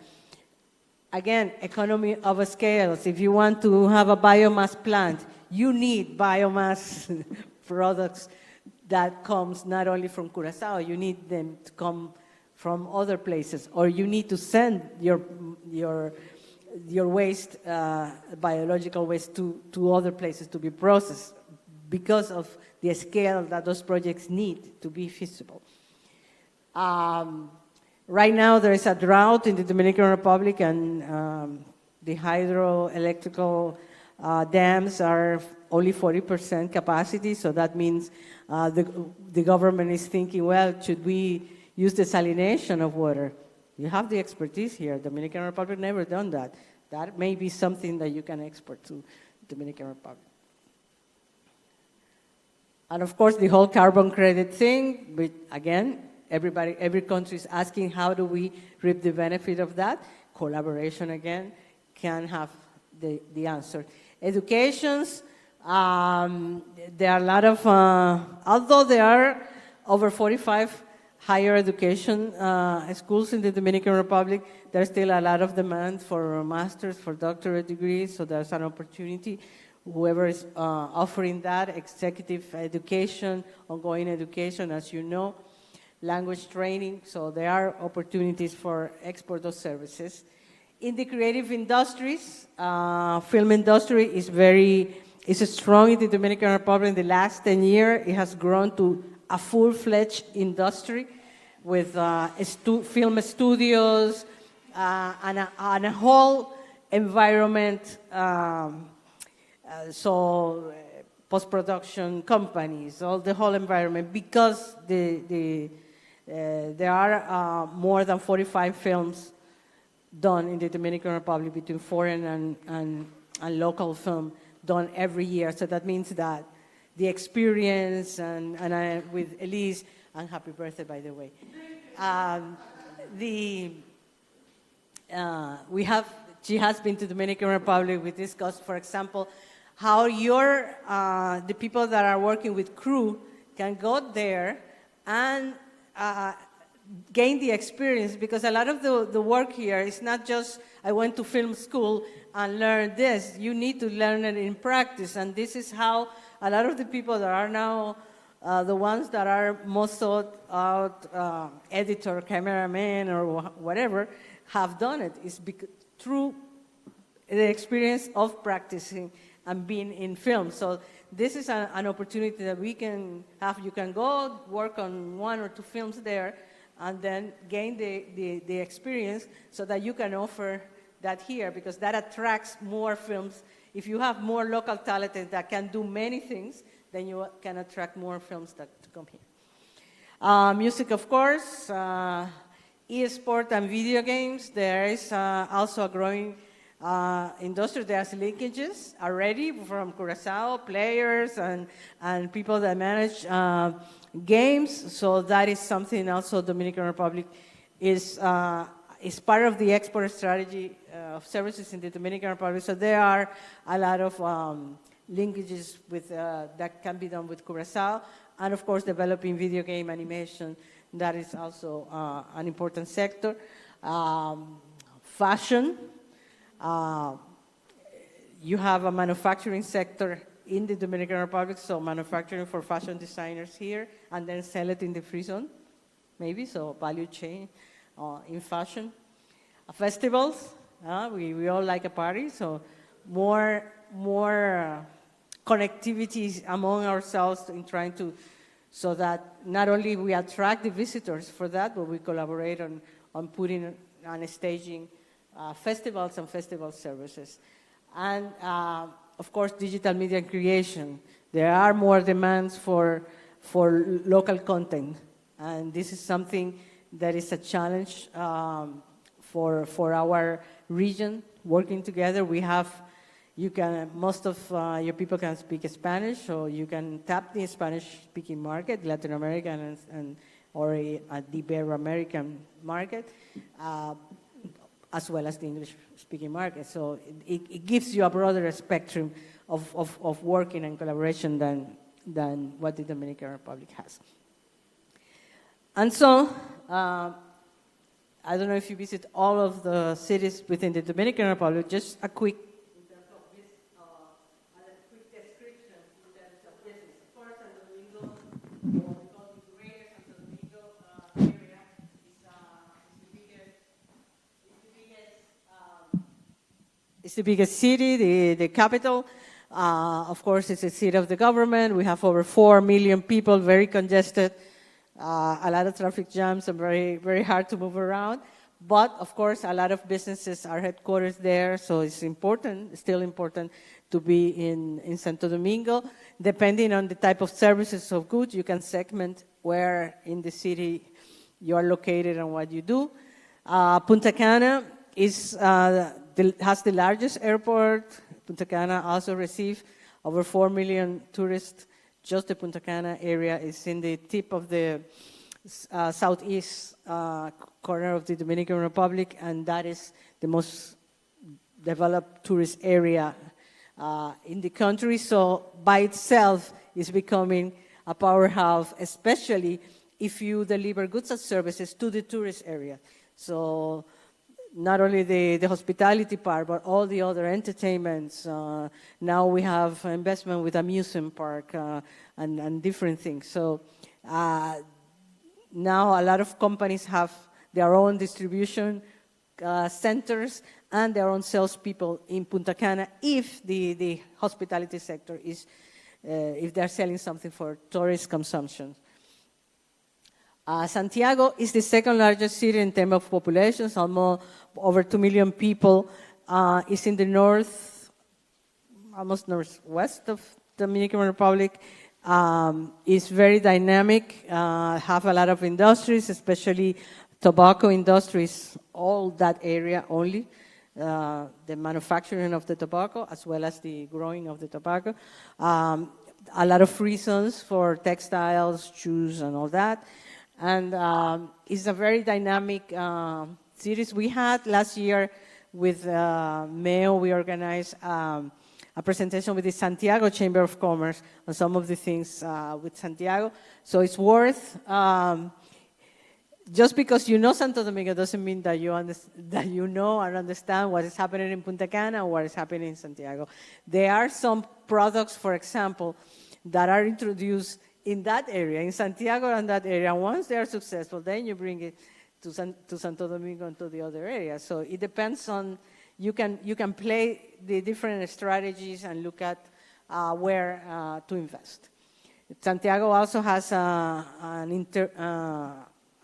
Speaker 12: Again, economy of scales. If you want to have a biomass plant, you need biomass products. that comes not only from Curaçao, you need them to come from other places, or you need to send your waste, biological waste, to other places to be processed because of the scale that those projects need to be feasible. Right now, there is a drought in the Dominican Republic, and the hydroelectrical dams are only 40% capacity, so that means the government is thinking, well, should we use desalination of water? You have the expertise here. Dominican Republic never done that. That may be something that you can export to Dominican Republic. And of course, the whole carbon credit thing, but again, every country is asking how do we reap the benefit of that. Collaboration, again, can have the answer. Educations, there are a lot of, although there are over 45 higher education schools in the Dominican Republic, there's still a lot of demand for master's, for doctorate degrees, so there's an opportunity. Whoever is offering that, executive education, ongoing education, as you know, language training, so there are opportunities for export those services. In the creative industries, film industry is strong in the Dominican Republic. In the last 10 years, it has grown to a full-fledged industry with film studios and a whole environment, so post-production companies, all the whole environment, because there are more than 45 films done in the Dominican Republic between foreign and local film done every year. So that means that the experience, and I, with Elise, and happy birthday, by the way. She has been to the Dominican Republic. We discussed, for example, how the people that are working with crew can go there and gain the experience, because a lot of the work here is not just, I went to film school and learned this. You need to learn it in practice, and this is how a lot of the people that are now the ones that are most sought out, editor, cameraman, or whatever, have done it. It's through the experience of practicing and being in film. So this is an opportunity that we can have. You can go work on 1 or 2 films there and then gain the experience so that you can offer that here, because that attracts more films. If you have more local talent that can do many things, then you can attract more films to come here. Music, of course, e-sport and video games. There is also a growing industry. There's linkages already from Curaçao, players and people that manage games. So that is something also Dominican Republic is part of the export strategy of services in the Dominican Republic. So there are a lot of linkages with that can be done with Curaçao, and of course developing video game animation. That is also an important sector. Fashion. You have a manufacturing sector in the Dominican Republic, so manufacturing for fashion designers here, and then sell it in the free zone, maybe, so value chain in fashion. Festivals, we all like a party, so more connectivity among ourselves in trying to, so that not only we attract the visitors for that, but we collaborate on putting and staging festivals and festival services. And of course, digital media creation. There are more demands for local content, and this is something that is a challenge for our region. Working together, we have, most of your people can speak Spanish, so you can tap the Spanish-speaking market, Latin American or the Ibero-American market, as well as the English-speaking market. So it gives you a broader spectrum of working and collaboration than what the Dominican Republic has. And so, I don't know if you visit all of the cities within the Dominican Republic, just a quick description in terms of business. Of course, Santo Domingo It's the biggest city, the capital. Of course, it's the seat of the government. We have over 4 million people, very congested, a lot of traffic jams, and very, very hard to move around. But, of course, a lot of businesses are headquarters there, so it's important, still important to be in Santo Domingo. Depending on the type of services or goods, you can segment where in the city you are located and what you do. Punta Cana has the largest airport. Punta Cana also receives over 4 million tourists. Just the Punta Cana area is in the tip of the southeast corner of the Dominican Republic, and that is the most developed tourist area in the country. So by itself is becoming a powerhouse, especially if you deliver goods and services to the tourist area. So not only the hospitality part, but all the other entertainments. Now we have investment with amusement park and different things. So now a lot of companies have their own distribution centers and their own salespeople in Punta Cana if the hospitality sector is, if they're selling something for tourist consumption. Santiago is the second largest city in terms of population, almost over 2 million people. It's in the north, almost northwest of the Dominican Republic. It's very dynamic, have a lot of industries, especially tobacco industries, all that area only, the manufacturing of the tobacco as well as the growing of the tobacco. A lot of reasons for textiles, shoes, and all that. And it's a very dynamic series. We had last year with MEO, we organized a presentation with the Santiago Chamber of Commerce on some of the things with Santiago. So it's worth, just because you know Santo Domingo doesn't mean that you know and understand what is happening in Punta Cana or what is happening in Santiago. There are some products, for example, that are introduced in that area, in Santiago and that area. Once they are successful, then you bring it to Santo Domingo and to the other areas. So it depends on, you can play the different strategies and look at where to invest. Santiago also has an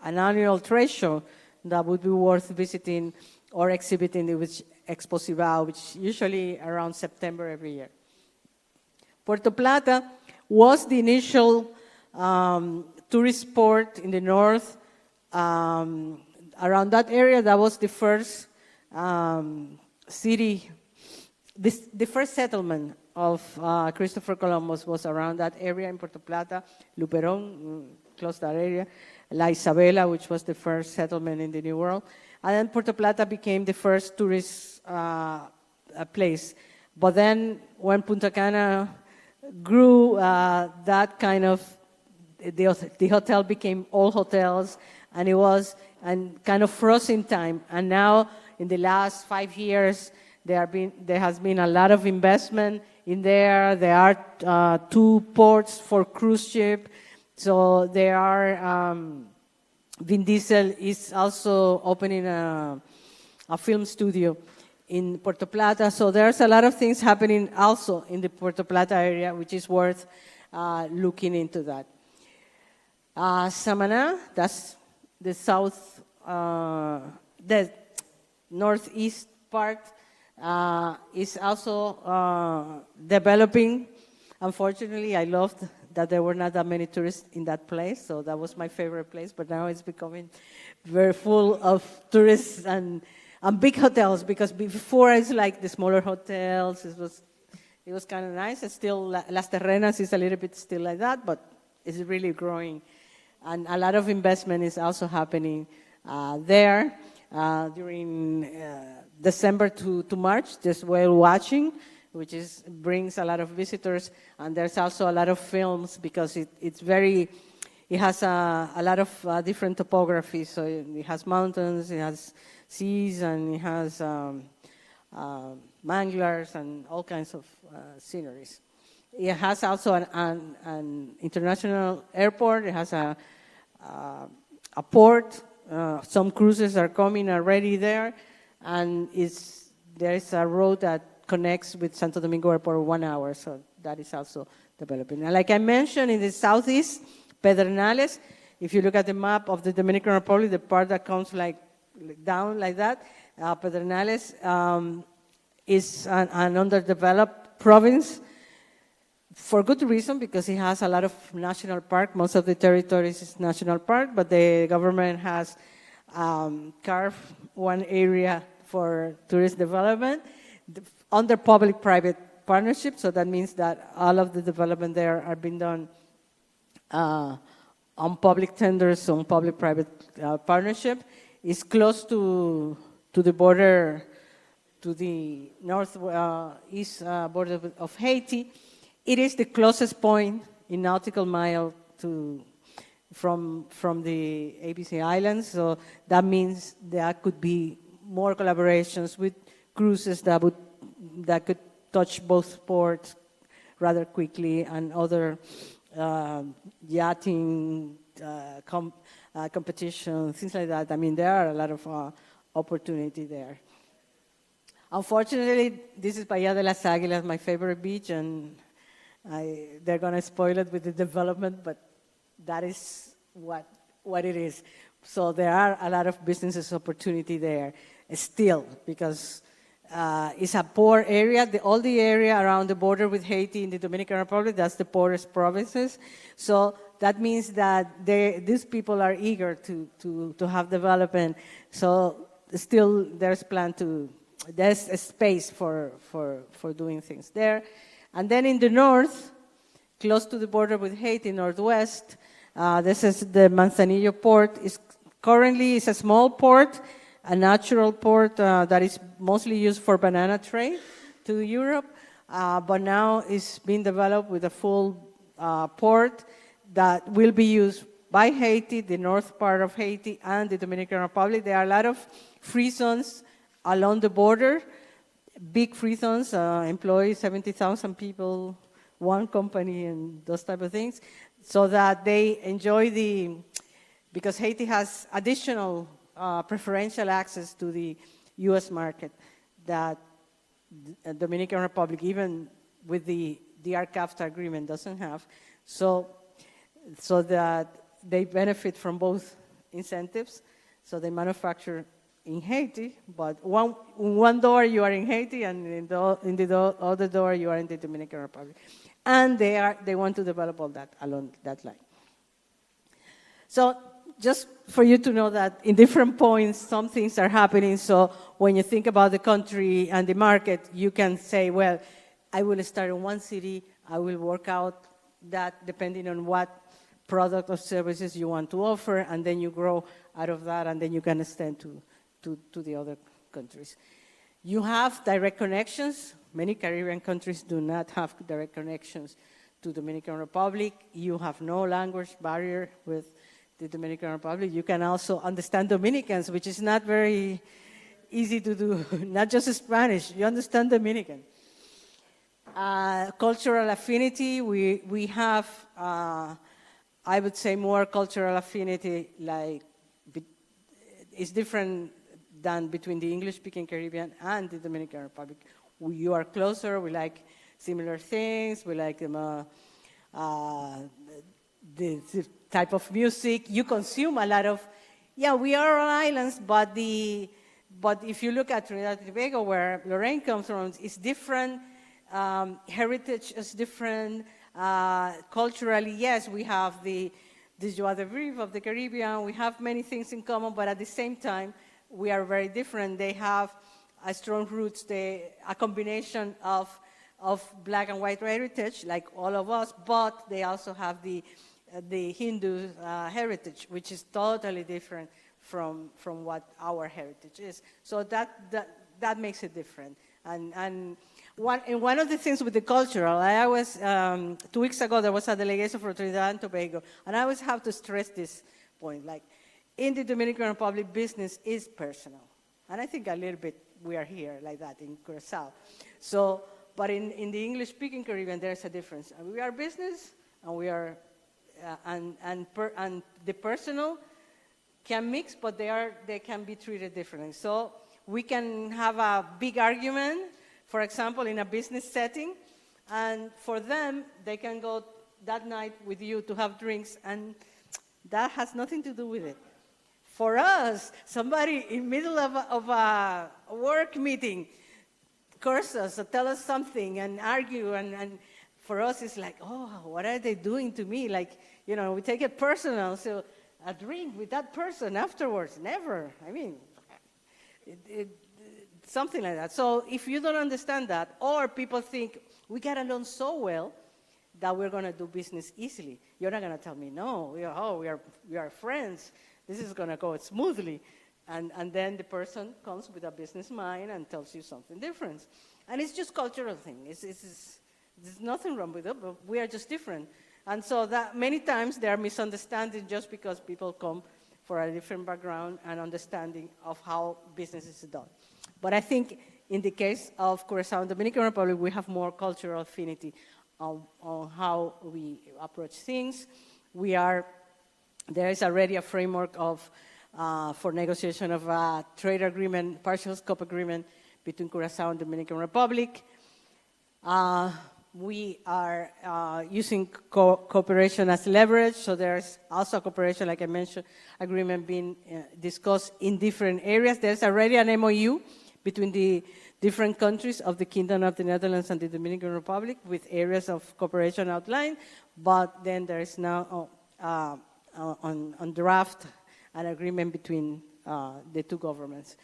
Speaker 12: annual trade show that would be worth visiting or exhibiting, which Expo Cibao, which usually around September every year. Puerto Plata was the initial tourist port in the north. Around that area, that was the first city, the first settlement of Christopher Columbus was around that area in Puerto Plata, Luperón, close to that area, La Isabela, which was the first settlement in the New World. And then Puerto Plata became the first tourist place. But then when Punta Cana grew, that kind of, the hotel became all hotels, and it was kind of frozen time. And now, in the last 5 years, there has been a lot of investment in there. There are 2 ports for cruise ship. So there are, Vin Diesel is also opening a film studio in Puerto Plata. So there's a lot of things happening also in the Puerto Plata area, which is worth looking into that. Samaná, that's the the northeast part, is also developing. Unfortunately, I loved that there were not that many tourists in that place, so that was my favorite place, but now it's becoming very full of tourists and big hotels, because before it's like the smaller hotels, it was kind of nice. It's still, Las Terrenas is a little bit still like that, but it's really growing. And a lot of investment is also happening there during December to March, just whale watching, which brings a lot of visitors. And there's also a lot of films, because it has a lot of different topography. So it has mountains, it has seas, and it has manglers and all kinds of sceneries. It has also an international airport. It has a port. Some cruises are coming already there, and there is a road that connects with Santo Domingo Airport 1 hour, so that is also developing. And like I mentioned, in the southeast, Pedernales, if you look at the map of the Dominican Republic, the part that comes like down like that, Pedernales is an underdeveloped province for good reason, because it has a lot of national park. Most of the territories is national park, but the government has carved one area for tourist development under public-private partnership. So that means that all of the development there are being done on public tenders, on public-private partnership. It's close to the border, to the northeast border of Haiti. It is the closest point in nautical mile from the ABC Islands, so that means there could be more collaborations with cruises that could touch both ports rather quickly, and other yachting competition, things like that. I mean, there are a lot of opportunity there. Unfortunately, this is Bahía de las Águilas, my favorite beach, and they're going to spoil it with the development, but that is what it is. So there are a lot of business opportunity there still, because it's a poor area. All the area around the border with Haiti in the Dominican Republic, that's the poorest provinces. So that means that these people are eager to have development. So still there's a space for doing things there. And then in the north, close to the border with Haiti, northwest, this is the Manzanillo port. Currently, it's a small port, a natural port that is mostly used for banana trade to Europe, but now it's being developed with a full port that will be used by Haiti, the north part of Haiti, and the Dominican Republic. There are a lot of free zones along the border, big free zones, employ 70,000 people, one company, and those type of things, so that they enjoy because Haiti has additional preferential access to the U.S. market that the Dominican Republic, even with the DR-CAFTA agreement, doesn't have. So that they benefit from both incentives. So they manufacture in Haiti, but one door you are in Haiti, and in the other door you are in the Dominican Republic. And they want to develop all that along that line. So just for you to know that in different points, some things are happening. So when you think about the country and the market, you can say, well, I will start in one city, I will work out that depending on what product or services you want to offer, and then you grow out of that, and then you can extend to the other countries. You have direct connections. Many Caribbean countries do not have direct connections to Dominican Republic. You have no language barrier with the Dominican Republic. You can also understand Dominicans, which is not very easy to do, not just Spanish. You understand Dominican. Cultural affinity, we have, I would say, more cultural affinity, like it's different than between the English-speaking Caribbean and the Dominican Republic. You are closer, we like similar things, we like the type of music. You consume a lot of, we are on islands, but if you look at Trinidad and Tobago, where Lorraine comes from, it's different. Heritage is different. Culturally, yes, we have the joie de vivre of the Caribbean. We have many things in common, but at the same time, we are very different. They have a strong roots, a combination of black and white heritage, like all of us, but they also have the Hindu heritage, which is totally different from what our heritage is. So that makes it different. And one of the things with the cultural, I always, 2 weeks ago, there was a delegation for Trinidad and Tobago, and I always have to stress this point, like, in the Dominican Republic, business is personal. And I think a little bit we are here like that in Curaçao. So, but in the English-speaking Caribbean, there's a difference. We are business, and we are, and the personal can mix, but they can be treated differently. So we can have a big argument, for example, in a business setting, and for them, they can go that night with you to have drinks, and that has nothing to do with it. For us, somebody in middle of a work meeting curse us or tell us something and argue, and for us it's like, oh, what are they doing to me? Like, you know, we take it personal. So a drink with that person afterwards, never. I mean, something like that. So if you don't understand that, or people think we get along so well that we're going to do business easily, you're not going to tell me, no, we are friends. This is going to go smoothly. And then the person comes with a business mind and tells you something different. And it's just cultural thing. There's nothing wrong with it, but we are just different. And so that many times there are misunderstandings just because people come for a different background and understanding of how business is done. But I think in the case of Curaçao and Dominican Republic, we have more cultural affinity on how we approach things. There is already a framework for negotiation of a trade agreement, partial scope agreement between Curaçao and Dominican Republic. We are using cooperation as leverage, so there's also a cooperation, like I mentioned, agreement being discussed in different areas. There's already an MOU between the different countries of the Kingdom of the Netherlands and the Dominican Republic with areas of cooperation outlined, but then there is now on draft an agreement between the two governments.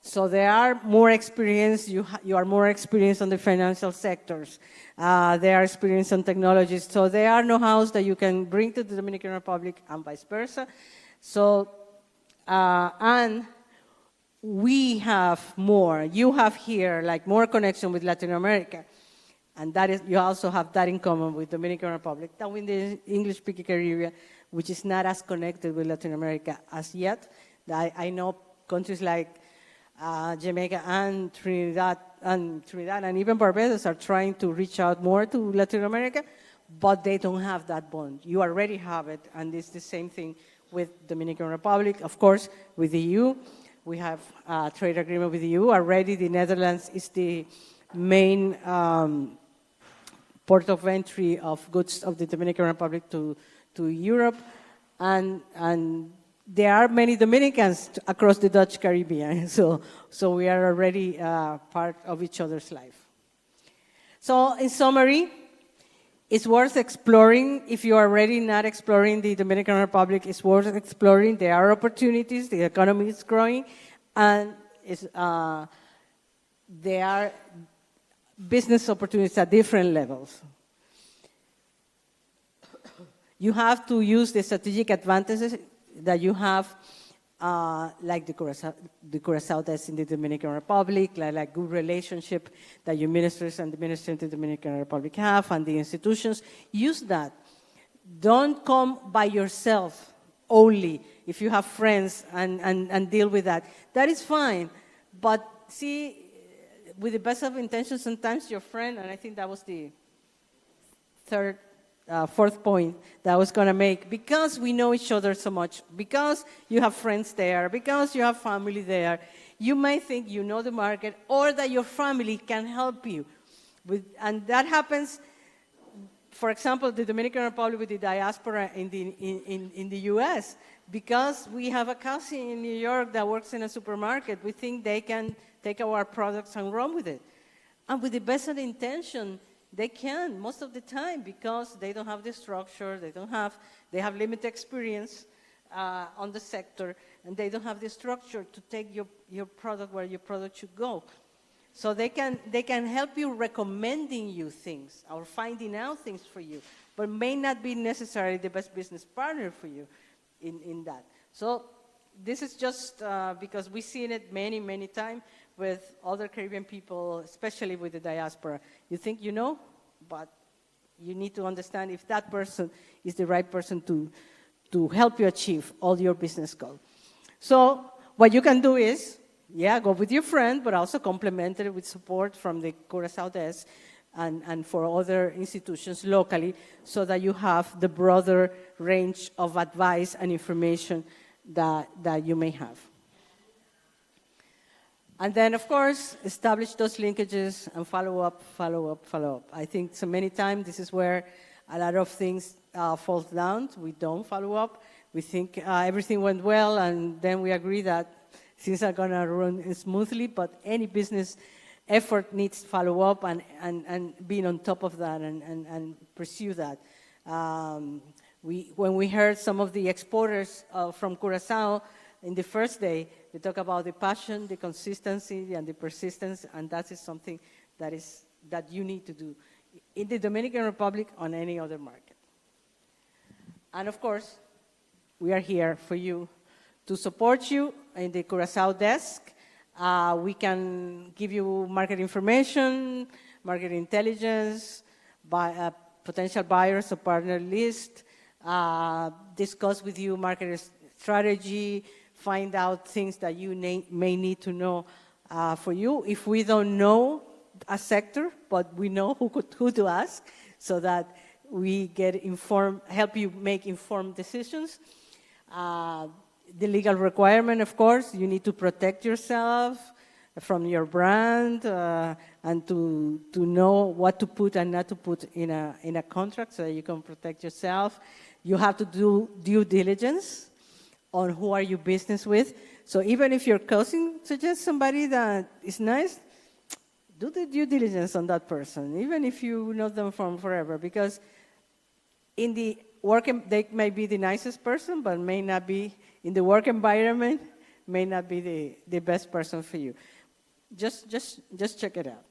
Speaker 12: So there are more experience, you are more experienced on the financial sectors. They are experienced on technologies. So there are know-hows that you can bring to the Dominican Republic and vice versa. So, and we have more. You have here like more connection with Latin America. And that is, you also have that in common with Dominican Republic, than with the English-speaking Caribbean, which is not as connected with Latin America as yet. I know countries like Jamaica and Trinidad and even Barbados are trying to reach out more to Latin America, but they don't have that bond. You already have it, and it's the same thing with Dominican Republic. Of course, with the EU, we have a trade agreement with the EU. Already the Netherlands is the main port of entry of goods of the Dominican Republic to Europe, and there are many Dominicans across the Dutch Caribbean, so we are already part of each other's life. So in summary, it's worth exploring. If you are already not exploring the Dominican Republic, it's worth exploring. There are opportunities, the economy is growing, and there are business opportunities at different levels. You have to use the strategic advantages that you have, like the Curaçao desk in the Dominican Republic, like good relationship that your ministers and the minister in the Dominican Republic have, and the institutions. Use that. Don't come by yourself only if you have friends and deal with that. That is fine, but see, with the best of intentions, sometimes your friend, and I think that was the fourth point that I was going to make, because we know each other so much, because you have friends there, because you have family there, you may think you know the market or that your family can help you. And that happens, for example, the Dominican Republic with the diaspora in the US, because we have a cousin in New York that works in a supermarket, we think they can take our products and run with it. And with the best of intention, they can most of the time, because they don't have the structure, they have limited experience on the sector, and they don't have the structure to take your product where your product should go. So they can help you recommending you things or finding out things for you, but may not be necessarily the best business partner for you in that. So this is just because we've seen it many, many times with other Caribbean people, especially with the diaspora. You think you know, but you need to understand if that person is the right person to help you achieve all your business goals. So what you can do is, go with your friend, but also complement it with support from the Curaçao desk and for other institutions locally, so that you have the broader range of advice and information that you may have. And then, of course, establish those linkages and follow up, follow up, follow up. I think so many times this is where a lot of things fall down. We don't follow up. We think everything went well, and then we agree that things are going to run smoothly, but any business effort needs follow up and being on top of that and pursue that. When we heard some of the exporters from Curaçao in the first day, they talk about the passion, the consistency, and the persistence, and that is something that you need to do in the Dominican Republic on any other market. And of course, we are here for you to support you in the Curaçao desk. We can give you market information, market intelligence, potential buyers or partner list, discuss with you market strategy, find out things that you may need to know for you. If we don't know a sector, but we know who to ask, so that we get informed, help you make informed decisions. The legal requirement, of course, you need to protect yourself from your brand and to know what to put and not to put in a contract so that you can protect yourself. You have to do due diligence on who are you business with. So even if your cousin suggests somebody that is nice, do the due diligence on that person, even if you know them from forever, because in the work, they may be the nicest person, but may not be, in the work environment, may not be the best person for you. Just check it out.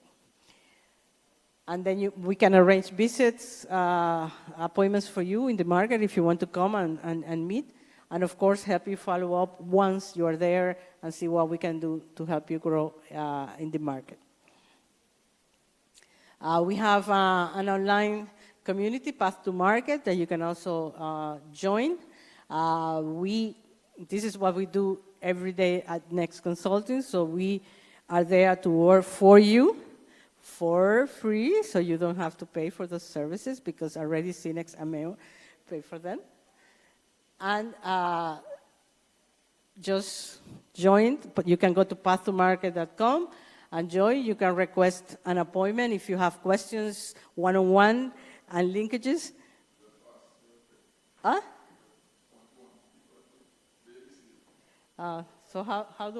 Speaker 12: And then we can arrange visits, appointments for you in the market if you want to come and meet. And of course, help you follow up once you are there and see what we can do to help you grow in the market. We have an online community, Path to Market, that you can also join. This is what we do every day at Next Consulting, so we are there to work for you for free, so you don't have to pay for the services, because already Cinex and Mayo pay for them. And just join, but you can go to pathtomarket.com and join. You can request an appointment if you have questions, one-on-one, and linkages. Huh? So how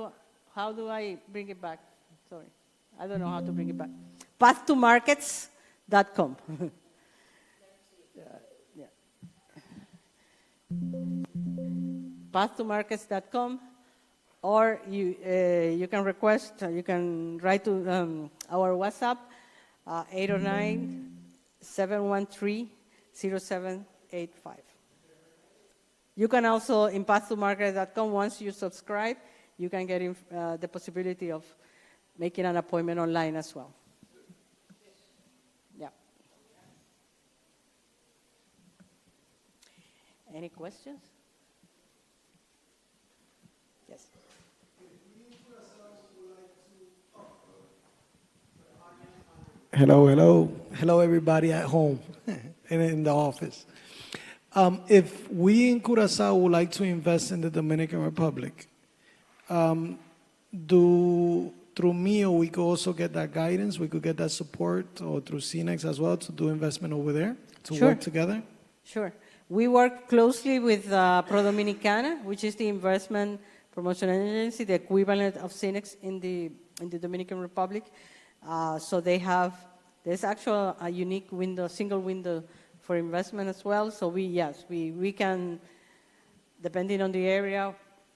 Speaker 12: do I bring it back? Sorry, I don't know how to bring it back. Pathtomarkets.com. Pathtomarkets.com, or you can request, you can write to our WhatsApp, 809-713-0785. You can also, in pathtomarket.com, once you subscribe, you can get the possibility of making an appointment online as well. Yeah. Any questions? Yes.
Speaker 13: Hello, everybody at home and in the office. If we in Curaçao would like to invest in the Dominican Republic, through me, or we could also get that guidance, we could get that support, or through CNEX as well, to do investment over there, to work together?
Speaker 12: Sure. We work closely with Pro Dominicana, which is the investment promotion agency, the equivalent of CNEX in the Dominican Republic. So there's actually a unique window, single window for investment as well. So we can, depending on the area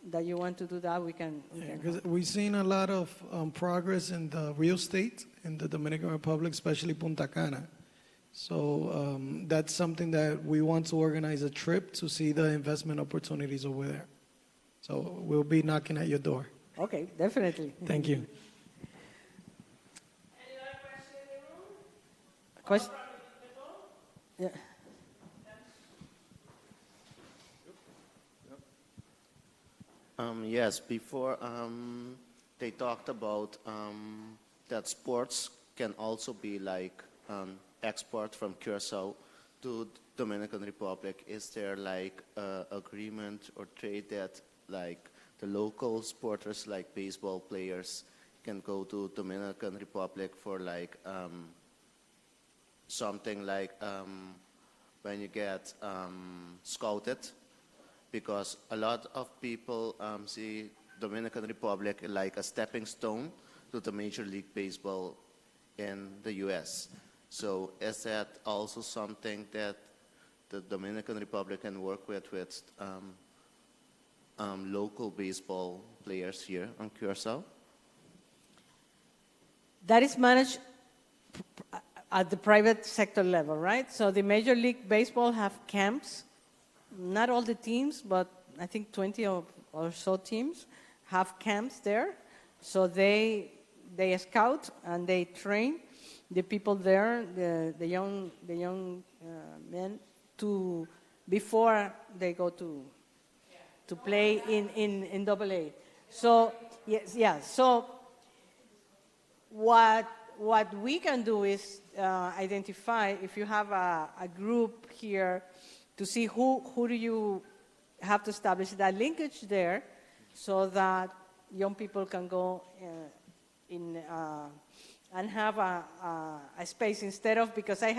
Speaker 12: that you want to do that, we can.
Speaker 13: Because we've seen a lot of progress in the real estate in the Dominican Republic, especially Punta Cana. So that's something that we want to organize a trip to see the investment opportunities over there. So we'll be knocking at your door.
Speaker 12: Okay, definitely.
Speaker 13: Thank you.
Speaker 12: Any other question in the room? Question? Yeah.
Speaker 14: Yes, before they talked about that sports can also be like export from Curaçao to Dominican Republic. Is there like agreement or trade that like the local sporters like baseball players can go to Dominican Republic for like something like when you get scouted, because a lot of people see Dominican Republic like a stepping stone to the Major League Baseball in the U.S. So is that also something that the Dominican Republic can work with local baseball players here on Curaçao?
Speaker 12: That is managed at the private sector level, right? So the Major League Baseball have camps. Not all the teams, but I think 20 or so teams have camps there. So they scout and they train the people there, the young men, to before they go to play in AA. So yes, yeah. So what we can do is identify if you have a group here to see who do you have to establish that linkage there, so that young people can go in and have a space instead of, because I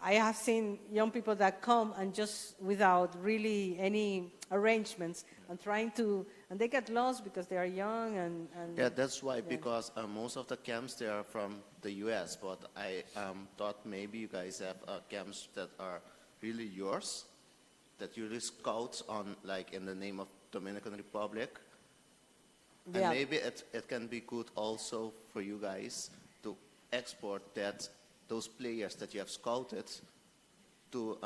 Speaker 12: have seen young people that come and just without really any arrangements and trying to, and they get lost because they are young and
Speaker 14: yeah, that's why, because most of the camps, they are from the U.S., but I thought maybe you guys have camps that are really yours, that you really scout on, like in the name of Dominican Republic. And
Speaker 12: Yeah.
Speaker 14: maybe it can be good also for you guys to export those players that you have scouted to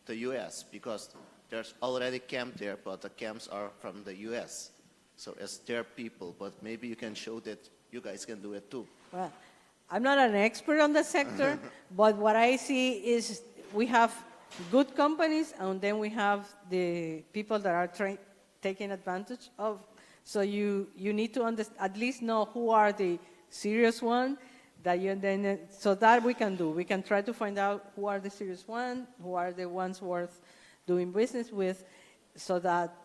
Speaker 14: the U.S., because there's already camp there, but the camps are from the U.S. So it's their people, but maybe you can show that you guys can do it too.
Speaker 12: Well, I'm not an expert on the sector, but what I see is we have good companies, and then we have the people that are taking advantage of. So you need to at least know who are the serious ones that you then, so that we can do. We can try to find out who are the serious ones, who are the ones worth doing business with, so that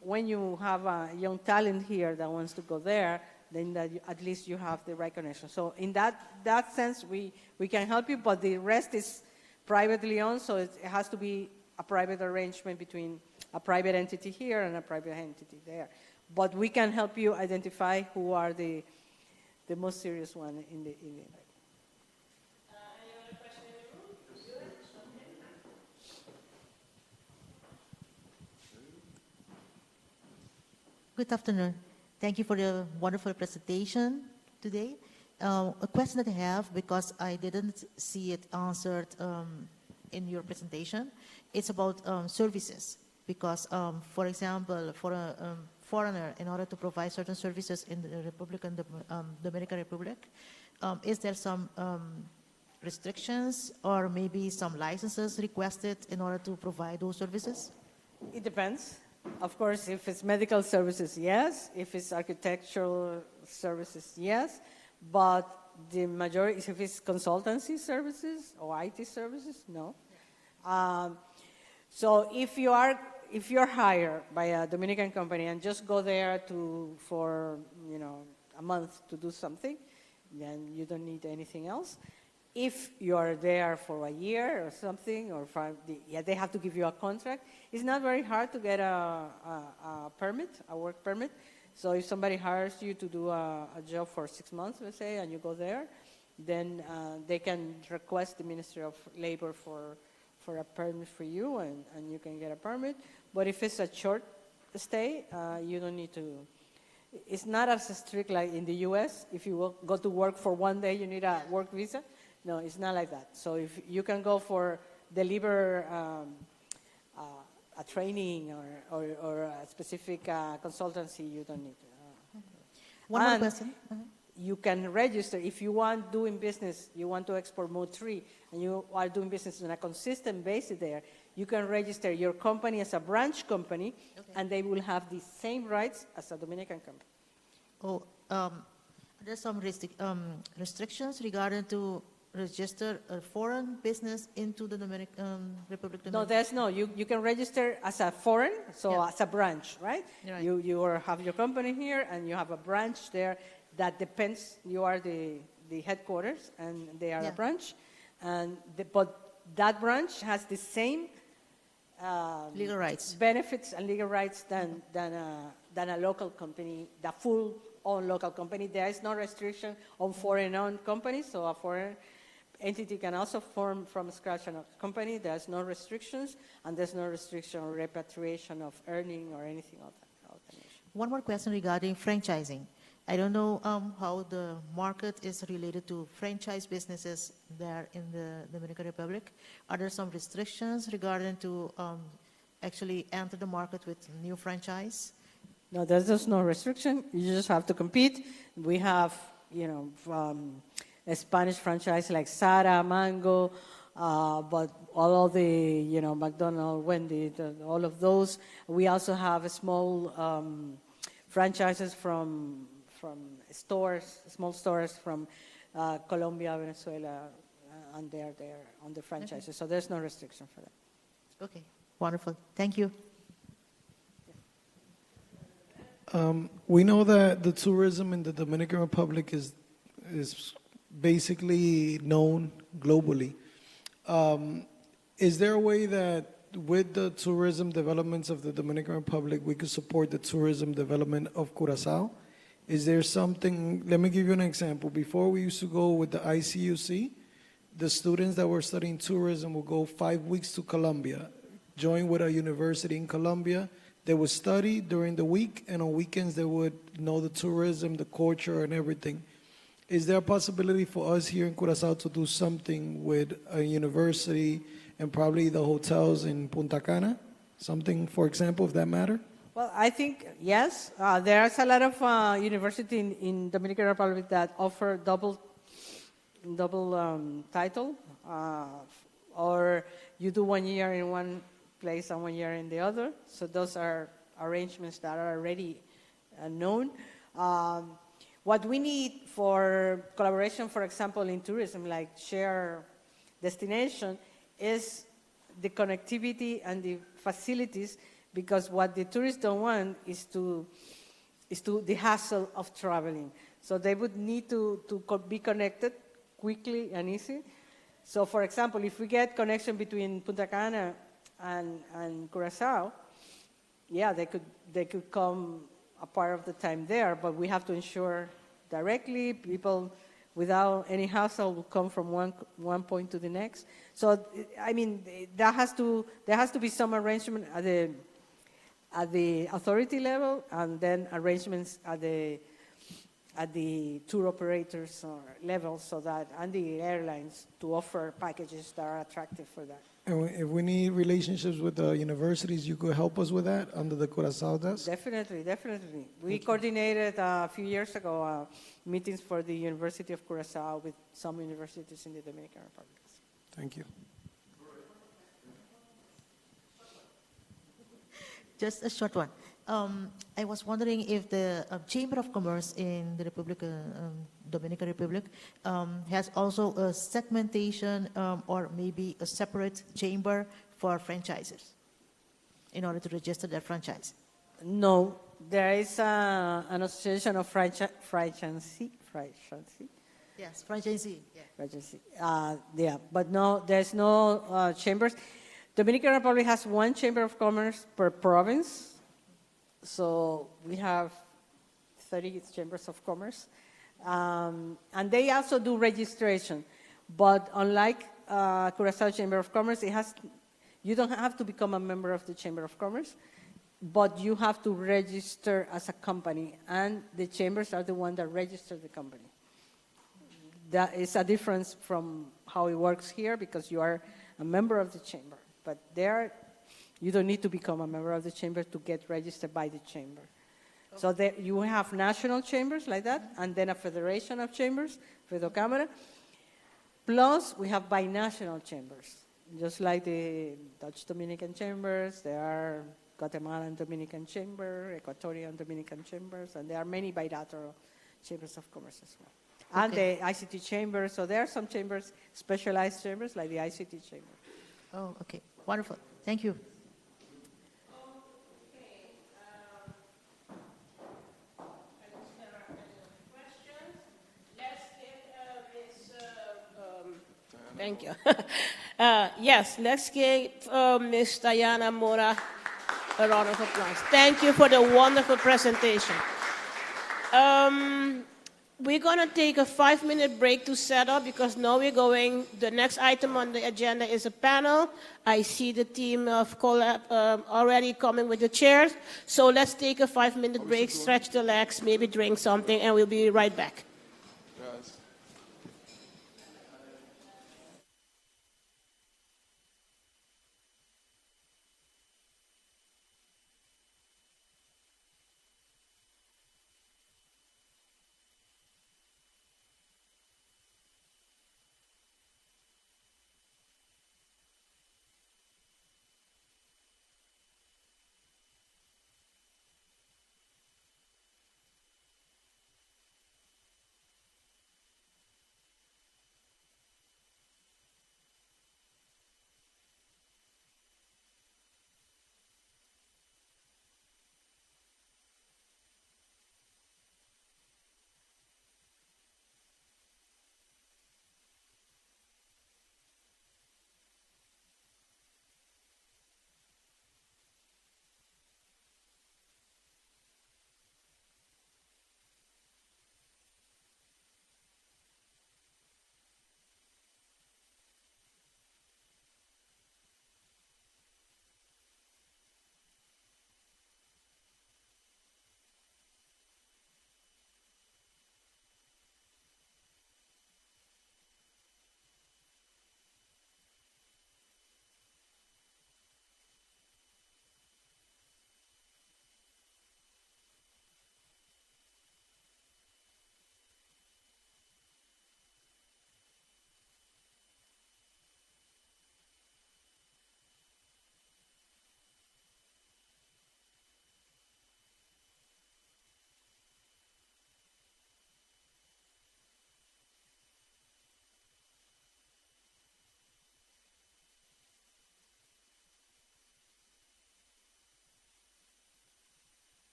Speaker 12: when you have a young talent here that wants to go there, then that at least you have the right connection. So in that sense, we can help you, but the rest is privately owned, so it has to be a private arrangement between a private entity here and a private entity there. But we can help you identify who are the most serious one in the
Speaker 1: Any other question in the room?
Speaker 15: Good afternoon. Thank you for the wonderful presentation today. A question that I have, because I didn't see it answered in your presentation, it's about services. Because, for example, for a foreigner, in order to provide certain services in the Dominican Republic, is there some restrictions or maybe some licenses requested in order to provide those services?
Speaker 12: It depends. Of course, if it's medical services, yes. If it's architectural services, yes. But the majority, if it's consultancy services or IT services, no. So if you're hired by a Dominican company and just go there for a month to do something, then you don't need anything else. If you are there for a year or something, or they have to give you a contract. It's not very hard to get a permit, a work permit. So if somebody hires you to do a job for 6 months, let's say, and you go there, then they can request the Ministry of Labor for a permit for you, and you can get a permit. But if it's a short stay, you don't need to. It's not as strict like in the U.S. If you go to work for 1 day, you need a work visa. No, it's not like that. So if you can go for deliver a training or a specific consultancy, you don't need to.
Speaker 15: One more question.
Speaker 12: You can register if you want doing business. You want to export Mode 3, and you are doing business on a consistent basis there. You can register your company as a branch company, and they will have the same rights as a Dominican company.
Speaker 15: There's some restrictions regarding to register a foreign business into the Dominican Republic?
Speaker 12: No, there's no. You can register as a foreign, so as a branch, right?
Speaker 15: Right.
Speaker 12: Have your company here, and you have a branch there. That depends. You are the headquarters, and they are a branch, but that branch has the same
Speaker 15: legal rights,
Speaker 12: benefits, and legal rights than a local company, the full-owned local company. There is no restriction on foreign-owned companies, so a foreign entity can also form from scratch a company. There's no restrictions, and there's no restriction on repatriation of earning or anything of that nature.
Speaker 15: One more question regarding franchising. I don't know how the market is related to franchise businesses there in the Dominican Republic. Are there some restrictions regarding to actually enter the market with new franchise?
Speaker 12: No, there's just no restriction. You just have to compete. We have, a Spanish franchise like Sara, Mango, but all of the, McDonald's, Wendy, all of those. We also have small franchises from stores, small stores from Colombia, Venezuela, and they're there on the franchises. Okay. So there's no restriction for that.
Speaker 15: Okay, wonderful. Thank you.
Speaker 13: We know that the tourism in the Dominican Republic is basically known globally. Is there a way that with the tourism developments of the Dominican Republic, we could support the tourism development of Curaçao? Is there something, let me give you an example. Before we used to go with the ICUC, the students that were studying tourism would go 5 weeks to Colombia, join with a university in Colombia. They would study during the week, and on weekends they would know the tourism, the culture, and everything. Is there a possibility for us here in Curaçao to do something with a university and probably the hotels in Punta Cana? Something, for example, of that matter?
Speaker 12: Well, I think, yes. There's a lot of universities in Dominican Republic that offer double title, or you do 1 year in one place and 1 year in the other. So those are arrangements that are already known. What we need for collaboration, for example, in tourism, like share destination, is the connectivity and the facilities, because what the tourists don't want is the hassle of traveling. So they would need to be connected quickly and easy. So, for example, if we get connection between Punta Cana and Curaçao, yeah, they could come a part of the time there, but we have to ensure directly people without any hassle will come from one point to the next. So, I mean, there has to be some arrangement at the authority level, and then arrangements at the tour operators level, so that, and the airlines, to offer packages that are attractive for that.
Speaker 13: And if we need relationships with the universities, you could help us with that under the Curaçao desk?
Speaker 12: Definitely, definitely. We coordinated a few years ago meetings for the University of Curaçao with some universities in the Dominican Republic.
Speaker 13: Thank you.
Speaker 15: Just a short one. I was wondering if the Chamber of Commerce in the Dominican Republic has also a segmentation or maybe a separate chamber for franchisers in order to register their franchise.
Speaker 12: No, there is an association of franchisee.
Speaker 15: Yes, franchisee. Yeah.
Speaker 12: Franchisee. Yeah, but no, there's no chambers. Dominican Republic has one chamber of commerce per province. So we have 30 chambers of commerce. And they also do registration. But unlike Curaçao Chamber of Commerce, you don't have to become a member of the Chamber of Commerce, but you have to register as a company. And the chambers are the ones that register the company. That is a difference from how it works here, because you are a member of the chamber. But there, you don't need to become a member of the chamber to get registered by the chamber. Okay. So there, you have national chambers like that, and then a federation of chambers, Fedocámara. Plus, we have binational chambers, just like the Dutch Dominican chambers. There are Guatemalan Dominican chamber, Ecuadorian Dominican chambers, and there are many bilateral chambers of commerce as well. and the ICT chamber. So there are some chambers, specialized chambers like the ICT chamber.
Speaker 15: Oh, okay. Wonderful. Thank you.
Speaker 1: Thank you. Yes, let's give Ms. Diana Mora a round of applause. Thank you for the wonderful presentation. We're going to take a 5-minute break to set up because now we're going, the next item on the agenda is a panel. I see the team of Kolab already coming with the chairs. So let's take a 5-minute break, stretch the legs, maybe drink something, and we'll be right back.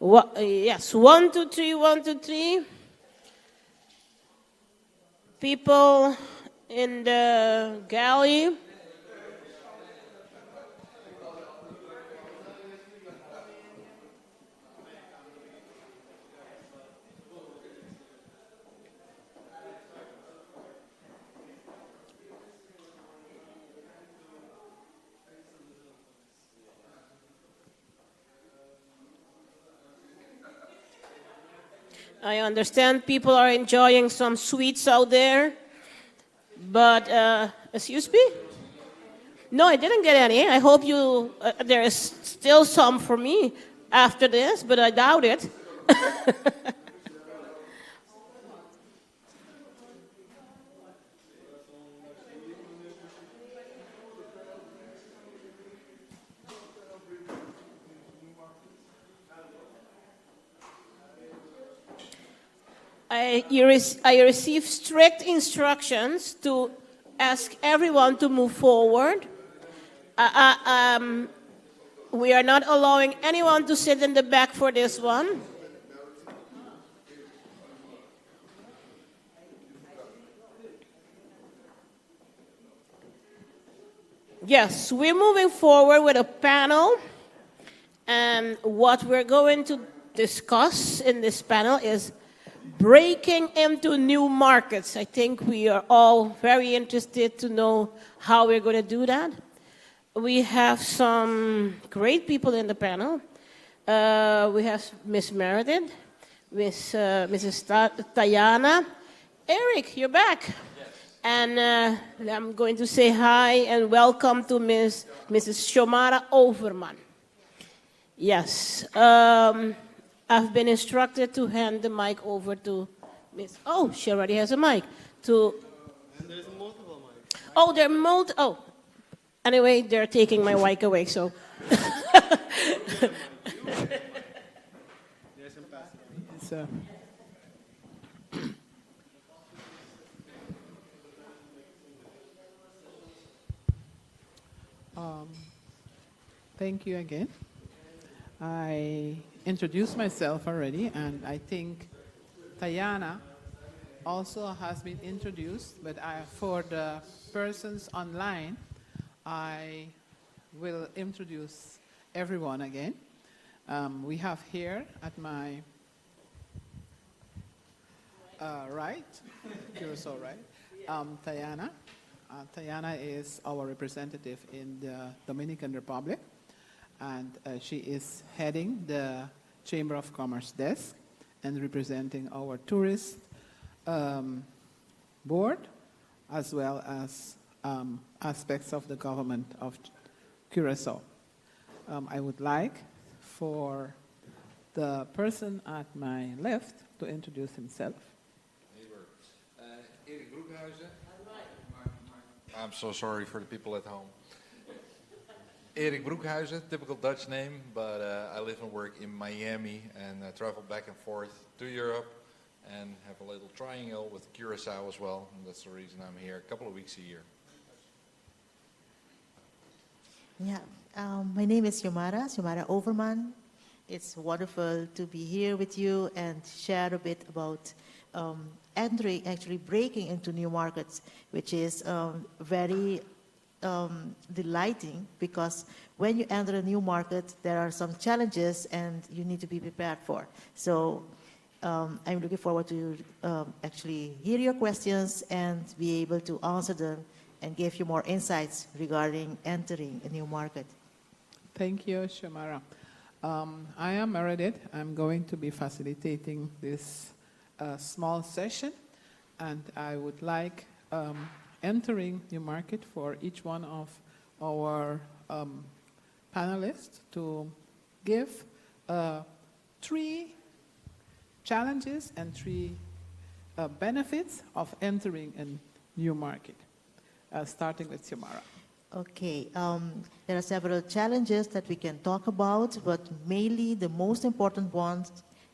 Speaker 1: Yes, 1, 2, 3, 1, 2, 3. People in the galley. I understand people are enjoying some sweets out there, but excuse me? No, I didn't get any. I hope there is still some for me after this, but I doubt it. I received strict instructions to ask everyone to move forward. We are not allowing anyone to sit in the back for this one. Yes, we're moving forward with a panel, and what we're going to discuss in this panel is breaking into new markets. I think we are all very interested to know how we're going to do that. We have some great people in the panel. We have Ms. Meredith, Mrs. Tayana. Eric, you're back. Yes. And I'm going to say hi and welcome to Mrs. Xiomara Overman. Yes. I've been instructed to hand the mic over to Ms. Oh, she already has a mic.
Speaker 16: And there's multiple mics.
Speaker 1: Oh, there are multiple. Oh. Anyway, they're taking my mic away, so.
Speaker 11: Thank you again. I introduced myself already, and I think Tayana also has been introduced, but for the persons online, I will introduce everyone again. We have here at my right, Curaçao right, Tayana. Tayana is our representative in the Dominican Republic, and she is heading the Chamber of Commerce desk and representing our tourist board, as well as aspects of the government of Curaçao. I would like for the person at my left to introduce himself.
Speaker 2: Erik Broekhuizen. I'm so sorry for the people at home. Erik Broekhuizen, typical Dutch name, but I live and work in Miami and travel back and forth to Europe and have a little triangle with Curaçao as well, and that's the reason I'm here a couple of weeks a year.
Speaker 15: Yeah, my name is Xiomara Overman. It's wonderful to be here with you and share a bit about actually breaking into new markets, which is very delighting, because when you enter a new market, there are some challenges and you need to be prepared for. So I'm looking forward to actually hear your questions and be able to answer them and give you more insights regarding entering a new market.
Speaker 11: Thank you, Xiomara. I am Meredith. I'm going to be facilitating this small session, and I would like entering new market for each one of our panelists to give 3 challenges and 3 benefits of entering a new market, starting with Xiomara.
Speaker 15: Okay, there are several challenges that we can talk about, but mainly the most important one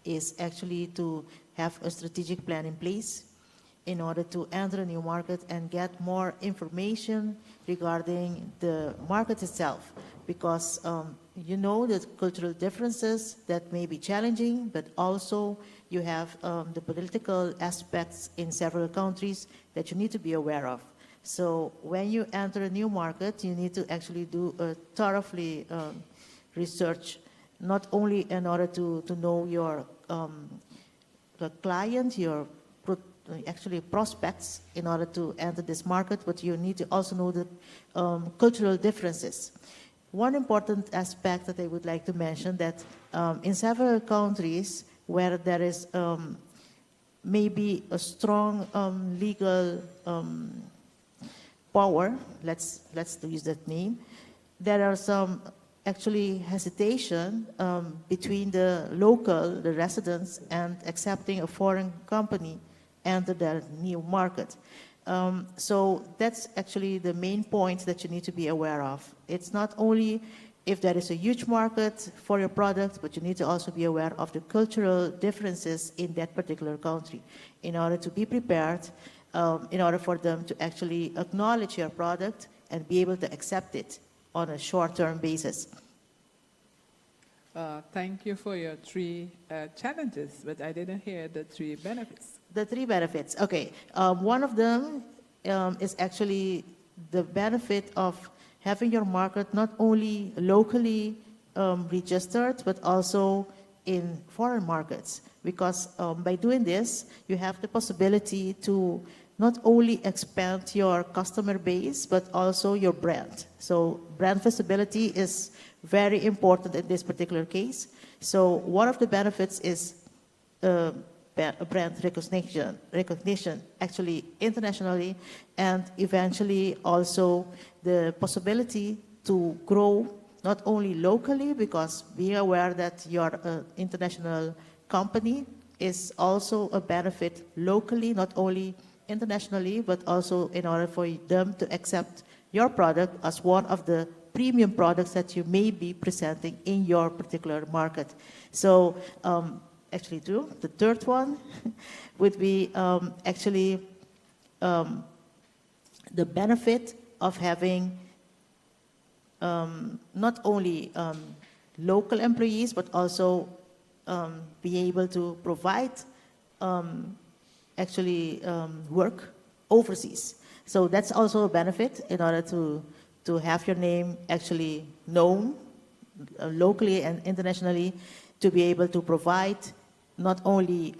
Speaker 15: is actually to have a strategic plan in place in order to enter a new market and get more information regarding the market itself. because you know the cultural differences that may be challenging, but also you have the political aspects in several countries that you need to be aware of. So when you enter a new market, you need to actually do a thoroughly research, not only in order to know your the client, your actually prospects in order to enter this market, but you need to also know the cultural differences. One important aspect that I would like to mention that in several countries where there is maybe a strong legal power, let's use that name, there are some actually hesitation between the local, the residents, and accepting a foreign company enter their new market. So that's actually the main point that you need to be aware of. It's not only if there is a huge market for your product, but you need to also be aware of the cultural differences in that particular country in order to be prepared, in order for them to actually acknowledge your product and be able to accept it on a short-term basis.
Speaker 11: Thank you for your 3 challenges, but I didn't hear the 3 benefits.
Speaker 15: The 3 benefits, okay. One of them is actually the benefit of having your market not only locally registered, but also in foreign markets. Because by doing this, you have the possibility to not only expand your customer base, but also your brand. So brand visibility is very important in this particular case. So one of the benefits is brand recognition actually internationally, and eventually also the possibility to grow not only locally, because being aware that you're an international company is also a benefit locally, not only internationally, but also in order for them to accept your product as one of the premium products that you may be presenting in your particular market. So actually two. The third one would be actually the benefit of having not only local employees, but also be able to provide actually work overseas. So that's also a benefit in order to have your name actually known locally and internationally, to be able to provide not only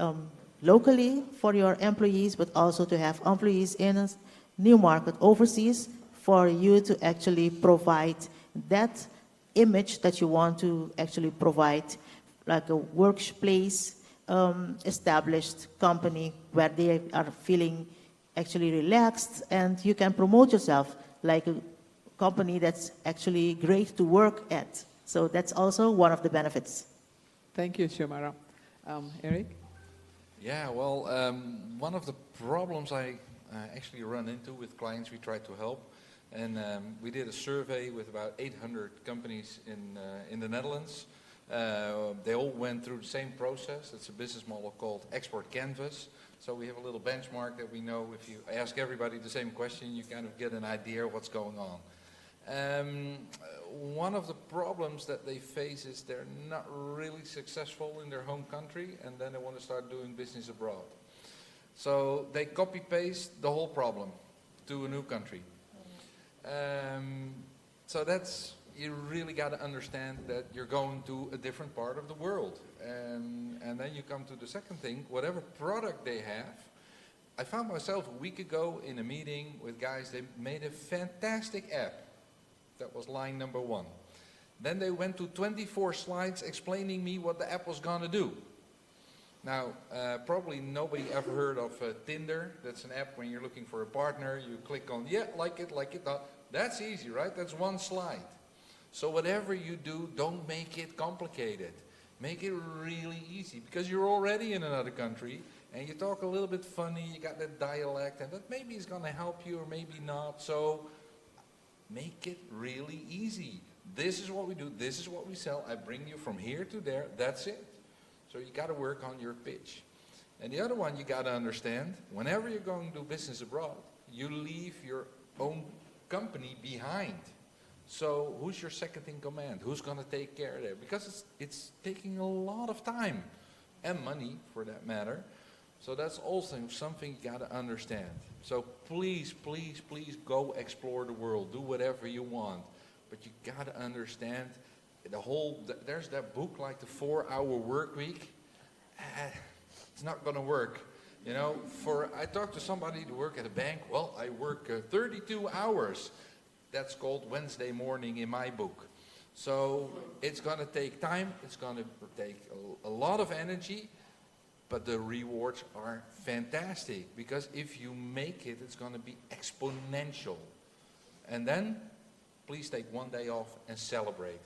Speaker 15: locally for your employees, but also to have employees in a new market overseas for you to actually provide that image that you want to actually provide, like a workplace established company where they are feeling actually relaxed, and you can promote yourself like a company that's actually great to work at. So that's also one of the benefits.
Speaker 11: Thank you, Shumara. Eric?
Speaker 2: Yeah, well, one of the problems I actually run into with clients we try to help, and we did a survey with about 800 companies in the Netherlands. They all went through the same process. It's a business model called Export Canvas. So we have a little benchmark that we know if you ask everybody the same question, you kind of get an idea of what's going on. One of the problems that they face is they're not really successful in their home country, and then they want to start doing business abroad. So they copy-paste the whole problem to a new country. So that's, you really got to understand that you're going to a different part of the world. And then you come to the second thing, whatever product they have. I found myself a week ago in a meeting with guys, they made a fantastic app. That was line number 1. Then they went to 24 slides explaining me what the app was going to do. Now, probably nobody ever heard of Tinder. That's an app when you're looking for a partner. You click on, yeah, like it. That's easy, right? That's 1 slide. So whatever you do, don't make it complicated. Make it really easy, because you're already in another country and you talk a little bit funny, you got that dialect, and that maybe is going to help you or maybe not. So make it really easy. This is what we do. This is what we sell. I bring you from here to there. That's it. So you got to work on your pitch. And the other one you got to understand, whenever you're going to do business abroad, you leave your own company behind. So who's your second in command? Who's going to take care of that? Because it's taking a lot of time and money, for that matter. So that's also something you got to understand. So please, please, please go explore the world. Do whatever you want. But you got to understand there's that book like the 4-hour work week. It's not going to work. You know, I talked to somebody to work at a bank. Well, I work 32 hours. That's called Wednesday morning in my book. So it's going to take time. It's going to take a lot of energy. But the rewards are fantastic. Because if you make it, it's going to be exponential. And then, please take one day off and celebrate.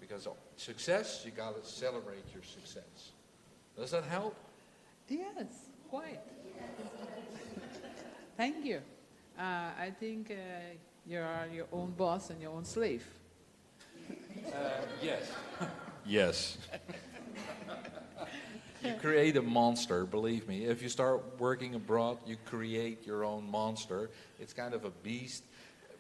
Speaker 2: Because success, you got to celebrate your success. Does that help?
Speaker 11: Yes, quite. Thank you. I think you are your own boss and your own slave.
Speaker 2: Yes. Yes. You create a monster, believe me. If you start working abroad, you create your own monster. It's kind of a beast.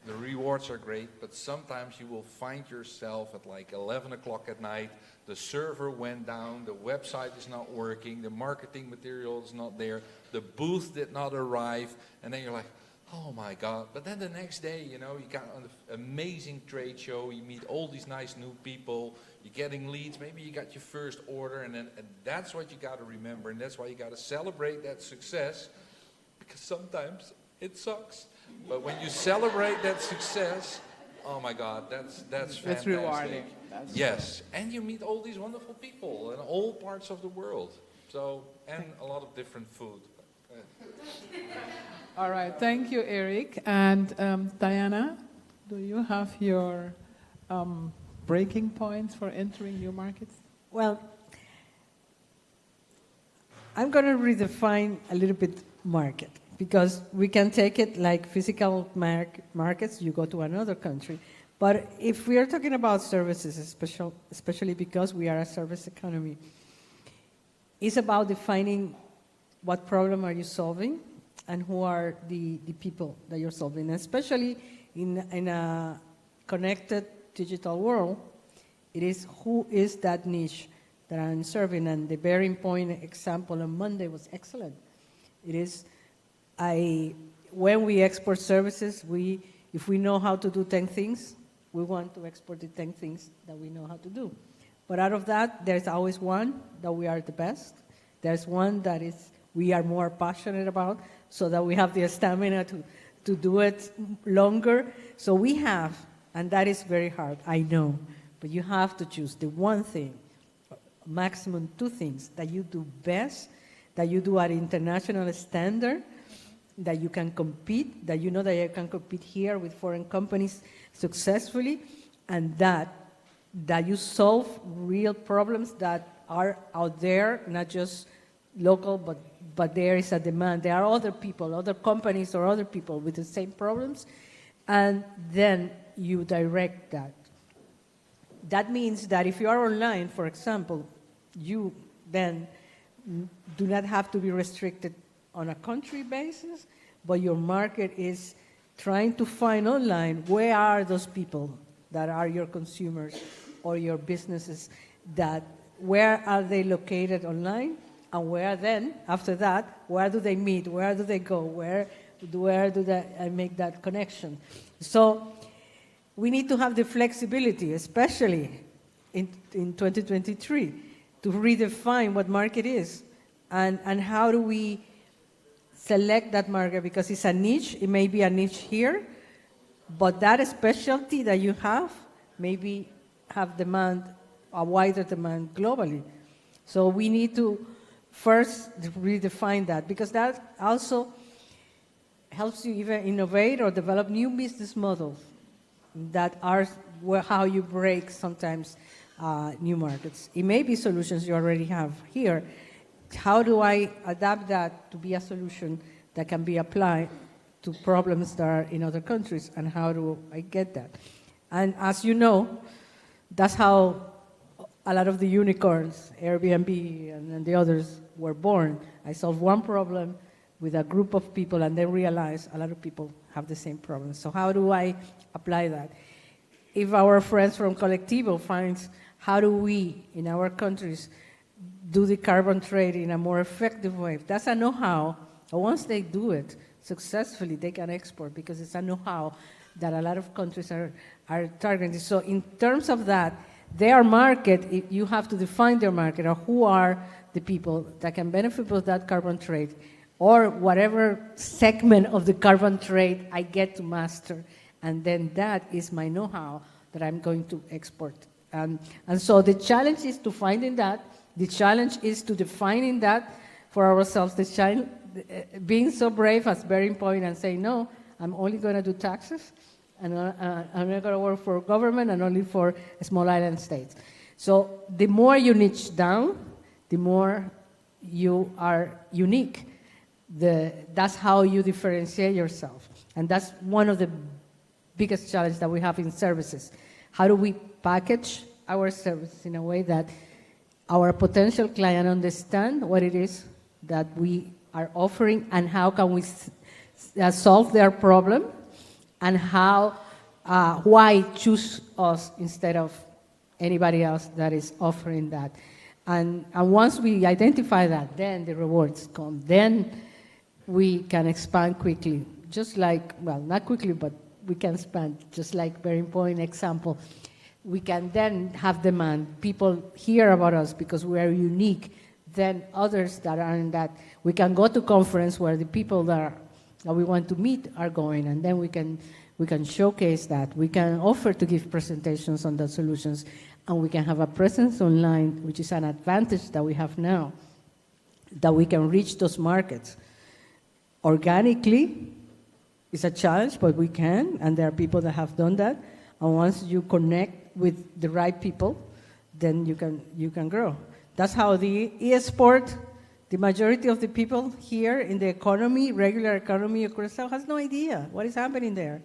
Speaker 2: The rewards are great, but sometimes you will find yourself at like 11 o'clock at night. The server went down, the website is not working, the marketing material is not there, the booth did not arrive, and then you're like, oh my God. But then the next day, you know, you got an amazing trade show, you meet all these nice new people, you're getting leads, maybe you got your first order, and that's what you got to remember, and that's why you got to celebrate that success, because sometimes it sucks. But when you celebrate that success, oh my God, that's fantastic.
Speaker 11: That's rewarding.
Speaker 2: Yes, and you meet all these wonderful people in all parts of the world. So, and a lot of different food.
Speaker 11: All right, thank you, Eric. And Diana, do you have your breaking points for entering new markets?
Speaker 12: Well, I'm going to redefine a little bit market, because we can take it like physical markets, you go to another country. But if we are talking about services, especially because we are a service economy, it's about defining what problem are you solving and who are the people that you're solving. Especially in a connected digital world, it is who is that niche that I'm serving. And the bearing point example on Monday was excellent. It is, when we export services, if we know how to do 10 things, we want to export the 10 things that we know how to do. But out of that, there's always one that we are the best. There's one that we are more passionate about, so that we have the stamina to do it longer. So we have, and that is very hard, I know, but you have to choose the one thing, maximum 2 things that you do best, that you do at international standard, that you can compete, that you know that you can compete here with foreign companies successfully, and that you solve real problems that are out there, not just local, but there is a demand. There are other people, other companies or other people with the same problems, and then you direct that. That means that if you are online, for example, you then do not have to be restricted on a country basis, but your market is trying to find online where are those people that are your consumers or your businesses, where are they located online, and where then, after that, where do they meet, where do they go, where do they make that connection. So we need to have the flexibility, especially in 2023, to redefine what market is and how do we select that market, because it's a niche. It may be a niche here, but that specialty that you have maybe have a wider demand globally. So we need to first redefine that, because that also helps you even innovate or develop new business models that are how you break sometimes new markets. It may be solutions you already have here. How do I adapt that to be a solution that can be applied to problems that are in other countries, and how do I get that? And as you know, that's how a lot of the unicorns, Airbnb and the others, were born. I solved one problem with a group of people, and then realized a lot of people have the same problem. So how do I apply that? if our friends from Colectivo finds how do we, in our countries, do the carbon trade in a more effective way. That's a know-how. And once they do it successfully, they can export because it's a know-how that a lot of countries are targeting. So in terms of that, their market, you have to define their market, or who are the people that can benefit from that carbon trade, or whatever segment of the carbon trade I get to master. And then that is my know-how that I'm going to export. And so the challenge is to finding that. The challenge is to defining that for ourselves. The challenge, being so brave as bearing point and say, no, I'm only going to do taxes, and I'm not going to work for government and only for small island states. So the more you niche down, the more you are unique. That's how you differentiate yourself. And that's one of the biggest challenges that we have in services. How do we package our services in a way that our potential client understand what it is that we are offering, and how can we solve their problem, and why choose us instead of anybody else that is offering that. And once we identify that, then the rewards come. Then we can expand quickly, just like, well, not quickly, but we can expand, just like Bearing Point example. We can then have demand. People hear about us because we are unique. Then others that aren't that, we can go to conference where the people that we want to meet are going, and then we can showcase that. We can offer to give presentations on the solutions, and we can have a presence online, which is an advantage that we have now, that we can reach those markets. Organically, it's a challenge, but we can, and there are people that have done that. And once you connect with the right people, then you can grow. That's how the e-sport, the majority of the people here in the economy, regular economy of Curaçao, has no idea what is happening there,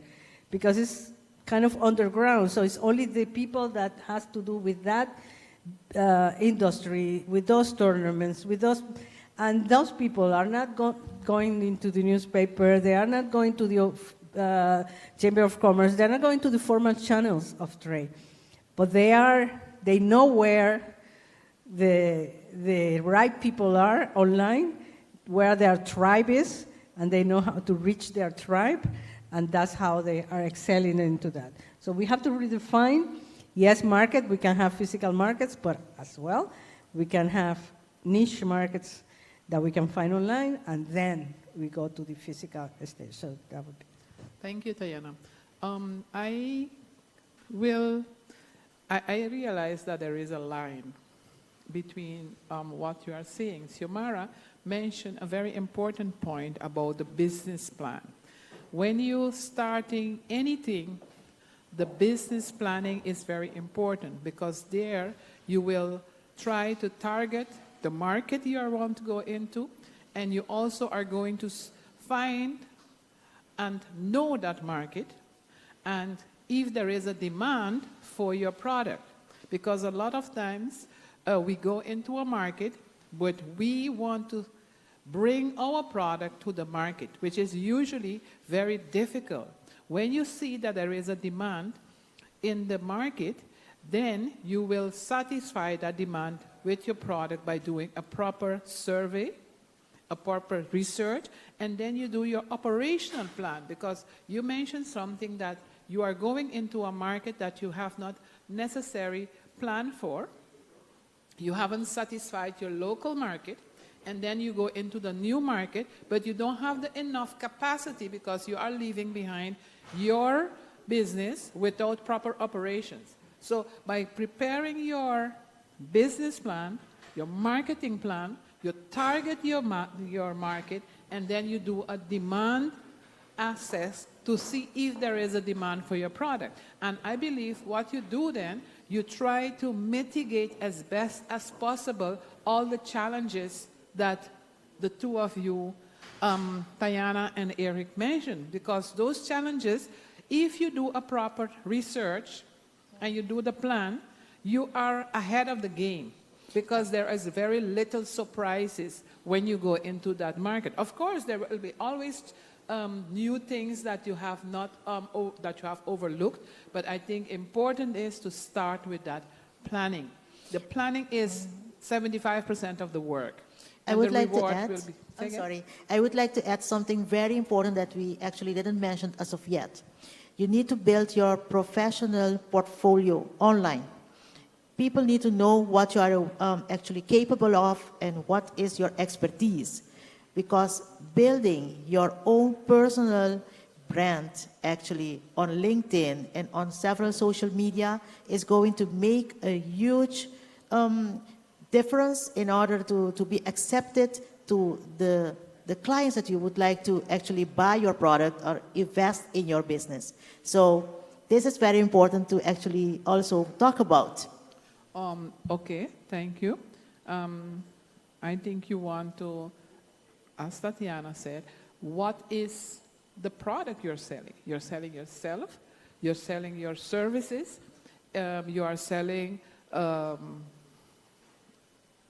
Speaker 12: because it's kind of underground. So it's only the people that has to do with that industry, with those tournaments, with those, and those people are not going into the newspaper. They are not going to the Chamber of Commerce. They're not going to the formal channels of trade, but they know where the right people are online, where their tribe is, and they know how to reach their tribe, and that's how they are excelling into that. So we have to redefine, yes, market, we can have physical markets, but as well, we can have niche markets that we can find online, and then we go to the physical stage. So that would be.
Speaker 11: Thank you, Tayana. I realize that there is a line between what you are saying. Xiomara mentioned a very important point about the business plan. When you're starting anything, the business planning is very important, because there you will try to target the market you want to go into, and you also are going to find and know that market, and if there is a demand for your product. Because a lot of times we go into a market, but we want to bring our product to the market, which is usually very difficult. When you see that there is a demand in the market, then you will satisfy that demand with your product by doing a proper survey, a proper research, and then you do your operational plan, because you mentioned something that you are going into a market that you have not necessarily planned for. You haven't satisfied your local market, and then you go into the new market, but you don't have enough capacity because you are leaving behind your business without proper operations. So by preparing your business plan, your marketing plan, you target your market, and then you do a demand assess to see if there is a demand for your product. And I believe what you do then, you try to mitigate as best as possible all the challenges that the two of you, Tayana and Eric, mentioned. Because those challenges, if you do a proper research and you do the plan, you are ahead of the game, because there is very little surprises when you go into that market. Of course, there will be always new things that you have not that you have overlooked. But I think important is to start with that planning. The planning is 75% of the work.
Speaker 15: I would like to add, I'm sorry, I would like to add something very important that we actually didn't mention as of yet. You need to build your professional portfolio online. People need to know what you are actually capable of and what is your expertise. Because building your own personal brand actually on LinkedIn and on several social media is going to make a huge difference in order to be accepted to the clients that you would like to actually buy your product or invest in your business. So this is very important to actually also talk about.
Speaker 11: Okay, thank you. I think you want to, as Tatiana said, what is the product you're selling? You're selling yourself, you're selling your services, you are selling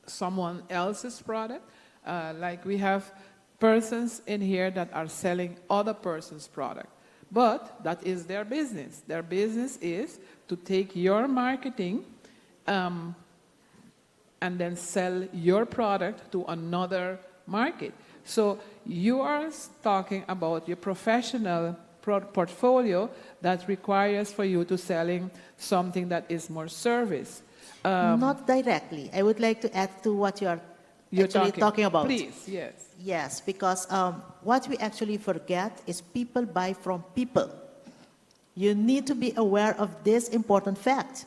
Speaker 11: someone else's product. Like we have persons in here that are selling other person's product. But that is their business. Their business is to take your marketing and then sell your product to another market. So you are talking about your professional portfolio that requires for you to selling something that is more service.
Speaker 15: Not directly. I would like to add to what you're actually talking about.
Speaker 11: Please, yes.
Speaker 15: Yes, because what we actually forget is people buy from people. You need to be aware of this important fact.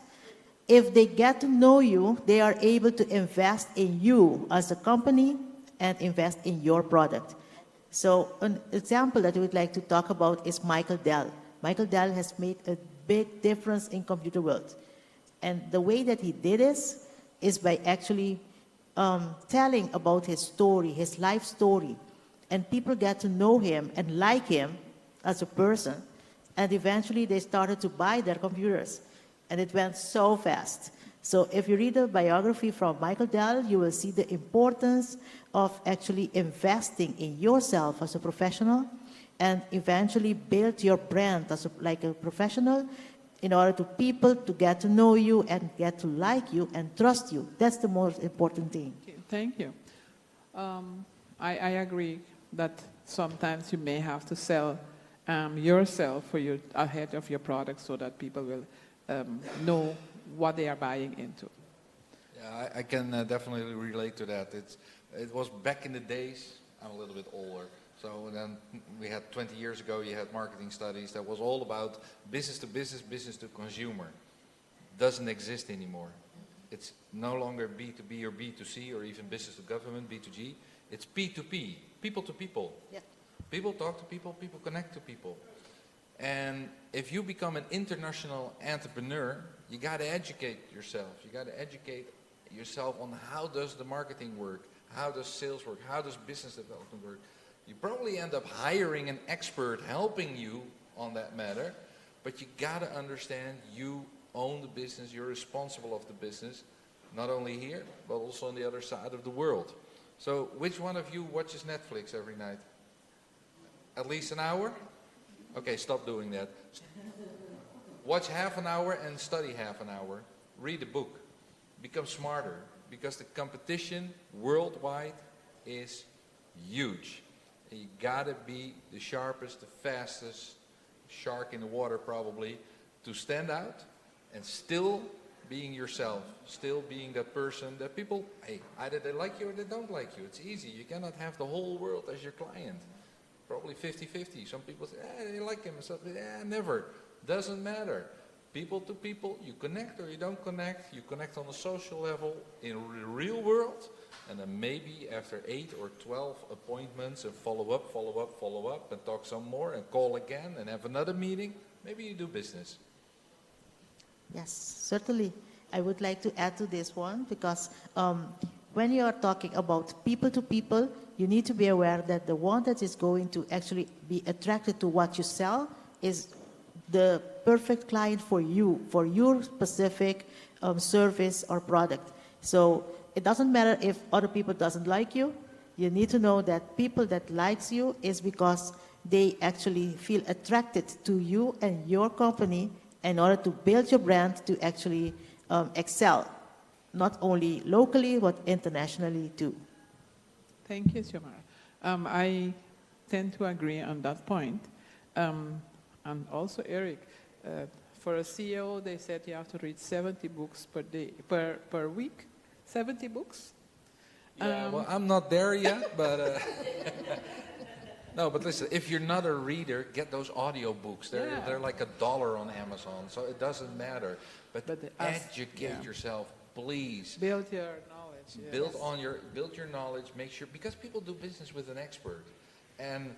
Speaker 15: If they get to know you, they are able to invest in you as a company and invest in your product. So an example that we would like to talk about is Michael Dell. Michael Dell has made a big difference in computer world. And the way that he did this is by actually telling about his story, his life story. And people get to know him and like him as a person. And eventually they started to buy their computers. And it went so fast. So if you read a biography from Michael Dell, you will see the importance of actually investing in yourself as a professional and eventually build your brand as like a professional in order to people to get to know you and get to like you and trust you. That's the most important thing.
Speaker 11: Okay, thank you. I agree that sometimes you may have to sell yourself ahead of your product so that people will know what they are buying into.
Speaker 2: Yeah, I can definitely relate to that. It was back in the days, I'm a little bit older, so then we had 20 years ago, you had marketing studies that was all about business to business, business to consumer. Doesn't exist anymore. It's no longer B2B or B2C or even business to government, B2G. It's P2P, people to people.
Speaker 15: Yeah.
Speaker 2: People talk to people, people connect to people. And if you become an international entrepreneur, you got to educate yourself. You got to educate yourself on how does the marketing work, how does sales work, how does business development work. You probably end up hiring an expert helping you on that matter, but you got to understand you own the business, you're responsible of the business, not only here, but also on the other side of the world. So which one of you watches Netflix every night? At least an hour? Okay, stop doing that. Watch half an hour and study half an hour. Read a book. Become smarter. Because the competition worldwide is huge. And you gotta be the sharpest, the fastest shark in the water probably to stand out and still being yourself. Still being that person that people, hey, either they like you or they don't like you. It's easy. You cannot have the whole world as your client. Probably 50-50. Some people say, they like him. So, never. Doesn't matter. People to people, you connect or you don't connect. You connect on a social level in the real world. And then maybe after 8 or 12 appointments and follow up, and talk some more and call again and have another meeting, maybe you do business.
Speaker 15: Yes, certainly. I would like to add to this one because when you are talking about people to people, you need to be aware that the one that is going to actually be attracted to what you sell is the perfect client for you, for your specific service or product. So it doesn't matter if other people doesn't like you. You need to know that people that likes you is because they actually feel attracted to you and your company in order to build your brand to actually excel, not only locally, but internationally too.
Speaker 11: Thank you, Xiomara. I tend to agree on that point. And also, Eric, for a CEO, they said you have to read 70 books per week. 70 books?
Speaker 2: Yeah, well, I'm not there yet, but... No, but listen, if you're not a reader, get those audio books. They're like $1 on Amazon, so it doesn't matter. But educate yourself, please.
Speaker 11: Build your knowledge. Yes.
Speaker 2: Build your knowledge. Make sure, because people do business with an expert, and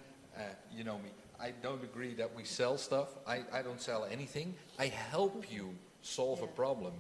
Speaker 2: you know me. I don't agree that we sell stuff. I don't sell anything. I help you solve a problem.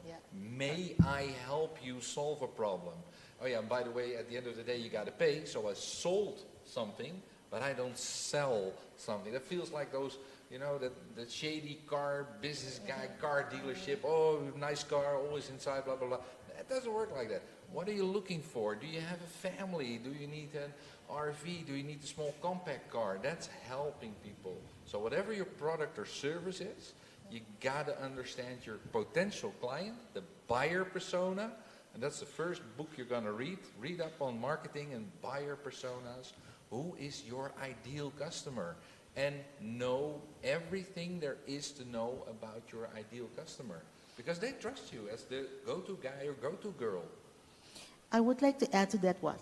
Speaker 2: May I help you solve a problem? Oh yeah, and by the way, at the end of the day, you got to pay. So I sold something, but I don't sell something. That feels like those, you know, the shady car business guy, car dealership. Oh, nice car, always inside, blah, blah, blah. It doesn't work like that. What are you looking for? Do you have a family? Do you need an RV? Do you need a small compact car? That's helping people. So whatever your product or service is, you got to understand your potential client, the buyer persona, and that's the first book you're going to read. Read up on marketing and buyer personas. Who is your ideal customer? And know everything there is to know about your ideal customer. Because they trust you as the go-to guy or go-to girl.
Speaker 15: I would like to add to that one.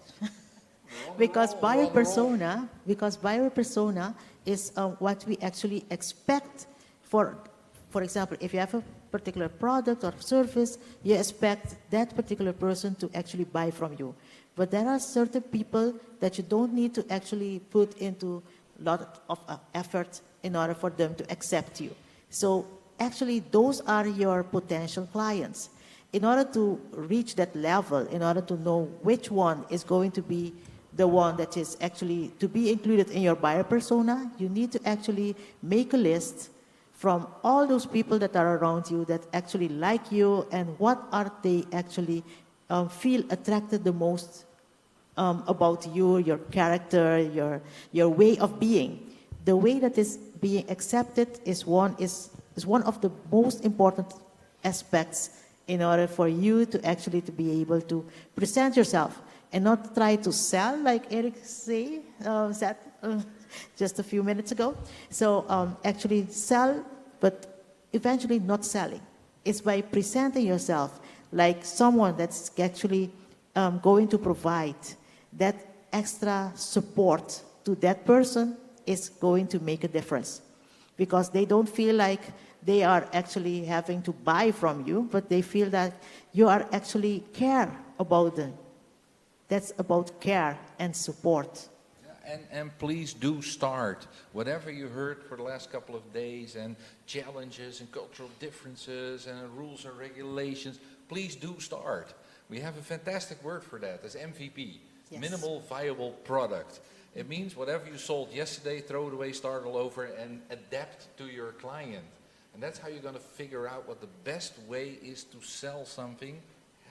Speaker 15: Because buyer persona is what we actually expect for example, if you have a particular product or service, you expect that particular person to actually buy from you. But there are certain people that you don't need to actually put into a lot of effort in order for them to accept you. So actually, those are your potential clients. In order to reach that level, in order to know which one is going to be the one that is actually to be included in your buyer persona, you need to actually make a list from all those people that are around you that actually like you, and what are they actually feel attracted the most about you, your character, your way of being. The way that is being accepted is one of the most important aspects in order for you to actually to be able to present yourself and not try to sell like Eric said just a few minutes ago. So actually sell, but eventually not selling. It's by presenting yourself like someone that's actually going to provide that extra support to that person is going to make a difference. Because they don't feel like they are actually having to buy from you, but they feel that you are actually care about them. That's about care and support.
Speaker 2: And please do start. Whatever you heard for the last couple of days, and challenges and cultural differences and rules and regulations, please do start. We have a fantastic word for that. It's MVP, minimal viable product. It means whatever you sold yesterday, throw it away, start all over, and adapt to your client. And that's how you're going to figure out what the best way is to sell something,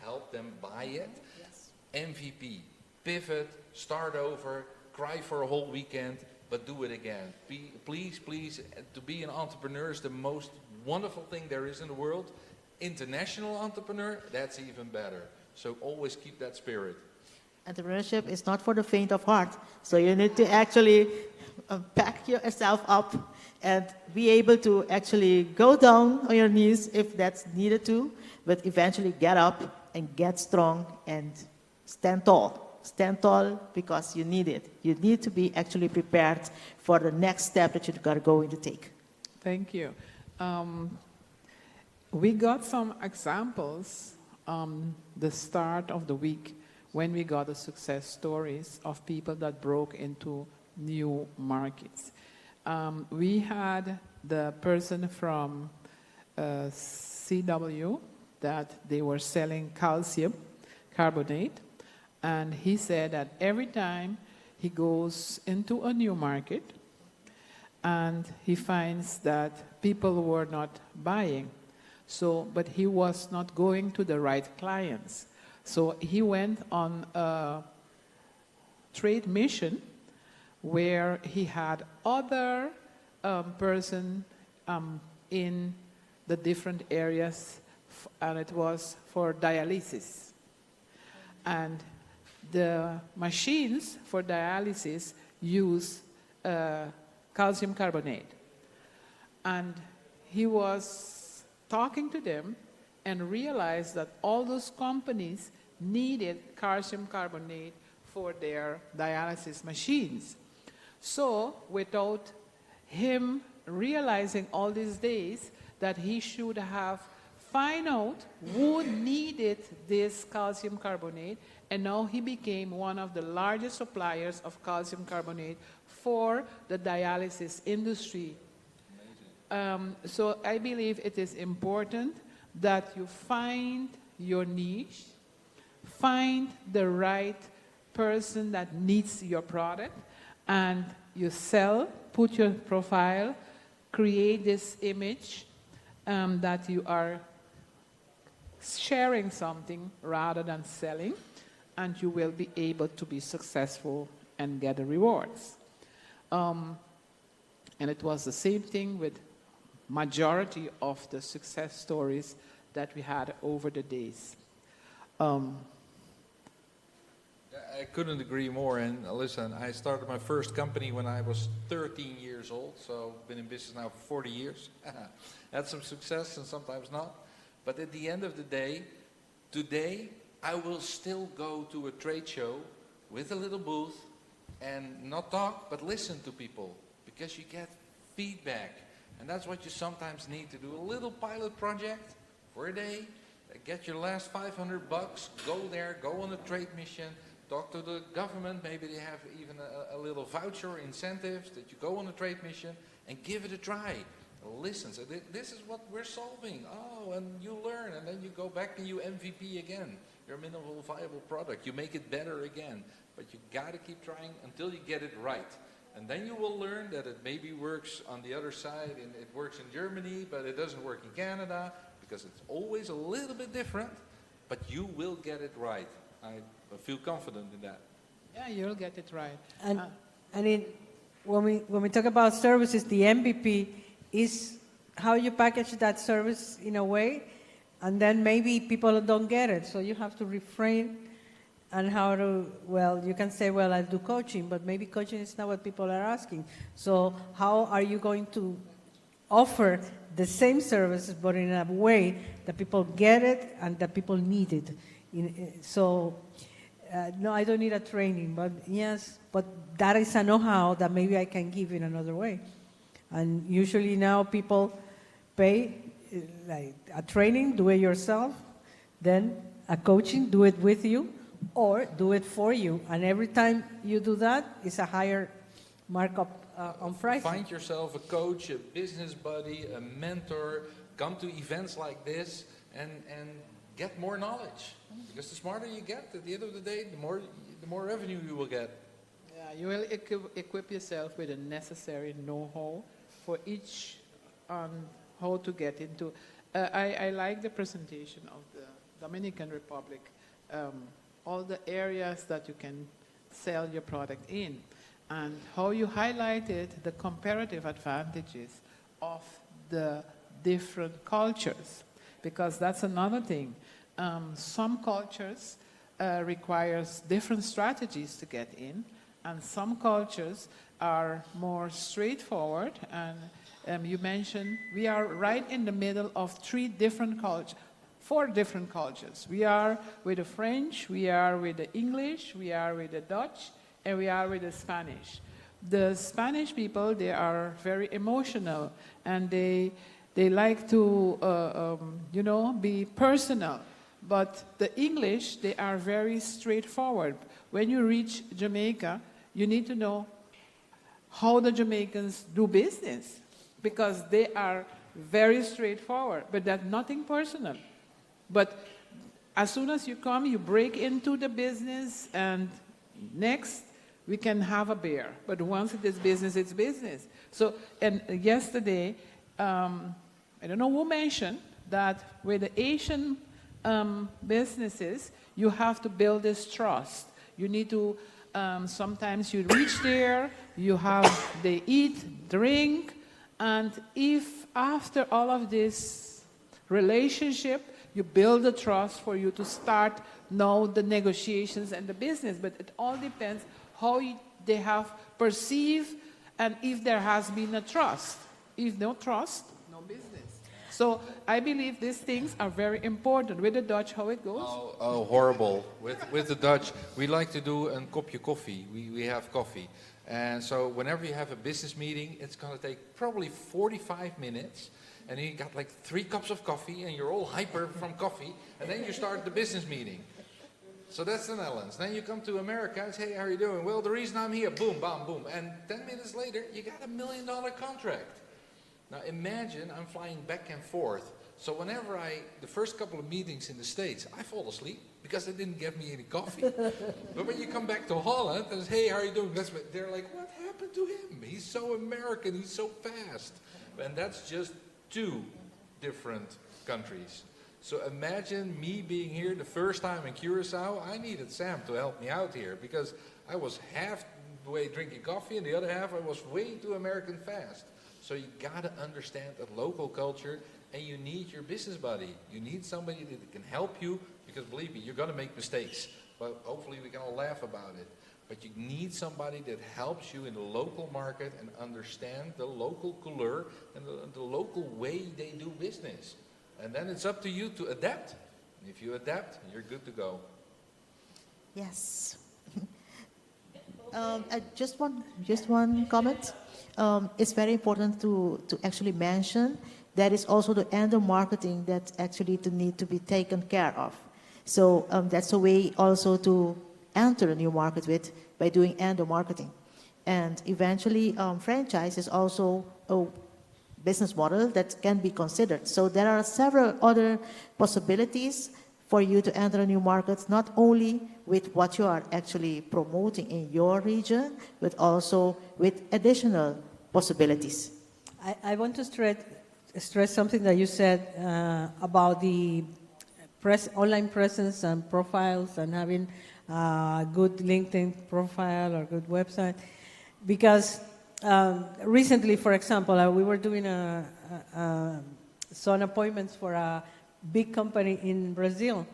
Speaker 2: help them buy it. MVP, pivot, start over, cry for a whole weekend, but do it again. Please, to be an entrepreneur is the most wonderful thing there is in the world. International entrepreneur, that's even better. So always keep that spirit.
Speaker 15: Entrepreneurship is not for the faint of heart. So you need to actually pack yourself up and be able to actually go down on your knees if that's needed to, but eventually get up and get strong and stand tall. Stand tall because you need it. You need to be actually prepared for the next step that you're going to take.
Speaker 11: Thank you. We got some examples the start of the week when we got the success stories of people that broke into new markets. We had the person from CW that they were selling calcium carbonate, and he said that every time he goes into a new market and he finds that people were not buying, but he was not going to the right clients. So he went on a trade mission where he had other person in the different areas, and it was for dialysis. And the machines for dialysis use calcium carbonate. And he was talking to them and realized that all those companies needed calcium carbonate for their dialysis machines. So without him realizing all these days that he should have find out who needed this calcium carbonate, and now he became one of the largest suppliers of calcium carbonate for the dialysis industry. So I believe it is important that you find your niche, find the right person that needs your product, and you sell, put your profile, create this image that you are sharing something rather than selling, and you will be able to be successful and get the rewards. And it was the same thing with majority of the success stories that we had over the days.
Speaker 2: I couldn't agree more. And listen, I started my first company when I was 13 years old, so I've been in business now for 40 years. Had some success and sometimes not. But at the end of the day, today, I will still go to a trade show with a little booth and not talk, but listen to people, because you get feedback. And that's what you sometimes need to do. A little pilot project for a day, get your last $500, go there, go on a trade mission, talk to the government, maybe they have even a little voucher incentives that you go on a trade mission and give it a try. Listen, so this is what we're solving. Oh, and you learn, and then you go back and you MVP again. Your minimal viable product. You make it better again. But you got to keep trying until you get it right. And then you will learn that it maybe works on the other side, and it works in Germany, but it doesn't work in Canada, because it's always a little bit different, but you will get it right. I feel confident in that.
Speaker 11: Yeah, you'll get it right.
Speaker 12: And when we talk about services, the MVP is how you package that service in a way, and then maybe people don't get it. So you have to refrain on how to, well, you can say, well, I do coaching, but maybe coaching is not what people are asking. So how are you going to offer the same services, but in a way that people get it and that people need it? No, I don't need a training, but yes, but that is a know-how that maybe I can give in another way. And usually now people pay like a training, do it yourself, then a coaching, do it with you, or do it for you. And every time you do that, it's a higher markup on pricing.
Speaker 2: Find yourself a coach, a business buddy, a mentor, come to events like this and get more knowledge. Because the smarter you get, at the end of the day, the more revenue you will get.
Speaker 11: Yeah, you will equip yourself with the necessary know-how for each on how to get into. I like the presentation of the Dominican Republic, all the areas that you can sell your product in, and how you highlighted the comparative advantages of the different cultures, because that's another thing. Some cultures requires different strategies to get in, and some cultures are more straightforward. And you mentioned we are right in the middle of four different cultures. We are with the French, we are with the English, we are with the Dutch, and we are with the Spanish. The Spanish people, they are very emotional, and they like to, be personal. But the English, they are very straightforward. When you reach Jamaica, you need to know how the Jamaicans do business, because they are very straightforward, but that's nothing personal. But as soon as you come, you break into the business, and next, we can have a beer. But once it is business, it's business. So, and yesterday, I don't know who mentioned that with the Asian businesses, you have to build this trust. You need to Sometimes you reach there, they eat, drink, and if after all of this relationship, you build the trust for you to start now the negotiations and the business. But it all depends how they have perceived and if there has been a trust. If no trust, no business. So I believe these things are very important. With the Dutch, how it goes?
Speaker 2: Oh, horrible. With the Dutch, we like to do a kopje koffie. We have coffee. And so whenever you have a business meeting, it's going to take probably 45 minutes. And you got like 3 cups of coffee, and you're all hyper from coffee. And then you start the business meeting. So that's the Netherlands. Then you come to America and say, hey, how are you doing? Well, the reason I'm here, boom, bam, boom. And 10 minutes later, you got $1 million contract. Now imagine I'm flying back and forth. So whenever the first couple of meetings in the States, I fall asleep because they didn't give me any coffee. But when you come back to Holland and say, hey, how are you doing? They're like, what happened to him? He's so American, he's so fast. And that's just 2 different countries. So imagine me being here the first time in Curaçao. I needed Sam to help me out here because I was half the way drinking coffee and the other half I was way too American fast. So you got to understand the local culture, and you need your business buddy. You need somebody that can help you, because believe me, you're going to make mistakes. But hopefully we can all laugh about it. But you need somebody that helps you in the local market and understand the local couleur and the local way they do business. And then it's up to you to adapt. And if you adapt, you're good to go.
Speaker 15: Yes. Just one comment. It's very important to actually mention that is also the end of marketing that actually need to be taken care of. So that's a way also to enter a new market with by doing end of marketing. And eventually franchise is also a business model that can be considered. So there are several other possibilities for you to enter a new market, not only with what you are actually promoting in your region, but also with additional possibilities.
Speaker 12: I want to stress something that you said about the online presence and profiles and having a good LinkedIn profile or good website. Because recently, for example, we were doing some appointments for a big company in Brazil.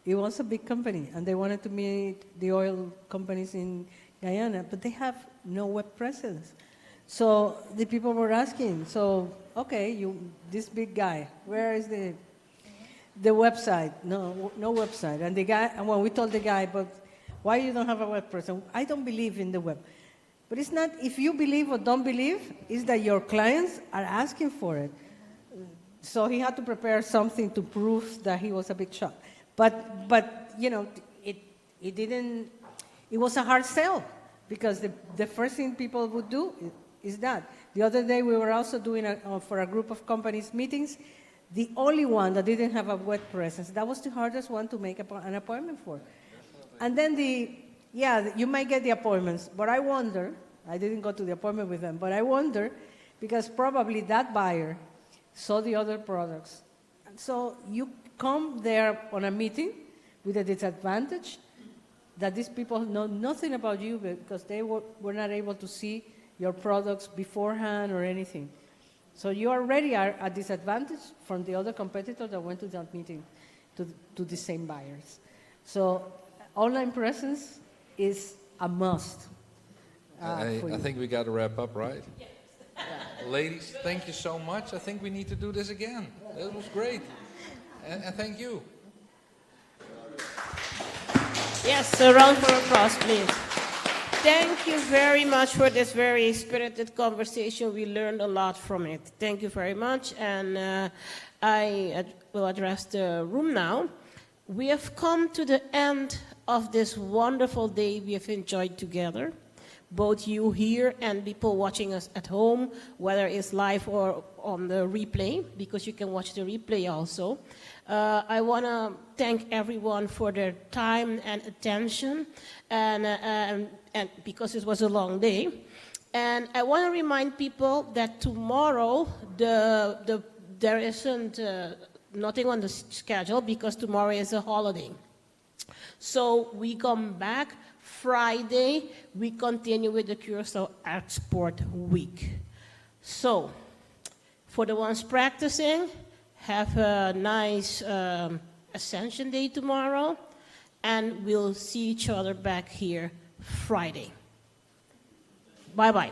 Speaker 12: It was a big company, and they wanted to meet the oil companies in Guyana, but they have no web presence. So the people were asking, so, okay, this big guy, where is the website? No website. And the guy, and when we told the guy, but why you don't have a web presence? I don't believe in the web. But it's not if you believe or don't believe, it's that your clients are asking for it. So he had to prepare something to prove that he was a big shot. But you know, it was a hard sell, because the first thing people would do is that. The other day we were also doing for a group of companies meetings, the only one that didn't have a web presence, that was the hardest one to make an appointment for. And then you might get the appointments, but I wonder, I didn't go to the appointment with them, but I wonder, because probably that buyer saw the other products. And so you come there on a meeting with a disadvantage that these people know nothing about you because they were not able to see your products beforehand or anything. So you already are at disadvantage from the other competitor that went to that meeting to the same buyers. So online presence is a must.
Speaker 2: I think we got to wrap up, right? Yes. Yeah. Ladies, thank you so much. I think we need to do this again. That was great. And thank you.
Speaker 1: Yes, a round of applause, please. Thank you very much for this very spirited conversation. We learned a lot from it. Thank you very much. And I will address the room now. We have come to the end of this wonderful day we have enjoyed together. Both you here and people watching us at home, whether it's live or on the replay, because you can watch the replay also. I want to thank everyone for their time and attention, and because it was a long day. And I want to remind people that tomorrow there isn't nothing on the schedule, because tomorrow is a holiday. So we come back Friday, we continue with the Curaçao Export Week. So, for the ones practicing, have a nice Ascension Day tomorrow, and we'll see each other back here Friday. Bye-bye.